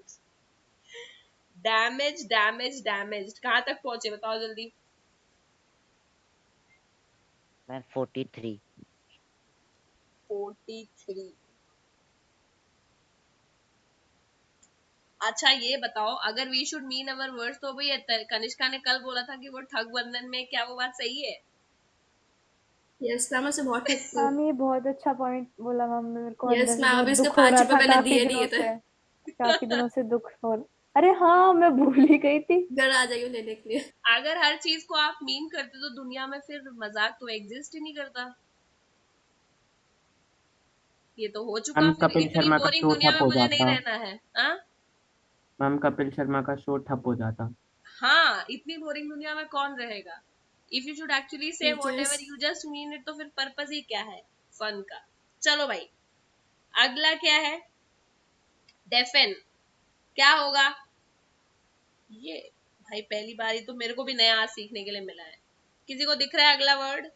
Damage damage damage कहाँ तक पहुंचे बताओ जल्दी। मैम 43. 43। अच्छा ये बताओ, अगर we should mean our words, तो भाई कनिष्का ने कल बोला था कि वो ठग बंधन में, क्या वो बात सही है? यस मैम, उसे बहुत मैम ये बहुत अच्छा पॉइंट बोला मैम, मेरे को अंदर यस से मैम, बहुत अभी उसके दुख हो 5 रहा रुपए था मैंने काफी दिए नहीं दिनों थे। से, काफी दिनों से दुख हो रहा। अरे हाँ मैं भूल ही गई थी। घर आ जाइए लेने के लिए। अगर हर चीज को आप मीन करते तो दुनिया में फिर मजाक तो एग्जिस्ट ही नहीं करता। ये तो हो चुका, मैम फिर कपिल इतनी शर्मा का बोरिंग शो दुनिया ठप में हो मुझे नहीं जाता। रहना है। हाँ मैम कपिल शर्मा का शो ठप हो जाता। हाँ, इतनी बोरिंग दुनिया में कौन रहेगा? इफ यू शुड एक्चुअली से what teachers, ever you just mean it, तो फिर पर्पस ही क्या है फन का? चलो भाई, अगला क्या है? डेफिन। क्या होगा ये? भाई पहली बार ही तो मेरे को भी नया आज सीखने के लिए मिला है। किसी को दिख रहा है अगला वर्ड?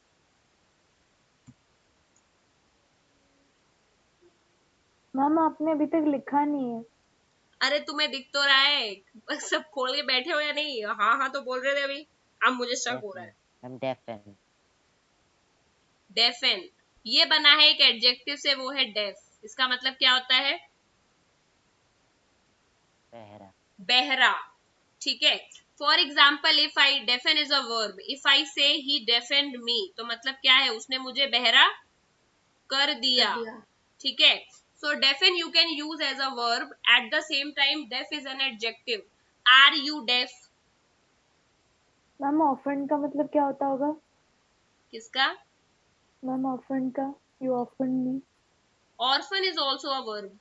मैम आपने अभी तक लिखा नहीं है। अरे तुम्हें दिख तो रहा है, बस सब खोल के बैठे हो या नहीं? हाँ हाँ तो बोल रहे थे अभी, अब मुझे शक Yes हो रहा मैम. है। Ma'am deafened. डेफिन, ये बना है एक एडजेक्टिव से, वो है डेफ। इसका मतलब क्या होता है? बहरा. बहरा। ठीक है। For example, if I, deafen is a verb, if I say he डेफेंड मी, तो मतलब क्या है? उसने मुझे बहरा कर कर दिया। दिया। ठीक है। So deafen you can use as a verb, at the same time deaf is an adjective. Are you deaf? Ma'am orphan का मतलब क्या होता होगा? किसका? मैम ऑफन का, you orphan me. Orphan is also a verb,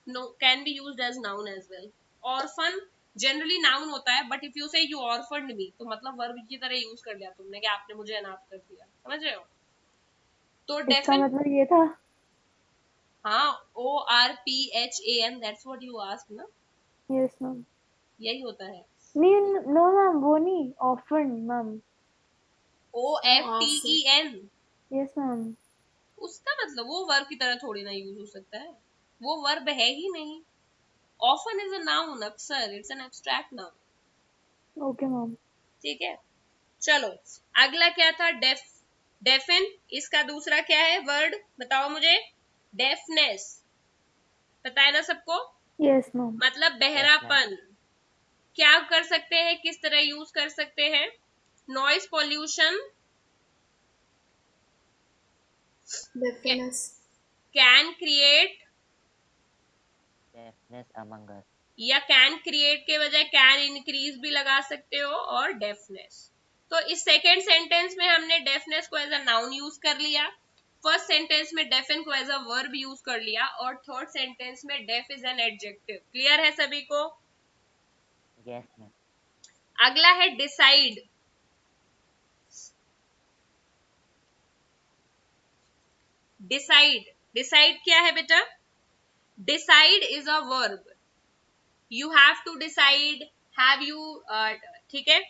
no, can be used as noun as well. Orphan generally noun होता है, but if you say you orphaned me, तो मतलब verb की तरह यूज कर लिया तुमने कि आपने मुझे अनाथ कर दिया। समझ रहे हो? तो इसका डेफिन, मतलब ये था। हाँ, ORPHAN, that's what you asked ना, यस मैम। यही होता है। नहीं नो मैम वो नहीं, often ma'am. Of. OFTEN, yes ma'am. उसका मतलब वो वर्ब की तरह थोड़ी ना यूज हो सकता है, वो वर्ब है ही नहीं। ऑफन इज अ नाउन, अक्सर, it's an abstract noun. Okay ma'am. ठीक है। चलो, अगला क्या था? डेफ, डेफिन। इसका दूसरा क्या है वर्ड, बताओ मुझे? डेफनेस। पता है ना सबको? Yes ma'am. मतलब Yes मैम. बहरापन। क्या कर सकते हैं, किस तरह यूज कर सकते हैं? Noise pollution, deafness. Can create, Deafness among us. या कैन क्रिएट के बजाय कैन इंक्रीज भी लगा सकते हो, और डेफनेस। तो इस सेकेंड सेंटेंस में हमने डेफनेस को एज अ नाउन यूज कर लिया, फर्स्ट सेंटेंस में डेफिन को एज अ वर्ब यूज कर लिया, और थर्ड सेंटेंस में deaf is an adjective. Clear है सभी को? Yes ma'am. अगला है डिसाइड। डिसाइड, डिसाइड क्या है बेटा? Decide is a verb. You have to decide, have you, ठीक है,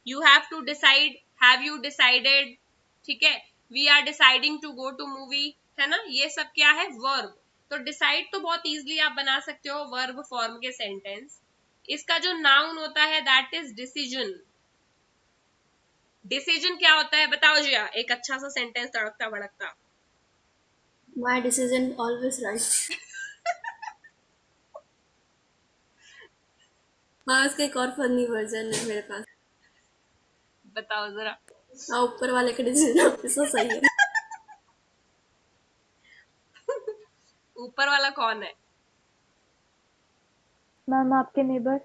you have to decide, have you decided, ठीक है, we are deciding to go to movie, है ना? ये सब क्या है? वर्ब। तो डिसाइड तो बहुत इजीली आप बना सकते हो वर्ब फॉर्म के सेंटेंस। इसका जो नाउन होता है दैट इज डिसीजन। डिसीजन क्या होता है बताओ जिया, एक अच्छा सा सेंटेंस तड़कता भड़कता। My decision always right. हाँ, इसका एक और फनी वर्जन है मेरे पास। बताओ जरा। हाँ, ऊपर वाले का डिसीजन हमेशा सही है। ऊपर वाला कौन है? मैम आपके नेबर।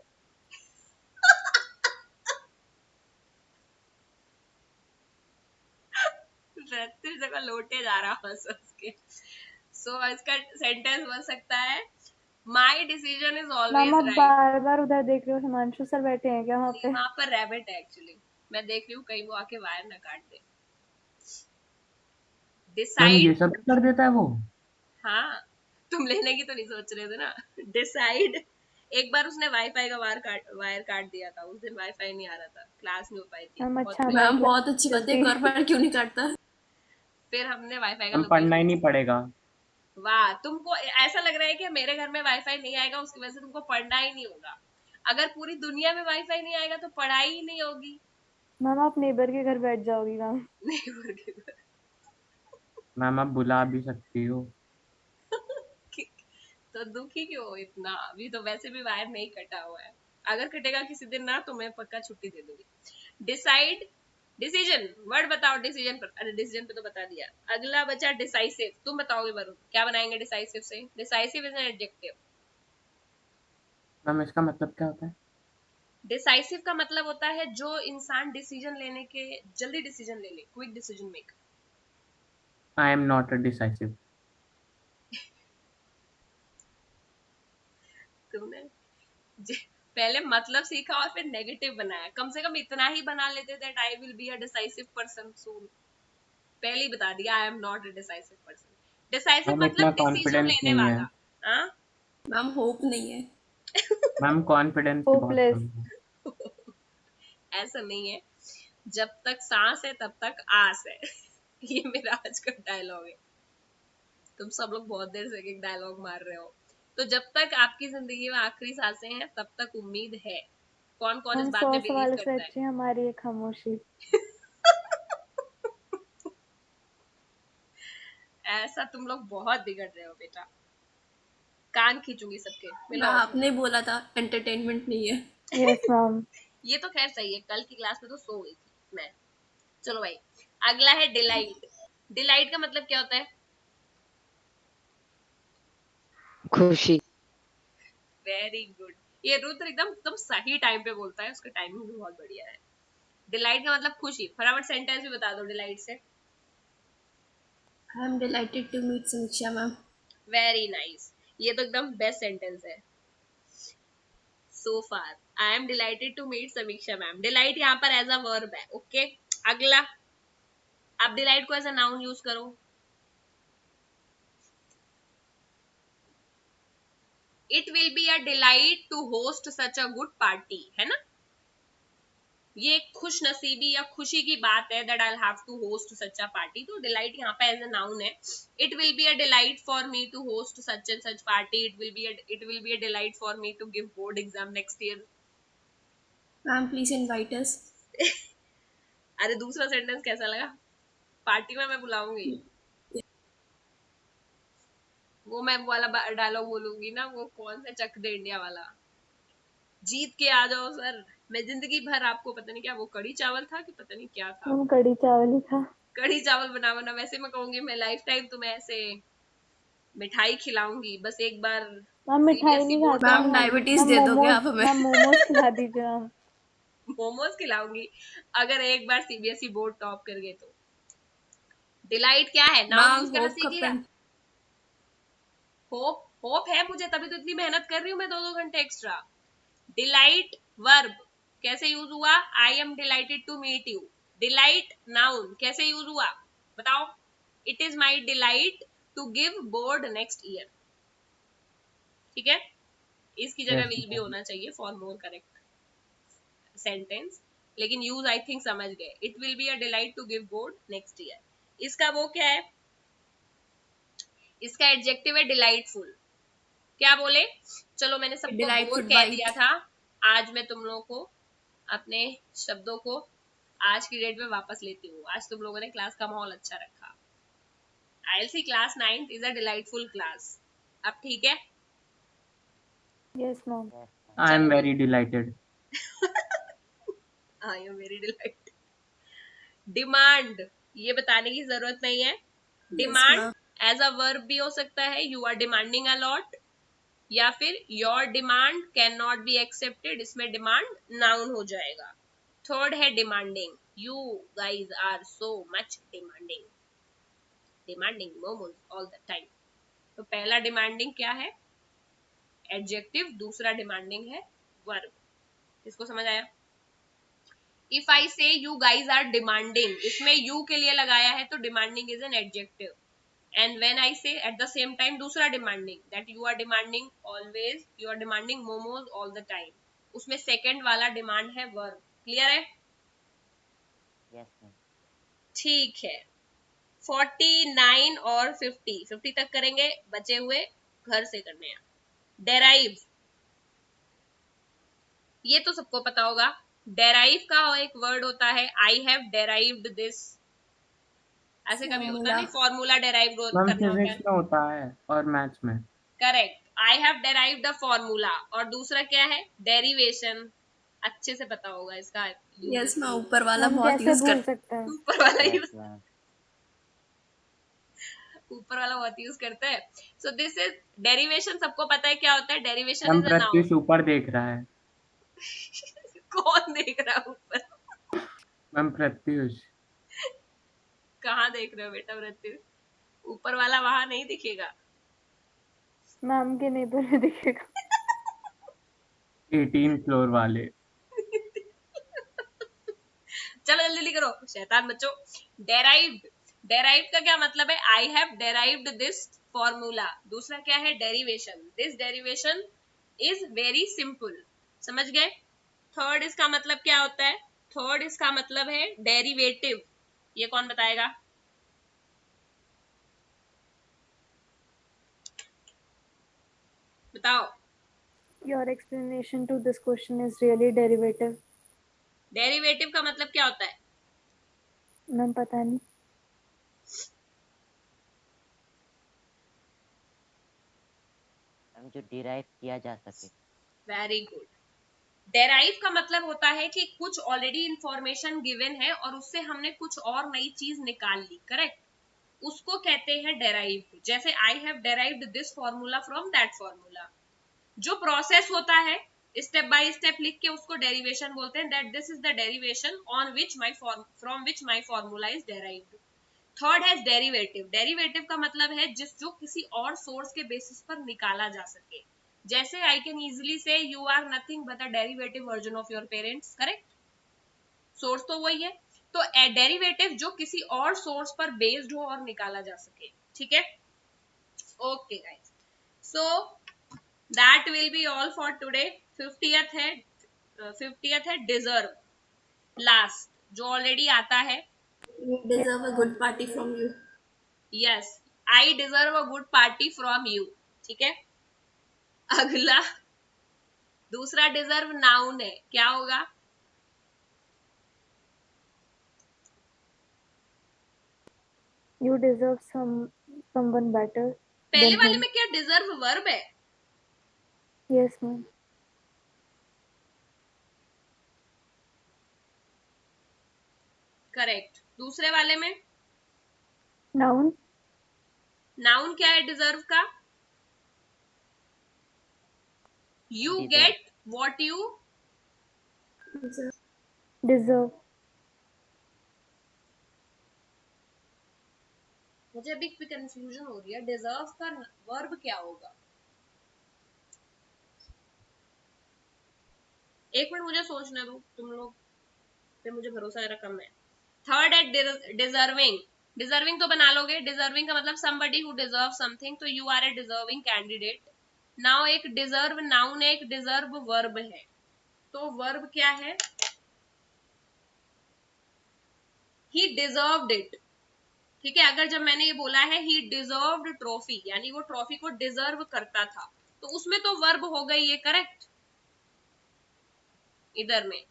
रहते जगह लोटे जा रहा हंस हंस के। सो इसका सेंटेंस बन सकता है, my decision is ma'am always आप राइट। बार बार उधर देख रहे हो, हिमांशु सर बैठे हैं क्या वहाँ नहीं, पे? वहां पर रैबिट है एक्चुअली, मैं देख रही हूँ कहीं वो आके वायर ना काट दे। मैम डिसाइड, ये सब कर देता है वो। हाँ, तुम लेने की तो नहीं सोच रहे थे ना? डिसाइड, एक बार उसने वाईफाई का वायर काट दिया था, उस दिन वाईफाई नहीं आ रहा था, क्लास नहीं हो पाई थी, मैम बहुत अच्छा हमारी मैम परेशान। बहुत क्लास अच्छी बात है, चलती। एक और बार क्यों नहीं काटता? फिर हमने वाईफाई का मैम पढ़ना ही लोकेशन, नहीं पड़ेगा। वाह, तुमको ऐसा लग रहा है कि मेरे घर में वाईफाई नहीं आएगा उसकी वजह से तुमको पढ़ना ही नहीं होगा। अगर पूरी दुनिया में वाईफाई नहीं आएगा तो पढ़ाई ही नहीं होगी। मैम आप नेबर के घर बैठ जाओगी मैम। नहीं, मैम आप बुला भी सकती हो। तो दुखी क्यों हो इतना? अभी तो वैसे भी वायर नहीं कटा हुआ है, अगर कटेगा किसी दिन ना तो मैं पक्का छुट्टी दे दूंगी। डिसाइड, डिसीजन, वर्ड बताओ डिसीजन पर। अरे डिसीजन पे तो बता दिया। अगला बचा डिसाइसिव। तुम बताओगे वरुण, क्या बनाएंगे डिसाइसिव से? Decisive is an adjective. Ma'am इसका मतलब क्या होता है? डिसाइसिव का मतलब होता है जो इंसान डिसीजन लेने के जल्दी डिसीजन ले ले, quick decision make. I am not a decisive. तुमने पहले मतलब सीखा और फिर नेगेटिव बनाया। कम से कम इतना ही बना लेते that I will be a decisive person soon. पहले ही बता दिया I am not a decisive person. Decisive ma'am इतना मतलब डिसीजन कॉन्फिडेंस लेने नहीं है। वाला। हाँ मैम होप नहीं है। मैम कॉन्फिडेंस की बहुत Hopeless. कमी है। ऐसा नहीं है, जब तक सांस है तब तक आस है। ये मेरा आज का डायलॉग है। तुम सब लोग बहुत देर से एक डायलॉग मार रहे हो। तो जब तक आपकी जिंदगी में आखिरी सांसें हैं तब तक उम्मीद है। कौन कौन इस हम बात 100 में बिलीव सवालों से करता है? अच्छी हमारी एक खामोशी। ऐसा तुम लोग बहुत बिगड़ रहे हो बेटा, कान खींचूंगी सबके। मैं मिलाओ आपने बोला था एंटरटेनमेंट नहीं है। Yes, ma'am. ये तो खैर सही है, कल की क्लास में तो सो गई थी मैं। चलो भाई, अगला है डिलाइट। डिलाइट का मतलब क्या होता है? खुशी। Very good. ये रुद्र एकदम सही टाइम पे बोलता है, उसका टाइमिंग भी बहुत बढ़िया है। डिलाइट का मतलब खुशी। फटाफट सेंटेंस भी बता दो डिलाइट से। I am delighted to meet Samiksha ma'am. Very nice, ये तो एकदम बेस्ट सेंटेंस है so far. I am delighted to meet Samiksha ma'am. Delight यहाँ पर एज अ वर्ब है। ओके, अगला, आप डिलाइट को एज अ नाउन यूज करो। It will be a delight to host such a good party, है ना? ये खुश नसीबी या खुशी की बात है that I have to host such a party. तो डिलाइट यहाँ पे एज अ नाउन है। It will be a delight for me to host such and such party. It will be a delight for me to give board exam next year. Ma'am please invite us. अरे दूसरा sentence कैसा लगा? Party में मैं बुलाऊंगी। वो मैं वाला dialogue बोलूंगी ना, वो कौन सा चक दे इंडिया वाला, जीत के आ जाओ सर, मैं जिंदगी भर आपको, पता नहीं क्या वो कड़ी चावल था कि पता नहीं क्या था, हम कड़ी चावल ही था। कड़ी चावल बना बना। वैसे मैं कहूंगी मैं लाइफ टाइम तुम्हें ऐसे मिठाई खिलाऊंगी, बस एक बार हम मिठाई सीबीएसई नहीं बोर्ड खाते, मैम टॉप कर गए। डायबिटीज हम दे दोगे मोमोज, आप हमें? हम मोमोज खिला दीजिए हम। मोमोज खिलाऊंगी अगर एक बार सीबीएसई बोर्ड टॉप कर गए तो। डिलाइट क्या है? नाउन यूज मैम करना होप सीख का लिया। पेन। होप, होप है मुझे, तभी तो इतनी मेहनत कर रही हूँ मैं, 2-2 घंटे एक्स्ट्रा। डिलाइट वर्ब कैसे यूज हुआ? I am delighted to meet you. Delight noun कैसे यूज हुआ बताओ? It is my delight to give board next year. ठीक है, इसकी जगह यस विल भी मैम। होना चाहिए फॉर मोर करेक्ट सेंटेंस, लेकिन यूज आई थिंक समझ गए। It will be a delight to give board next year. इसका वो क्या है? इसका एडजेक्टिव है डिलाइटफुल। क्या बोले? चलो मैंने सबको बोर डिलाइटफुल कह दिया बाइट। था। आज मैं तुम लोगों को अपने शब्दों को आज की डेट में वापस लेती हूँ। आज तुम लोगों ने क्लास का माहौल अच्छा रखा। ILC class 9th is a delightful class. अब ठीक है? Yes, ma'am. आई एम चलो very delighted. I am very delight. Demand, ये बताने की जरूरत नहीं है। Yes demand ma'am. As a verb भी हो सकता है, you are demanding a lot, या फिर your demand can not be accepted, इसमें डिमांड नाउन हो जाएगा। थर्ड है demanding, you guys are so much demanding, demanding momos all the time. तो पहला डिमांडिंग क्या है? एडजेक्टिव। दूसरा डिमांडिंग है वर्ब। इसको समझ आया? इफ आई से यू गाइज आर डिमांडिंग, इसमें यू के लिए लगाया है तो demanding is an adjective. And when I say at the same time दूसरा demanding, that you are demanding always, you are demanding momos all the time, उसमें second वाला demand है verb। क्लियर है? Yes ma'am. ठीक है। 49 और 50 तक करेंगे, बचे हुए घर से करने हैं। डेराइव, ये तो सबको पता होगा। डेराइव का एक वर्ड होता है आई हैव डेराइव्ड दिस। ऐसे कभी होता Formula. नहीं, फॉर्मूला डेराइव मैम करना होता है। फिजिक्स में होता है और मैथ्स में। Correct, I have derived the formula. और दूसरा क्या है? डेरिवेशन। अच्छे से पता होगा इसका यूज। Yes, मैं ऊपर वाला हम बहुत कैसे यूज भूल कर सकते हैं? ऊपर वाला Yes, यूज, ma'am. ऊपर वाला बहुत यूज करते हैं। So this is derivation. सबको पता है क्या होता है derivation? Ma'am is a noun. Pratyush ऊपर देख रहा है। कौन देख रहा है ऊपर? मैम प्रत्युष। कहाँ देख रहे हो बेटा मृत्यु? ऊपर वाला वहां नहीं दिखेगा। मैम के नेबर में दिखेगा। 18 फ्लोर वाले। चलो जल्दी जल्दी करो शैतान बच्चों। डेराइव्ड, डेराइव्ड का क्या मतलब है? I have derived this formula. दूसरा क्या है? Derivation. This derivation is very simple. समझ गए? थर्ड इसका मतलब क्या होता है? थर्ड इसका मतलब है डेरिवेटिव। ये कौन बताएगा? बताओ। Your explanation to this question is really derivative. Derivative का मतलब क्या होता है? मैम पता नहीं। जो डिराइव किया जा सके। Very good. डेराइव का मतलब होता है कि कुछ ऑलरेडी इंफॉर्मेशन गिवन है और उससे हमने कुछ और नई चीज निकाल ली। करेक्ट, उसको कहते हैं डेराइव। जैसे I have derived this formula from that formula. जो प्रोसेस होता है स्टेप बाय स्टेप लिख के, उसको डेरिवेशन बोलते हैं। That this is the derivation on which my from which my formula is derived. Third है डेरिवेटिव। डेरिवेटिव का मतलब है जो किसी और सोर्स के बेसिस पर निकाला जा सके। जैसे आई कैन इजिली से you are nothing but a derivative version of your parents. Correct, source तो वही है। तो डेरिवेटिव जो किसी और सोर्स पर बेस्ड हो और निकाला जा सके। ठीक है, okay guys. So that will be all for today. 50th है, 50th है डिजर्व। लास्ट जो ऑलरेडी आता है। You deserve a good party from you. Yes, I deserve a good party from you. ठीक है, अगला दूसरा डिजर्व नाउन है, क्या होगा? You deserve someone better पहले than वाले him. में क्या डिजर्व वर्ब है? Yes, ma'am. करेक्ट। दूसरे वाले में Noun. नाउन क्या है डिजर्व का? You Deserve. Get what you Deserve. मुझे अभी भी कंफ्यूजन हो रही है, डिजर्व का वर्ब क्या होगा? एक मिनट मुझे सोचने दो, तुम लोग पे मुझे भरोसा जरा कम है। थर्ड है डिजर्विंग। डिजर्विंग तो बना लोगे। डिजर्विंग का मतलब somebody who deserve something, तो you are a deserving candidate। Now एक डिजर्व नाउन है, एक डिजर्व वर्ब है। तो वर्ब क्या है? ही डिजर्व्ड इट। ठीक है, अगर जब मैंने ये बोला है ही डिजर्व्ड ट्रॉफी, यानी वो ट्रॉफी को डिजर्व करता था, तो उसमें तो वर्ब हो गई ये। करेक्ट, इधर में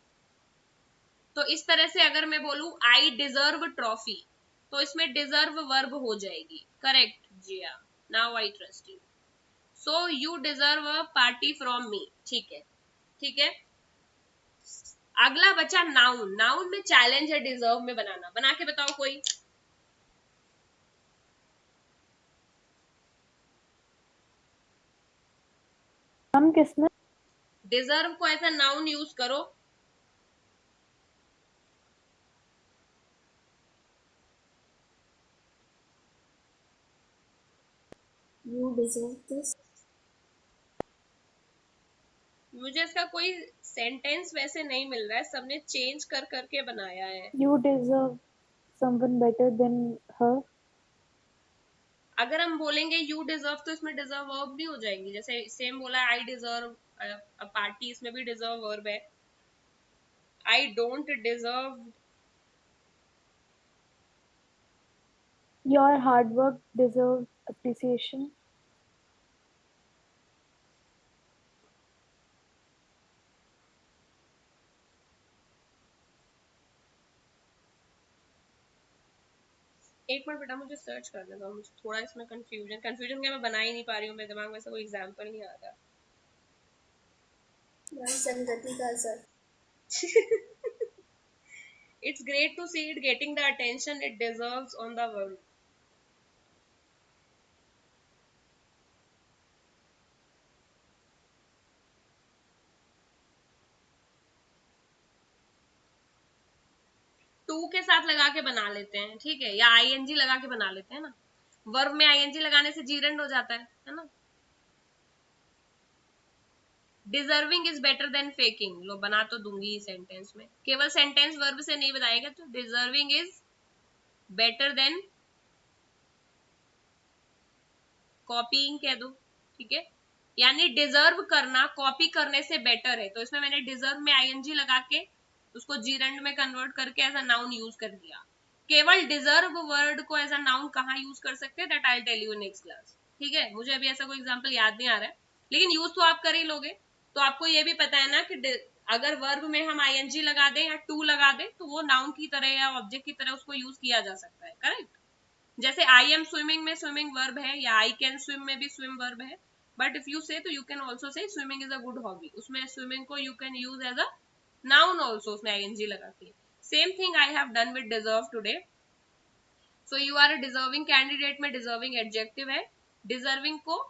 तो इस तरह से अगर मैं बोलूं आई डिजर्व ट्रॉफी, तो इसमें डिजर्व वर्ब हो जाएगी। Correct Zia, now I trust you. So you deserve a party from me. ठीक है, ठीक है। अगला बचा नाउन। नाउन में चैलेंज है डिजर्व में बनाना। बना के बताओ कोई। हम किसमें? डिजर्व को ऐसा नाउन यूज करो। You deserve this. मुझे इसका कोई सेंटेंस वैसे नहीं मिल रहा है, सबने चेंज कर करके बनाया है। You deserve someone better than her. अगर हम बोलेंगे यू डिजर्व, तो इसमें डिजर्व वर्ब भी हो जाएंगी। जैसे सेम बोला आई डिजर्व अ पार्टी, इसमें भी डिजर्व वर्ब है। I don't deserve. Your hard work deserves appreciation. एक मिनट बेटा मुझे सर्च करने दो, मुझे थोड़ा इसमें कंफ्यूजन क्या मैं बना ही नहीं पा रही हूँ, मेरे दिमाग में से कोई एग्जांपल नहीं आ रहा। संगति का असर। It's great to see it getting the attention it deserves on the world. To के साथ लगा के बना लेते हैं, ठीक है, या आईएनजी लगा के बना लेते हैं ना। वर्ब में आईएनजी लगाने से जीरेंड हो जाता है ना। Deserving is better than faking, लो बना तो दूंगी सेंटेंस में, केवल सेंटेंस वर्ब से नहीं बताएगा, तो deserving is better then copying कह दो, ठीक है, यानी डिजर्व करना कॉपी करने से बेटर है। तो इसमें मैंने डिजर्व में आईएनजी लगा के उसको जीरेंड में कन्वर्ट करके एज अ नाउन यूज कर दिया। केवल डिजर्व वर्ड को एज अ नाउन कहाँ यूज कर सकते हैं, that I will tell you next class, ठीक है। मुझे अभी ऐसा कोई एग्जांपल याद नहीं आ रहा है, लेकिन यूज तो आप कर ही लोगे। तो आपको ये भी पता है ना कि अगर वर्ब में हम आईएनजी लगा दें या टू लगा दें तो वो नाउन की तरह या ऑब्जेक्ट की तरह उसको यूज किया जा सकता है, करेक्ट। जैसे आई एम स्विमिंग में स्विमिंग वर्ब है, या आई कैन स्विम में भी स्विम वर्ब है, बट इफ यू से तो you can also say swimming is a good hobby, उसमें स्विमिंग को you can use as a noun also, उसमें आईएनजी लगा के। Same thing I have done with deserve today. So you are a deserving candidate में deserving adjective है, deserving को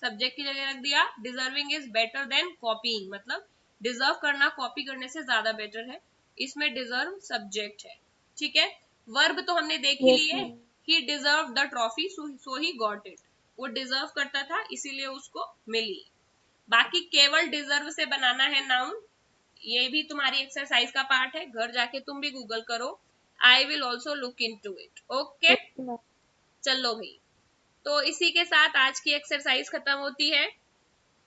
subject की जगह रख दिया। Deserving is better then copying, मतलब डिजर्व करना कॉपी करने से ज्यादा बेटर है, इसमें डिजर्व सब्जेक्ट है, ठीक है। वर्ब तो हमने देख ही Yes, लिए, ma'am. He deserve the trophy so he got it, वो डिजर्व करता था इसीलिए उसको मिली। बाकी केवल डिजर्व से बनाना है नाउन, ये भी तुम्हारी एक्सरसाइज का पार्ट है, घर जाके तुम भी गूगल करो, I will also look into it, okay. Okay, ma'am. चलो भाई, तो इसी के साथ आज की एक्सरसाइज खत्म होती है।